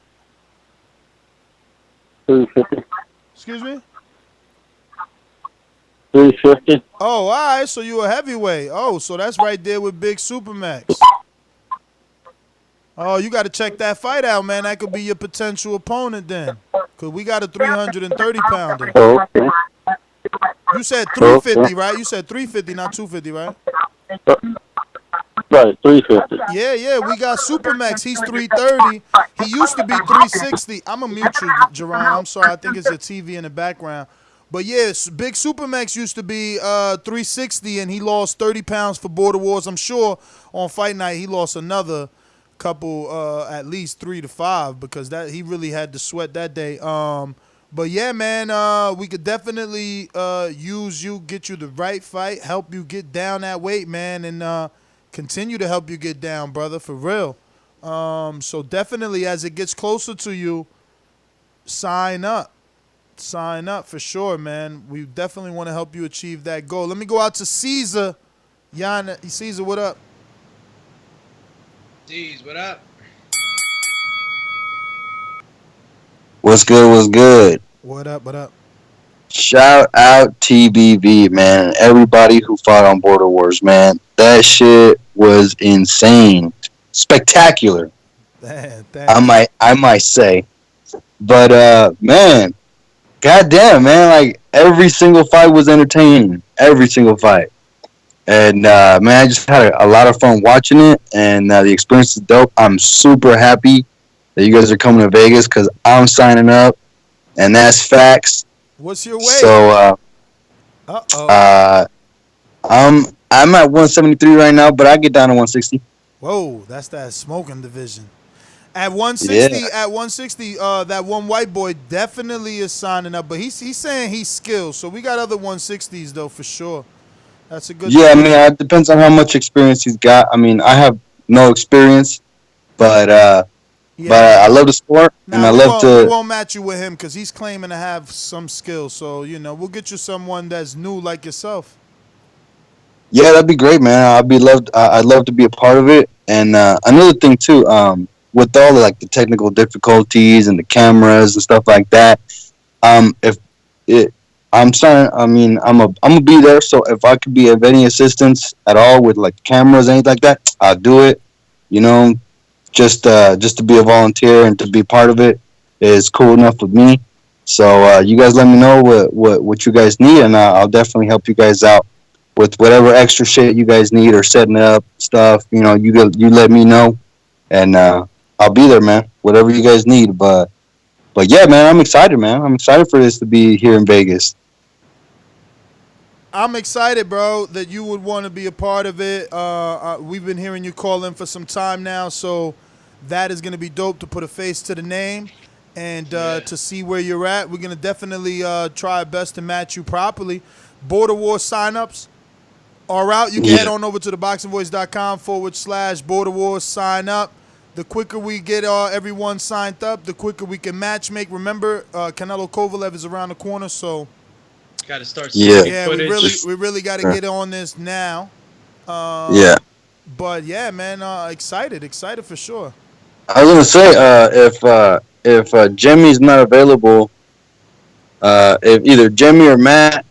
350. Excuse me? 350. Oh, all right. So you a heavyweight. Oh, so that's right there with Big Supermax. Oh, you got to check that fight out, man. That could be your potential opponent then. Because we got a 330-pounder. Oh, okay. You said 350, right? You said 350, not 250, right? Right, 350. Yeah, we got Supermax. He's 330. He used to be 360. I'm a mutual, Geron. I'm sorry. I think it's your TV in the background. But yes, Big Supermax used to be 360, and he lost 30 pounds for Border Wars. I'm sure on fight night he lost another couple, at least 3 to 5, because that he really had to sweat that day. But yeah, man, we could definitely use you, get you the right fight, help you get down that weight, man, and continue to help you get down, brother, for real. So definitely, as it gets closer to you, sign up. Sign up for sure, man. We definitely want to help you achieve that goal. Let me go out to Caesar. Caesar, what up? Jeez, what up? What's good? What's good? What up? What up? Shout out TBV, man. Everybody who fought on Border Wars, man. That shit was insane, spectacular. I might say, but man, goddamn, man, like every single fight was entertaining. Every single fight, and man, I just had a lot of fun watching it, and the experience is dope. I'm super happy that you guys are coming to Vegas because I'm signing up, and that's facts. What's your weight? So, I'm at 173 right now, but I get down to 160. Whoa, that's that smoking division. At 160, that one white boy definitely is signing up, but he's saying he's skilled. So we got other 160s though for sure. That's a good. Yeah, thing. I mean, it depends on how much experience he's got. I mean, I have no experience, but I love the sport, and I love to. We won't match you with him because he's claiming to have some skills. So we'll get you someone that's new like yourself. Yeah, that'd be great, man. I'd love to be a part of it. And another thing too, with all the technical difficulties and the cameras and stuff like that, I'm gonna be there. So if I could be of any assistance at all with cameras, anything like that, I'll do it. Just to be a volunteer and to be part of it is cool enough with me. So you guys let me know what you guys need, and I'll definitely help you guys out with whatever extra shit you guys need or setting up stuff. You let me know, and I'll be there, man. Whatever you guys need, but yeah, man, I'm excited, man. I'm excited for this to be here in Vegas. I'm excited, bro, that you would want to be a part of it. We've been hearing you call in for some time now, so that is going to be dope to put a face to the name and to see where you're at. We're going to definitely try our best to match you properly. Border Wars signups are out. You can head on over to Thaboxingvoice.com/Border Wars sign up. The quicker we get everyone signed up, the quicker we can match make. Remember, Canelo Kovalev is around the corner, so got to start seeing footage. We really got to get on this now. But yeah, man, excited for sure. I was gonna say, if Jimmy's not available, if either Jimmy or Matt,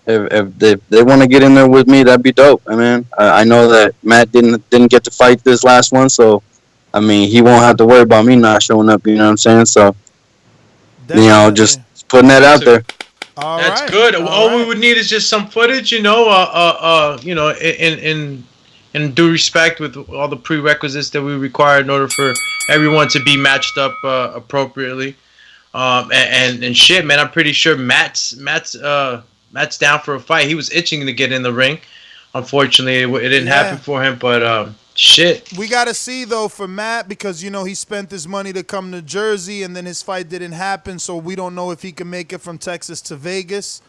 if they want to get in there with me, that'd be dope. I mean, I know that Matt didn't get to fight this last one, so I mean, he won't have to worry about me not showing up. You know what I'm saying? So, just putting that out there. That's good. All we would need is just some footage, in due respect with all the prerequisites that we require in order for everyone to be matched up appropriately. And shit, man, I'm pretty sure Matt's down for a fight. He was itching to get in the ring. Unfortunately, it didn't happen for him, but shit. We got to see, though, for Matt, because, he spent his money to come to Jersey, and then his fight didn't happen, so we don't know if he can make it from Texas to Vegas.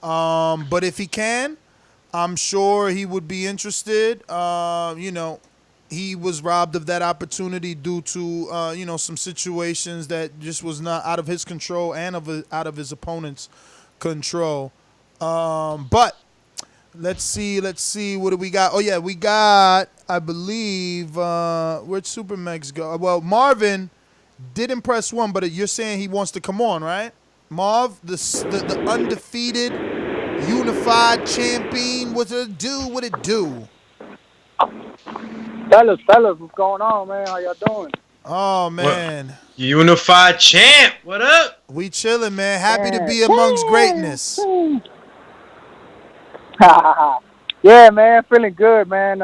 But if he can, I'm sure he would be interested. He was robbed of that opportunity due to, some situations that just was not out of his control and out of his opponent's control. But let's see. What do we got? Oh, yeah, we got, I believe, where'd Supermax go? Well, Marvin didn't press one, but you're saying he wants to come on, right? Marv, the undefeated, unified champion. What it do? Fellas, what's going on, man? How y'all doing? Oh, man. What? Unified champ. What up? We chilling, man. Happy to be amongst greatness. Yeah, man. Feeling good, man.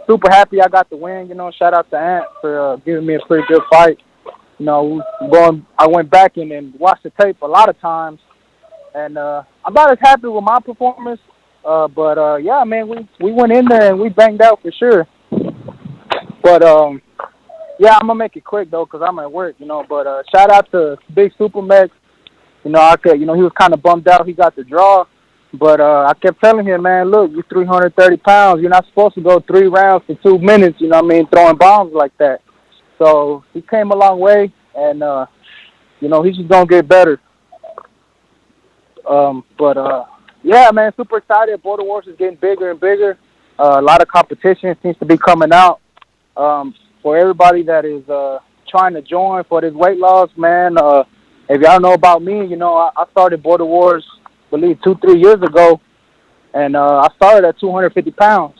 Super happy I got the win. Shout out to Ant for giving me a pretty good fight. I went back and watched the tape a lot of times, and I'm not as happy with my performance. But yeah, man, we went in there and we banged out for sure. But yeah, I'm gonna make it quick though, cause I'm at work, But shout out to Big Supermax. He was kind of bummed out he got the draw, but I kept telling him, man, look, you're 330 pounds. You're not supposed to go 3 rounds for 2 minutes. Throwing bombs like that. So he came a long way, and he's just gonna get better. Yeah, man, super excited. Border Wars is getting bigger and bigger. A lot of competition seems to be coming out. For everybody that is trying to join for this weight loss, man, if y'all know about me, I started Border Wars, I believe, 2-3 years ago, and I started at 250 pounds.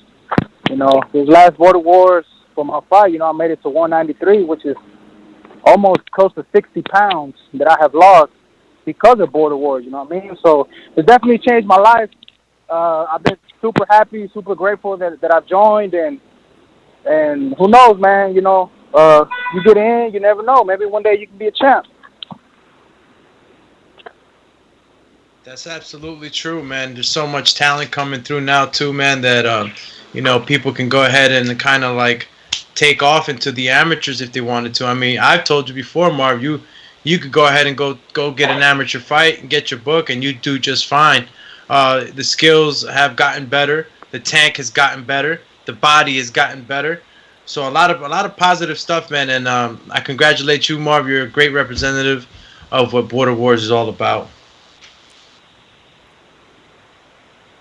This last Border Wars for my fight, I made it to 193, which is almost close to 60 pounds that I have lost because of Border Wars, you know what I mean? So it's definitely changed my life. I've been super happy, super grateful that I've joined, and who knows, man, you get in, you never know. Maybe one day you can be a champ. That's absolutely true, man. There's so much talent coming through now, too, man, that, people can go ahead and kind of, take off into the amateurs if they wanted to. I mean, I've told you before, Marv, you could go ahead and go get an amateur fight and get your book, and you do just fine. The skills have gotten better. The tank has gotten better. The body has gotten better. So a lot of positive stuff, man. And I congratulate you, Marv. You're a great representative of what Border Wars is all about.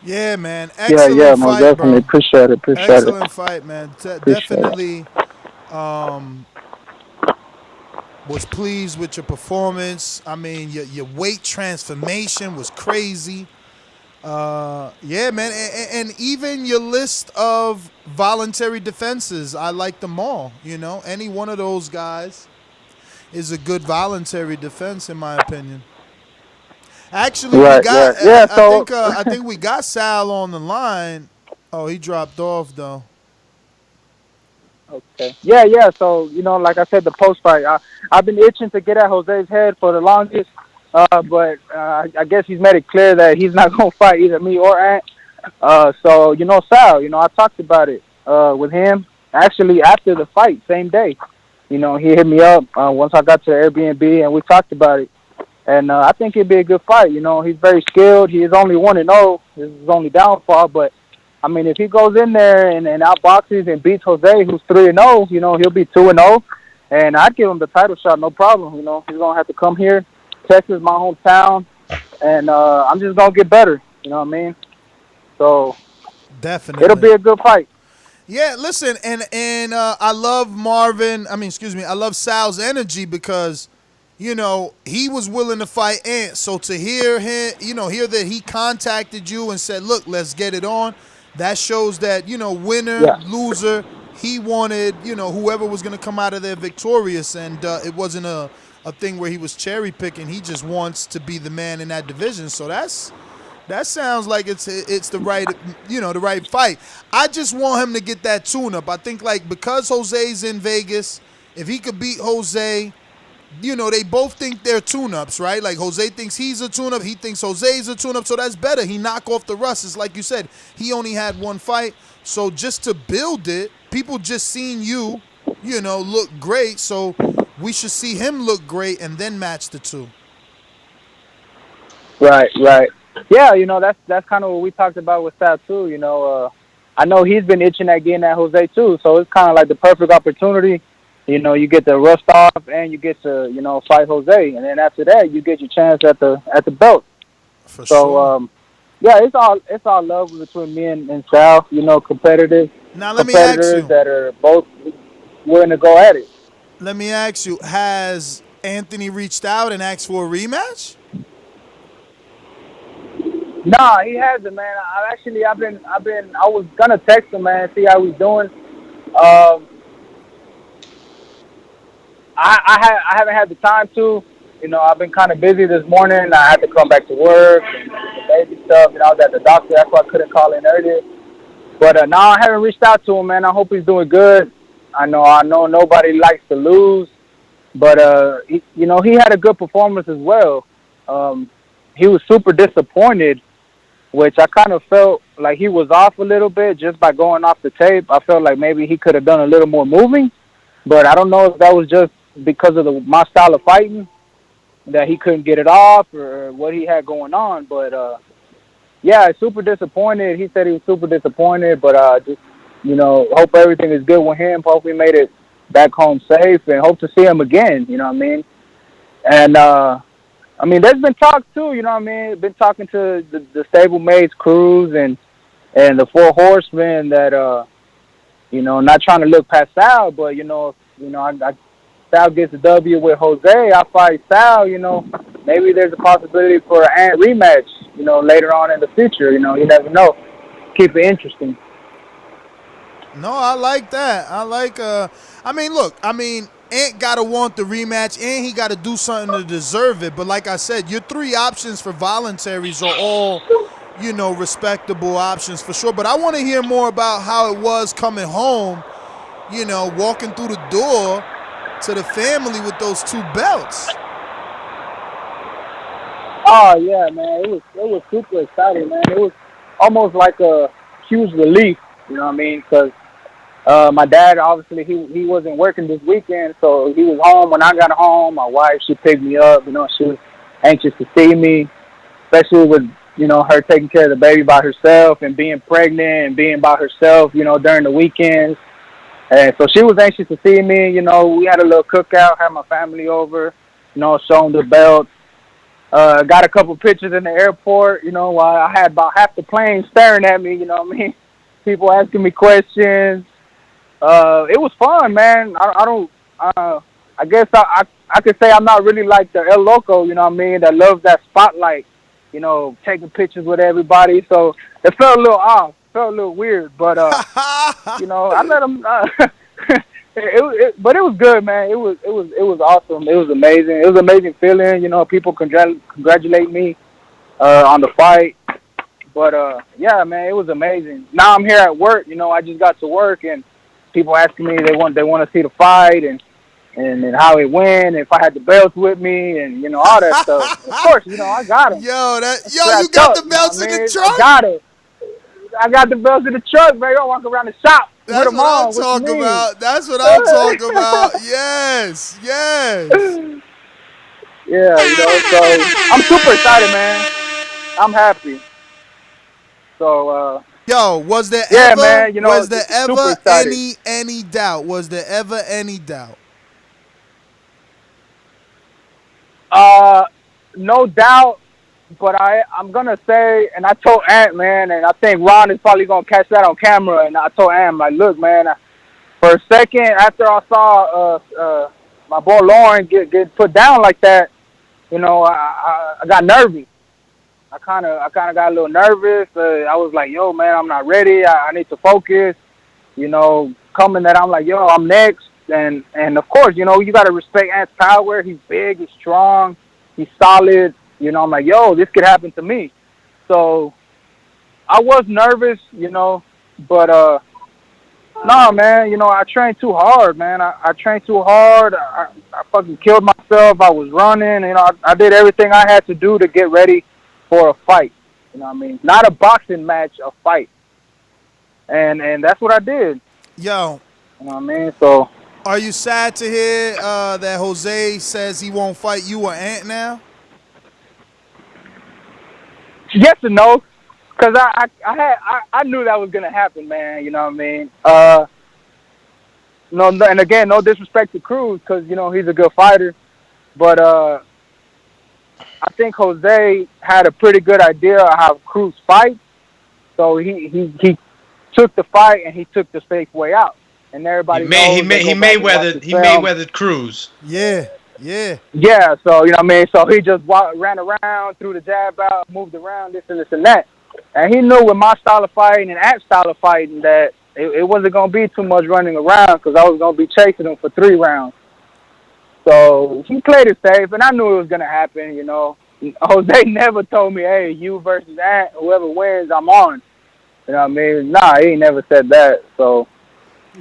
Yeah, man. Excellent yeah, fight, man, definitely. bro. Appreciate it. Excellent fight, man. Definitely was pleased with your performance. I mean, your weight transformation was crazy. Yeah, man. And even your list of voluntary defenses, I like them all. Any one of those guys is a good voluntary defense, in my opinion. Actually, Right, we got. right. Yeah, I think we got Sal on the line. Oh, he dropped off though. Okay. Yeah. So, like I said, the post fight, I've been itching to get at Jose's head for the longest. But I guess he's made it clear that he's not gonna fight either me or Ant. So Sal, I talked about it with him actually after the fight, same day. He hit me up once I got to Airbnb and we talked about it. And I think it'd be a good fight. He's very skilled. He is only 1-0. This is his only downfall. But I mean, if he goes in there and outboxes and beats Jose, who's 3-0, he'll be 2-0. And I'd give him the title shot, no problem. He's gonna have to come here. Texas, my hometown, and I'm just gonna get better. You know what I mean? So definitely, it'll be a good fight. Yeah, listen, and I love I love Sal's energy because, he was willing to fight Ant. So to hear him, hear that he contacted you and said, "Look, let's get it on," that shows that winner, loser, he wanted whoever was going to come out of there victorious, and it wasn't a thing where he was cherry picking. He just wants to be the man in that division. So that sounds like it's the right the right fight. I just want him to get that tune up. I think because Jose's in Vegas, if he could beat Jose, they both think they're tune-ups, right? Like Jose thinks he's a tune-up, he thinks Jose's a tune-up, so that's better. He knock off the rust. It's like you said, he only had one fight. So just to build it, people just seen you look great. So we should see him look great and then match the two. Right. Yeah, that's kind of what we talked about with Sal too. I know he's been itching at getting at Jose too, so it's kind of like the perfect opportunity. You get the rust off and you get to fight Jose, and then after that you get your chance at the belt. For sure. Yeah, it's all love between me and Sal. Competitive. Now let me ask you, that are both willing to go at it. Let me ask you: has Anthony reached out and asked for a rematch? Nah, he hasn't, man. I was gonna text him, man, see how he's doing. I haven't had the time to. I've been kind of busy this morning. I had to come back to work and the baby stuff. I was at the doctor. That's why I couldn't call in earlier. But no, I haven't reached out to him, man. I hope he's doing good. I know nobody likes to lose, but he had a good performance as well. He was super disappointed, which I kind of felt like he was off a little bit just by going off the tape. I felt like maybe he could have done a little more moving, but I don't know if that was just because of my style of fighting that he couldn't get it off or what he had going on. But yeah, super disappointed. He said he was super disappointed, but just hope everything is good with him. Hope he made it back home safe, and hope to see him again. You know what I mean? And there's been talk too. You know what I mean? Been talking to the stablemates, Cruz and the Four Horsemen that not trying to look past Sal, but Sal gets a W with Jose, I fight Sal, maybe there's a possibility for an Ant rematch, later on in the future. You never know. Keep it interesting. No, I like that. I like, Ant got to want the rematch, and he got to do something to deserve it. But like I said, your three options for voluntaries are all, respectable options for sure. But I want to hear more about how it was coming home, walking through the door to the family with those two belts. Oh yeah, man, it was super exciting, man. It was almost like a huge relief, you know what I mean? Because my dad, obviously, he wasn't working this weekend, so he was home when I got home. My wife, she picked me up, she was anxious to see me, especially with her taking care of the baby by herself and being pregnant and being by herself, during the weekends. And so she was anxious to see me. We had a little cookout, had my family over, showing the belt. Got a couple pictures in the airport, while I had about half the plane staring at me, people asking me questions. It was fun, man. I guess I could say I'm not really like the El Loco, that loves that spotlight, taking pictures with everybody. So it felt a little off. Felt a little weird, but I let him. But it was good, man. It was awesome. It was amazing. It was an amazing feeling. People congratulate me on the fight. But yeah, man, it was amazing. Now I'm here at work. I just got to work, and people asking me they want to see the fight, and and how it went, if I had the belts with me, and all that stuff. Of course, I got them. You got the belts in the trunk? I got it. I got the belts in the truck, man. I walk around the shop with them on. That's what I'm talking about. That's what I'm talking about. Yes. Yeah, so I'm super excited, man. I'm happy. So, was there yeah, ever, man, was there ever excited. any doubt? Was there ever any doubt? No doubt, but I'm gonna say, and I told Ant, man, and I think Ron is probably gonna catch that on camera. And I told Ant, like, look, man, for a second after I saw my boy Lauren get put down like that, I got nervous. I kind of got a little nervous. I was like, yo, man, I'm not ready. I need to focus. Coming that I'm like, yo, I'm next. And of course, you got to respect Ant's power. He's big, he's strong, he's solid. I'm like, yo, this could happen to me. So I was nervous, but nah, man, I trained too hard, man. I trained too hard. I fucking killed myself. I was running, I did everything I had to do to get ready for a fight. You know what I mean? Not a boxing match, a fight. And that's what I did. Yo. You know what I mean? So. Are you sad to hear that Jose says he won't fight you or Ant now? Yes and no, because I knew that was gonna happen, man. You know what I mean? No, and again, no disrespect to Cruz, because he's a good fighter, but I think Jose had a pretty good idea of how Cruz fights, so he took the fight and he took the safe way out, and everybody he Mayweathered Cruz. Yeah. Yeah, so, you know what I mean? So he just ran around, threw the jab out, moved around, this and that. And he knew with my style of fighting and Ant's style of fighting that it wasn't going to be too much running around, because I was going to be chasing him for 3 rounds. So he played it safe, and I knew it was going to happen, Jose never told me, hey, you versus Ant, whoever wins, I'm on. You know what I mean? Nah, he never said that. So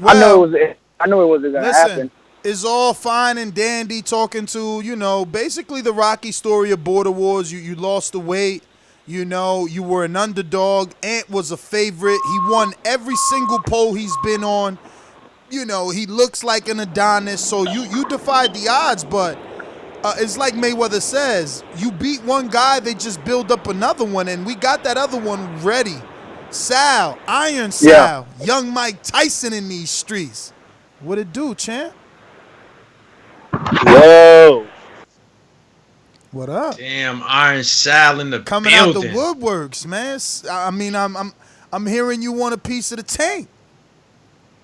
I knew it wasn't going to happen. It's all fine and dandy talking to, basically the Rocky story of Border Wars. You lost the weight. You were an underdog. Ant was a favorite. He won every single poll he's been on. He looks like an Adonis. So you defied the odds, but it's like Mayweather says, you beat one guy, they just build up another one, and we got that other one ready. Sal, Iron Sal, young Mike Tyson in these streets. What it do, champ? Yo. What up? Damn, Iron Sal in the coming building. out the woodworks, man. I mean, I'm hearing you want a piece of the tank.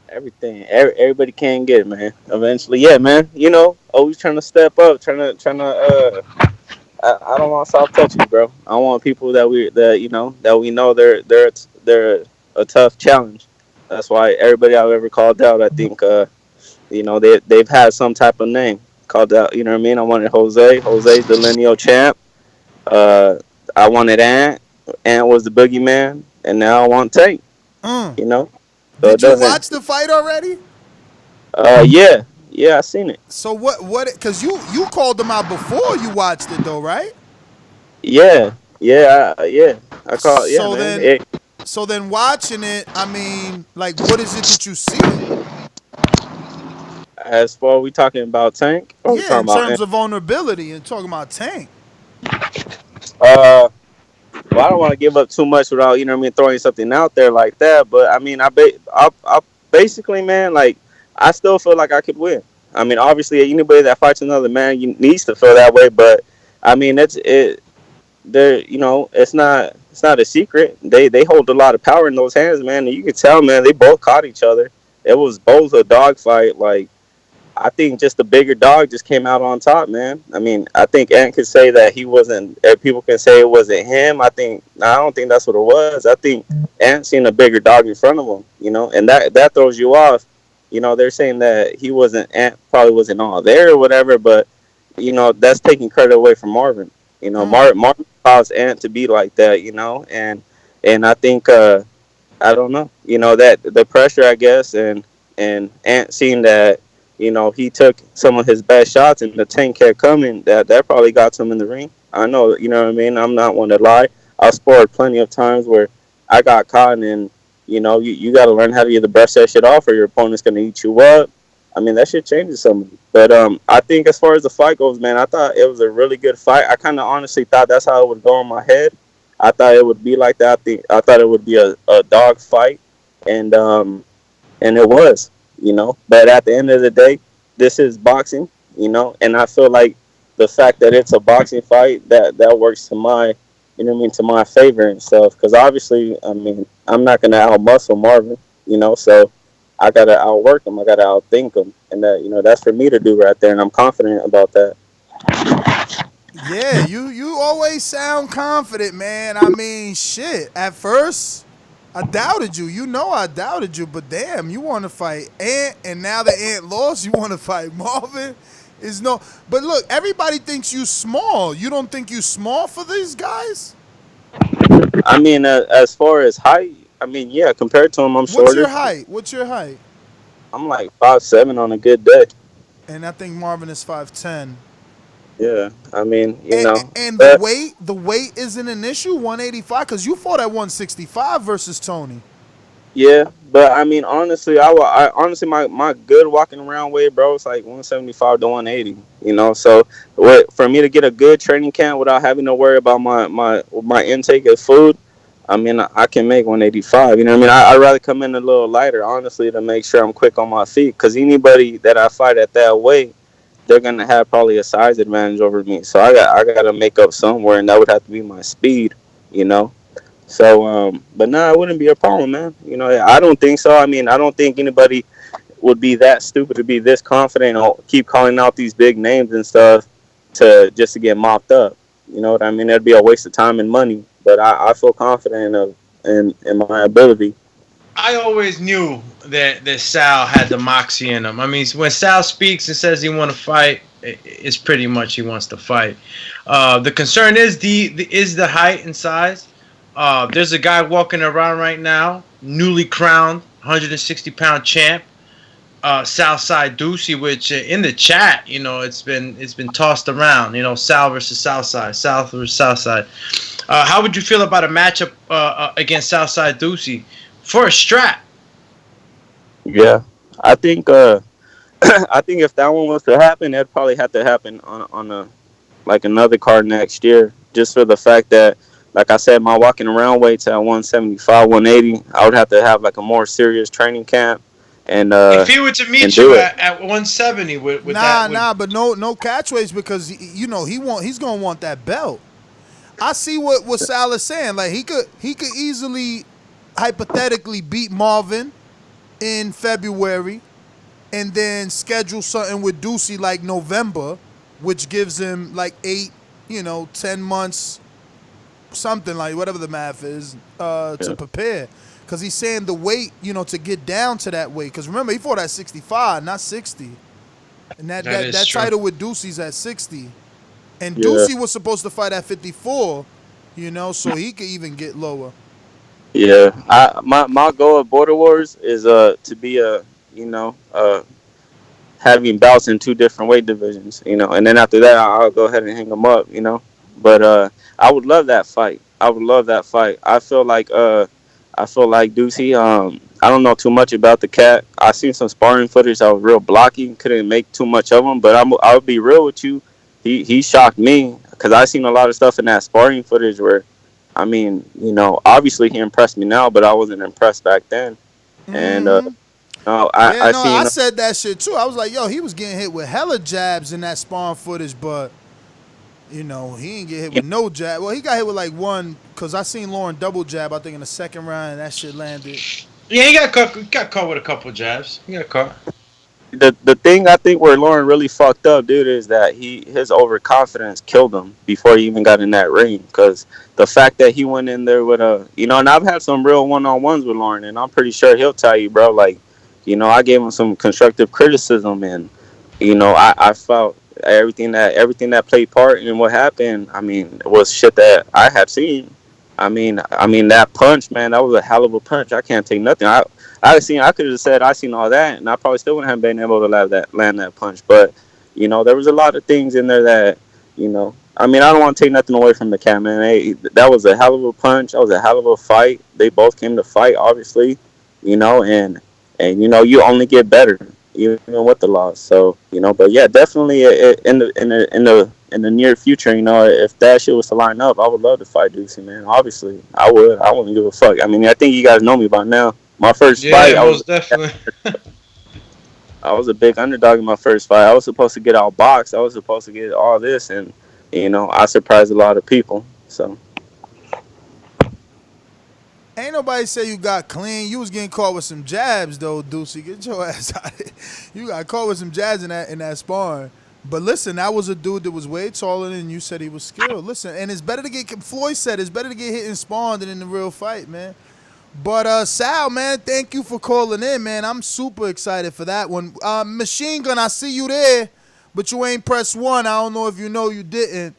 Everything, everybody can get it, man. Eventually, yeah, man. Always trying to step up, trying to. I don't want soft touches, bro. I want people that we know they're a tough challenge. That's why everybody I've ever called out, I think, they've had some type of name called out. You know what I mean? I wanted Jose. Jose's the lineal champ. I wanted Ant. Ant was the boogeyman, and now I want Tank. So did you watch the fight already? Yeah, I seen it. So what? Because you called them out before you watched it, though, right? Yeah. I called. Yeah, So then watching it, I mean, like, what is it that you see? As far as we talking about Tank? Yeah, in terms of vulnerability and talking about Tank. Well, I don't want to give up too much without, throwing something out there like that. But I mean, I basically, man, like, I still feel like I could win. I mean, obviously, anybody that fights another man needs to feel that way. But I mean, it's not a secret. They hold a lot of power in those hands, man. And you can tell, man, they both caught each other. It was both a dogfight. Like, I think just the bigger dog just came out on top, man. I mean, I think Ant could say that he wasn't. People can say it wasn't him. I don't think that's what it was. I think Ant seen a bigger dog in front of him, and that throws you off. They're saying that he wasn't. Ant probably wasn't all there or whatever, but that's taking credit away from Marvin. Marvin caused Ant to be like that, and I think I don't know, that the pressure, I guess, and Ant seeing that he took some of his best shots and the tank kept coming. That probably got him in the ring. I know, you know what I mean? I'm not one to lie. I scored plenty of times where I got caught and, you got to learn how to either brush that shit off or your opponent's going to eat you up. I mean, that shit changes somebody. But I think as far as the fight goes, man, I thought it was a really good fight. I kind of honestly thought that's how it would go in my head. I thought it would be like that. I thought it would be a dog fight. And it was, But at the end of the day, this is boxing, and I feel like the fact that it's a boxing fight that works to my, to my favor and stuff. Because obviously, I mean, I'm not gonna outmuscle Marvin, so I gotta outwork him, I gotta outthink him, and that's for me to do right there, and I'm confident about that. Yeah, you always sound confident, man. I mean, shit. At first, I doubted you. I doubted you, but damn, you want to fight Ant, and now that Ant lost, you want to fight Marvin. But look, everybody thinks you small. You don't think you small for these guys? I mean, as far as height, I mean, yeah, compared to him, I'm shorter. What's your height? I'm like 5'7" on a good day. And I think Marvin is 5'10". Yeah, I mean, And the weight isn't an issue, 185, because you fought at 165 versus Tony. Yeah, but I mean, honestly, honestly, my good walking around weight, bro, it's like 175 to 180. So for me to get a good training camp without having to worry about my intake of food, I mean, I can make 185. You know what I mean? I'd rather come in a little lighter, honestly, to make sure I'm quick on my feet. Because anybody that I fight at that weight, they're gonna have probably a size advantage over me. So I got to make up somewhere, and that would have to be my speed. So, but no, it wouldn't be a problem, man. I don't think so. I mean, I don't think anybody would be that stupid to be this confident or keep calling out these big names and stuff just to get mopped up. You know what I mean? That'd be a waste of time and money. But I feel confident in my ability. I always knew that Sal had the moxie in him. I mean, when Sal speaks and says he want to fight, it's pretty much he wants to fight. The concern is the height and size. There's a guy walking around right now, newly crowned 160-pound champ, Southside Ducey, which in the chat, it's been tossed around. Sal versus Southside, South versus Southside. How would you feel about a matchup against Southside Ducey for a strap? Yeah, I think I think if that one was to happen, that'd probably have to happen on another card next year, just for the fact that, like I said, my walking around weight's at 175, 180. I would have to have a more serious training camp. And if he were to meet you at 170, with but no catchways, because he's gonna want that belt. I see what Sal is saying. Like he could easily, hypothetically, beat Marvin in February, and then schedule something with Ducey like November, which gives him 8, 10 months, something like whatever the math is, to prepare. Because he's saying the weight, to get down to that weight. Because remember, he fought at 65, not 60. And that title with Ducey's at 60. And Ducey was supposed to fight at 54, so he could even get lower. Yeah, my goal at Border Wars is to be having bouts in 2 different weight divisions, and then after that I'll go ahead and hang them up, But I would love that fight. I feel like Ducey. I don't know too much about the cat. I seen some sparring footage that was real blocky. Couldn't make too much of him. But I'll be real with you. He shocked me, because I seen a lot of stuff in that sparring footage where, I mean, obviously he impressed me now, but I wasn't impressed back then. And I said that shit too. I was like, yo, he was getting hit with hella jabs in that sparring footage, but he didn't get hit with no jab. Well, he got hit with one, because I seen Lauren double jab, I think, in the second round, and that shit landed. Yeah, he got caught with a couple jabs. He got caught. The thing I think where Lauren really fucked up, dude, is that his overconfidence killed him before he even got in that ring. Because the fact that he went in there with and I've had some real one-on-ones with Lauren, and I'm pretty sure he'll tell you, bro, I gave him some constructive criticism, and I felt everything that played part in what happened, I mean, was shit that I had seen, I mean that punch, man, that was a hell of a punch. I can't take nothing. I could have said I seen all that, and I probably still wouldn't have been able to land that punch. But there was a lot of things in there that I don't want to take nothing away from the cat, man. That was a hell of a punch. That was a hell of a fight. They both came to fight, obviously, and you only get better even with the loss. So but yeah, definitely in the near future, if that shit was to line up, I would love to fight Ducey, man. Obviously, I would. I wouldn't give a fuck. I mean, I think you guys know me by now. My first fight, Yeah, most definitely. I was a big underdog in my first fight. I was supposed to get outboxed. I was supposed to get all this, and I surprised a lot of people. So. Ain't nobody say you got clean. You was getting caught with some jabs though, Deucey. Get your ass out of here. You got caught with some jabs in that sparring. But listen, that was a dude that was way taller than you said he was skilled. Listen, and it's better to get Floyd said it's better to get hit in sparring than in the real fight, man. But Sal, man, thank you for calling in, man. I'm super excited for that one. Machine Gun, I see you there, but you ain't press 1. I don't know if you know you didn't.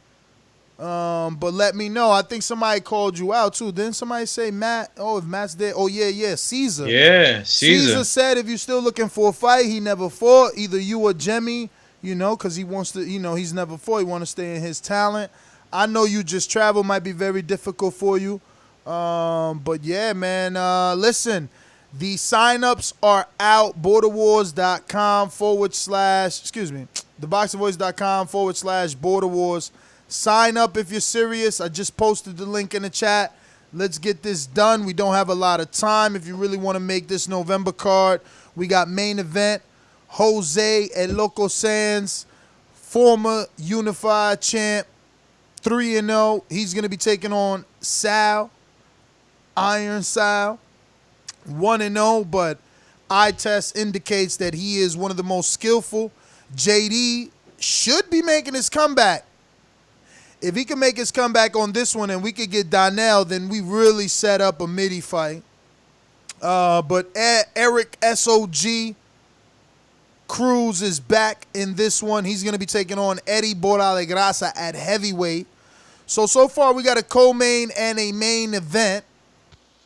But let me know. I think somebody called you out too. Didn't somebody say Matt? Oh, if Matt's there. Oh yeah, Caesar. Yeah, Caesar. Caesar said if you're still looking for a fight, he never fought. Either you or Jemmy, because he wants to, he's never fought. He want to stay in his talent. I know you just travel might be very difficult for you. But yeah, man. Listen, the signups are out. Borderwars.com Thaboxingvoice.com/borderwars. Sign up if you're serious. I just posted the link in the chat. Let's get this done. We don't have a lot of time. If you really want to make this November card, we got main event. Jose El Loco Sands, former Unified champ, 3-0. He's going to be taking on Sal, Iron Sal, 1-0, but eye test indicates that he is one of the most skillful. JD should be making his comeback. If he can make his comeback on this one and we could get Donnell, then we really set up a midi fight. But Eric SOG Cruz is back in this one. He's going to be taking on Eddie Boralegrasa at heavyweight. So far we got a co-main and a main event.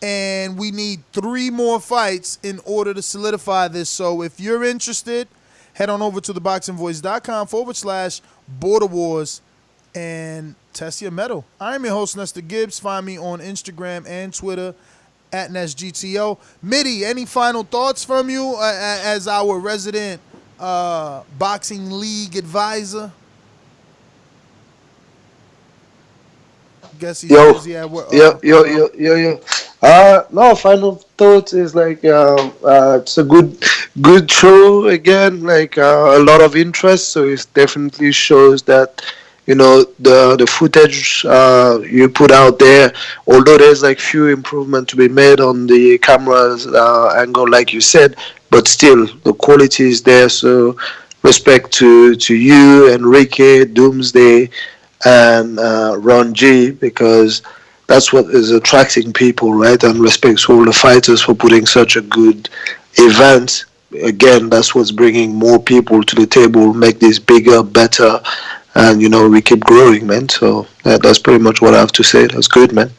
And we need 3 more fights in order to solidify this. So if you're interested, head on over to theboxingvoice.com/Border Wars and test your metal. I'm your host, Nestor Gibbs. Find me on Instagram and Twitter at NestGTO. Mitty, any final thoughts from you as our resident boxing league advisor? Guess he's busy at work. Yo. No, final thought is like it's a good show again. Like a lot of interest, so it definitely shows that the footage you put out there. Although there's like few improvement to be made on the camera's angle, like you said, but still the quality is there. So respect to you, Enrique, Doomsday, and Ron G, because that's what is attracting people, right? And respect to all the fighters for putting such a good event. Again, that's what's bringing more people to the table, make this bigger, better, and we keep growing, man. So that's pretty much what I have to say. That's good, man.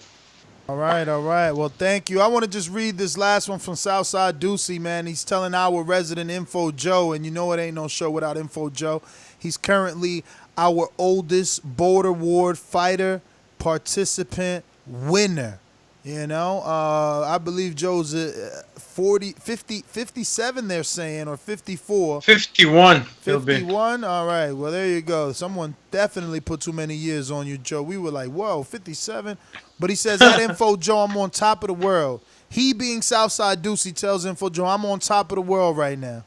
All right. Well, thank you. I want to just read this last one from Southside Ducey, man. He's telling our resident Info Joe, and it ain't no show without Info Joe. He's currently our oldest Border Ward fighter, participant, winner. I believe Joe's 57, they're saying, or 54. 51. 51? All right. Well, there you go. Someone definitely put too many years on you, Joe. We were like, whoa, 57? But he says, at Info Joe, I'm on top of the world. He, being Southside Ducey, tells Info Joe, I'm on top of the world right now.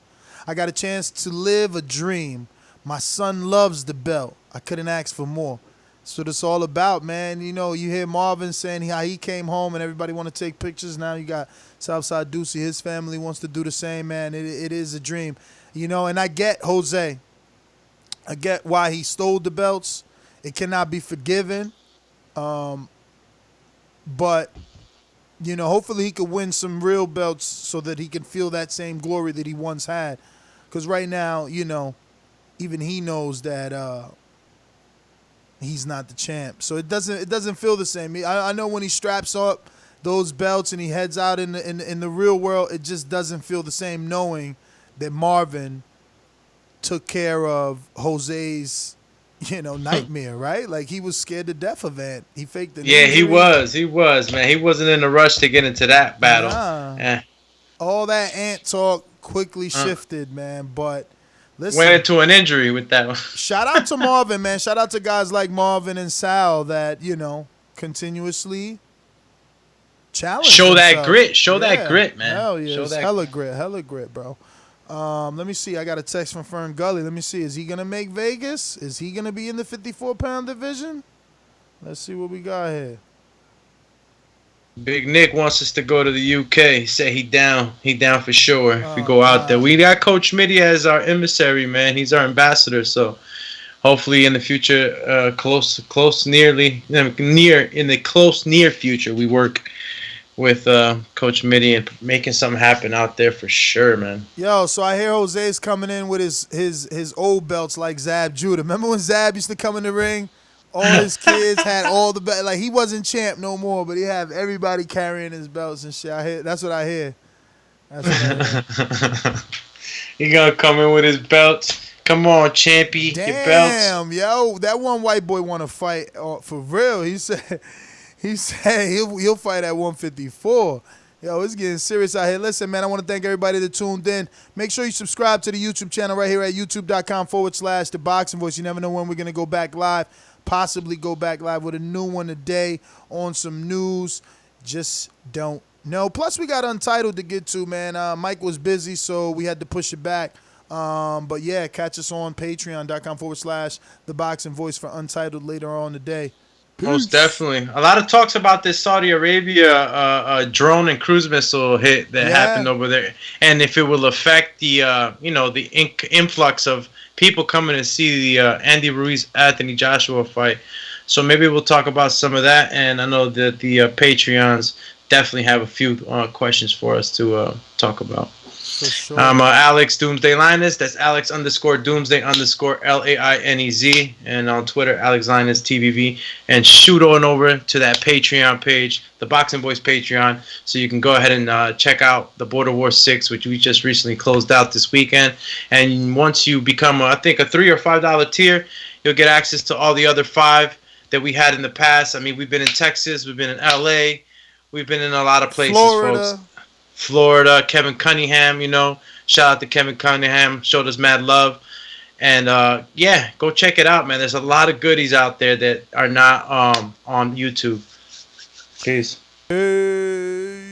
I got a chance to live a dream. My son loves the belt. I couldn't ask for more. That's what it's all about, man. You hear Marvin saying how he came home and everybody want to take pictures. Now you got Southside Ducey. His family wants to do the same, man. It is a dream. And I get Jose. I get why he stole the belts. It cannot be forgiven. But, hopefully he could win some real belts so that he can feel that same glory that he once had. Because right now, even he knows that he's not the champ. So it doesn't feel the same. I know when he straps up those belts and he heads out in the real world, it just doesn't feel the same knowing that Marvin took care of Jose's, nightmare, right? Like he was scared to death of Ant. He faked the Yeah, injury. he was, man. He wasn't in a rush to get into that battle. Nah. All that Ant talk quickly shifted, man. But listen, went into an injury with that one. shout out to Marvin, man. Shout out to guys like Marvin and Sal that, continuously challenge Show that themselves. grit. Show that grit, man. Hell yeah. Show It's that hella grit, bro. Let me see. I got a text from Fern Gully. Let me see. Is he going to make Vegas? Is he going to be in the 54-pound division? Let's see what we got here. Big Nick wants us to go to the UK. He said he down for sure if we go out there. We got Coach Smitty as our emissary, man. He's our ambassador, so hopefully in the future, in the close near future, we work with Coach Smitty and making something happen out there for sure, man. Yo, so I hear Jose's coming in with his old belts like Zab Judah. Remember when Zab used to come in the ring? All his kids had all the belts. Like, he wasn't champ no more, but he had everybody carrying his belts and shit. That's what I hear. He gonna come in with his belts. Come on, champy, your belts. Damn, yo, that one white boy want to fight for real. He said he'll fight at 154. Yo, it's getting serious out here. Listen, man, I want to thank everybody that tuned in. Make sure you subscribe to the YouTube channel right here at youtube.com/Thaboxingvoice. You never know when we're going to go back live. Possibly go back live with a new one today on some news. Just don't know. Plus, we got Untitled to get to, man. Mike was busy, so we had to push it back. But, yeah, catch us on patreon.com/Thaboxingvoice for Untitled later on today. Most definitely. A lot of talks about this Saudi Arabia drone and cruise missile hit that happened over there, and if it will affect the the influx of people coming to see the Andy Ruiz Anthony Joshua fight. So maybe we'll talk about some of that, and I know that the Patreons definitely have a few questions for us to talk about. For sure. Alex Doomsday Linus. That's Alex_Doomsday_LAINEZ. And on Twitter, Alex Linus TVV. And shoot on over to that Patreon page, the Boxing Voice Patreon, so you can go ahead and check out the Border War 6, which we just recently closed out this weekend. And once you become, I think, a $3 or $5 tier, you'll get access to all the other 5 that we had in the past. I mean, we've been in Texas, we've been in LA, we've been in a lot of places, folks. Florida, Kevin Cunningham, shout out to Kevin Cunningham, showed us mad love. And yeah, go check it out, man. There's a lot of goodies out there that are not on YouTube. Peace. Hey.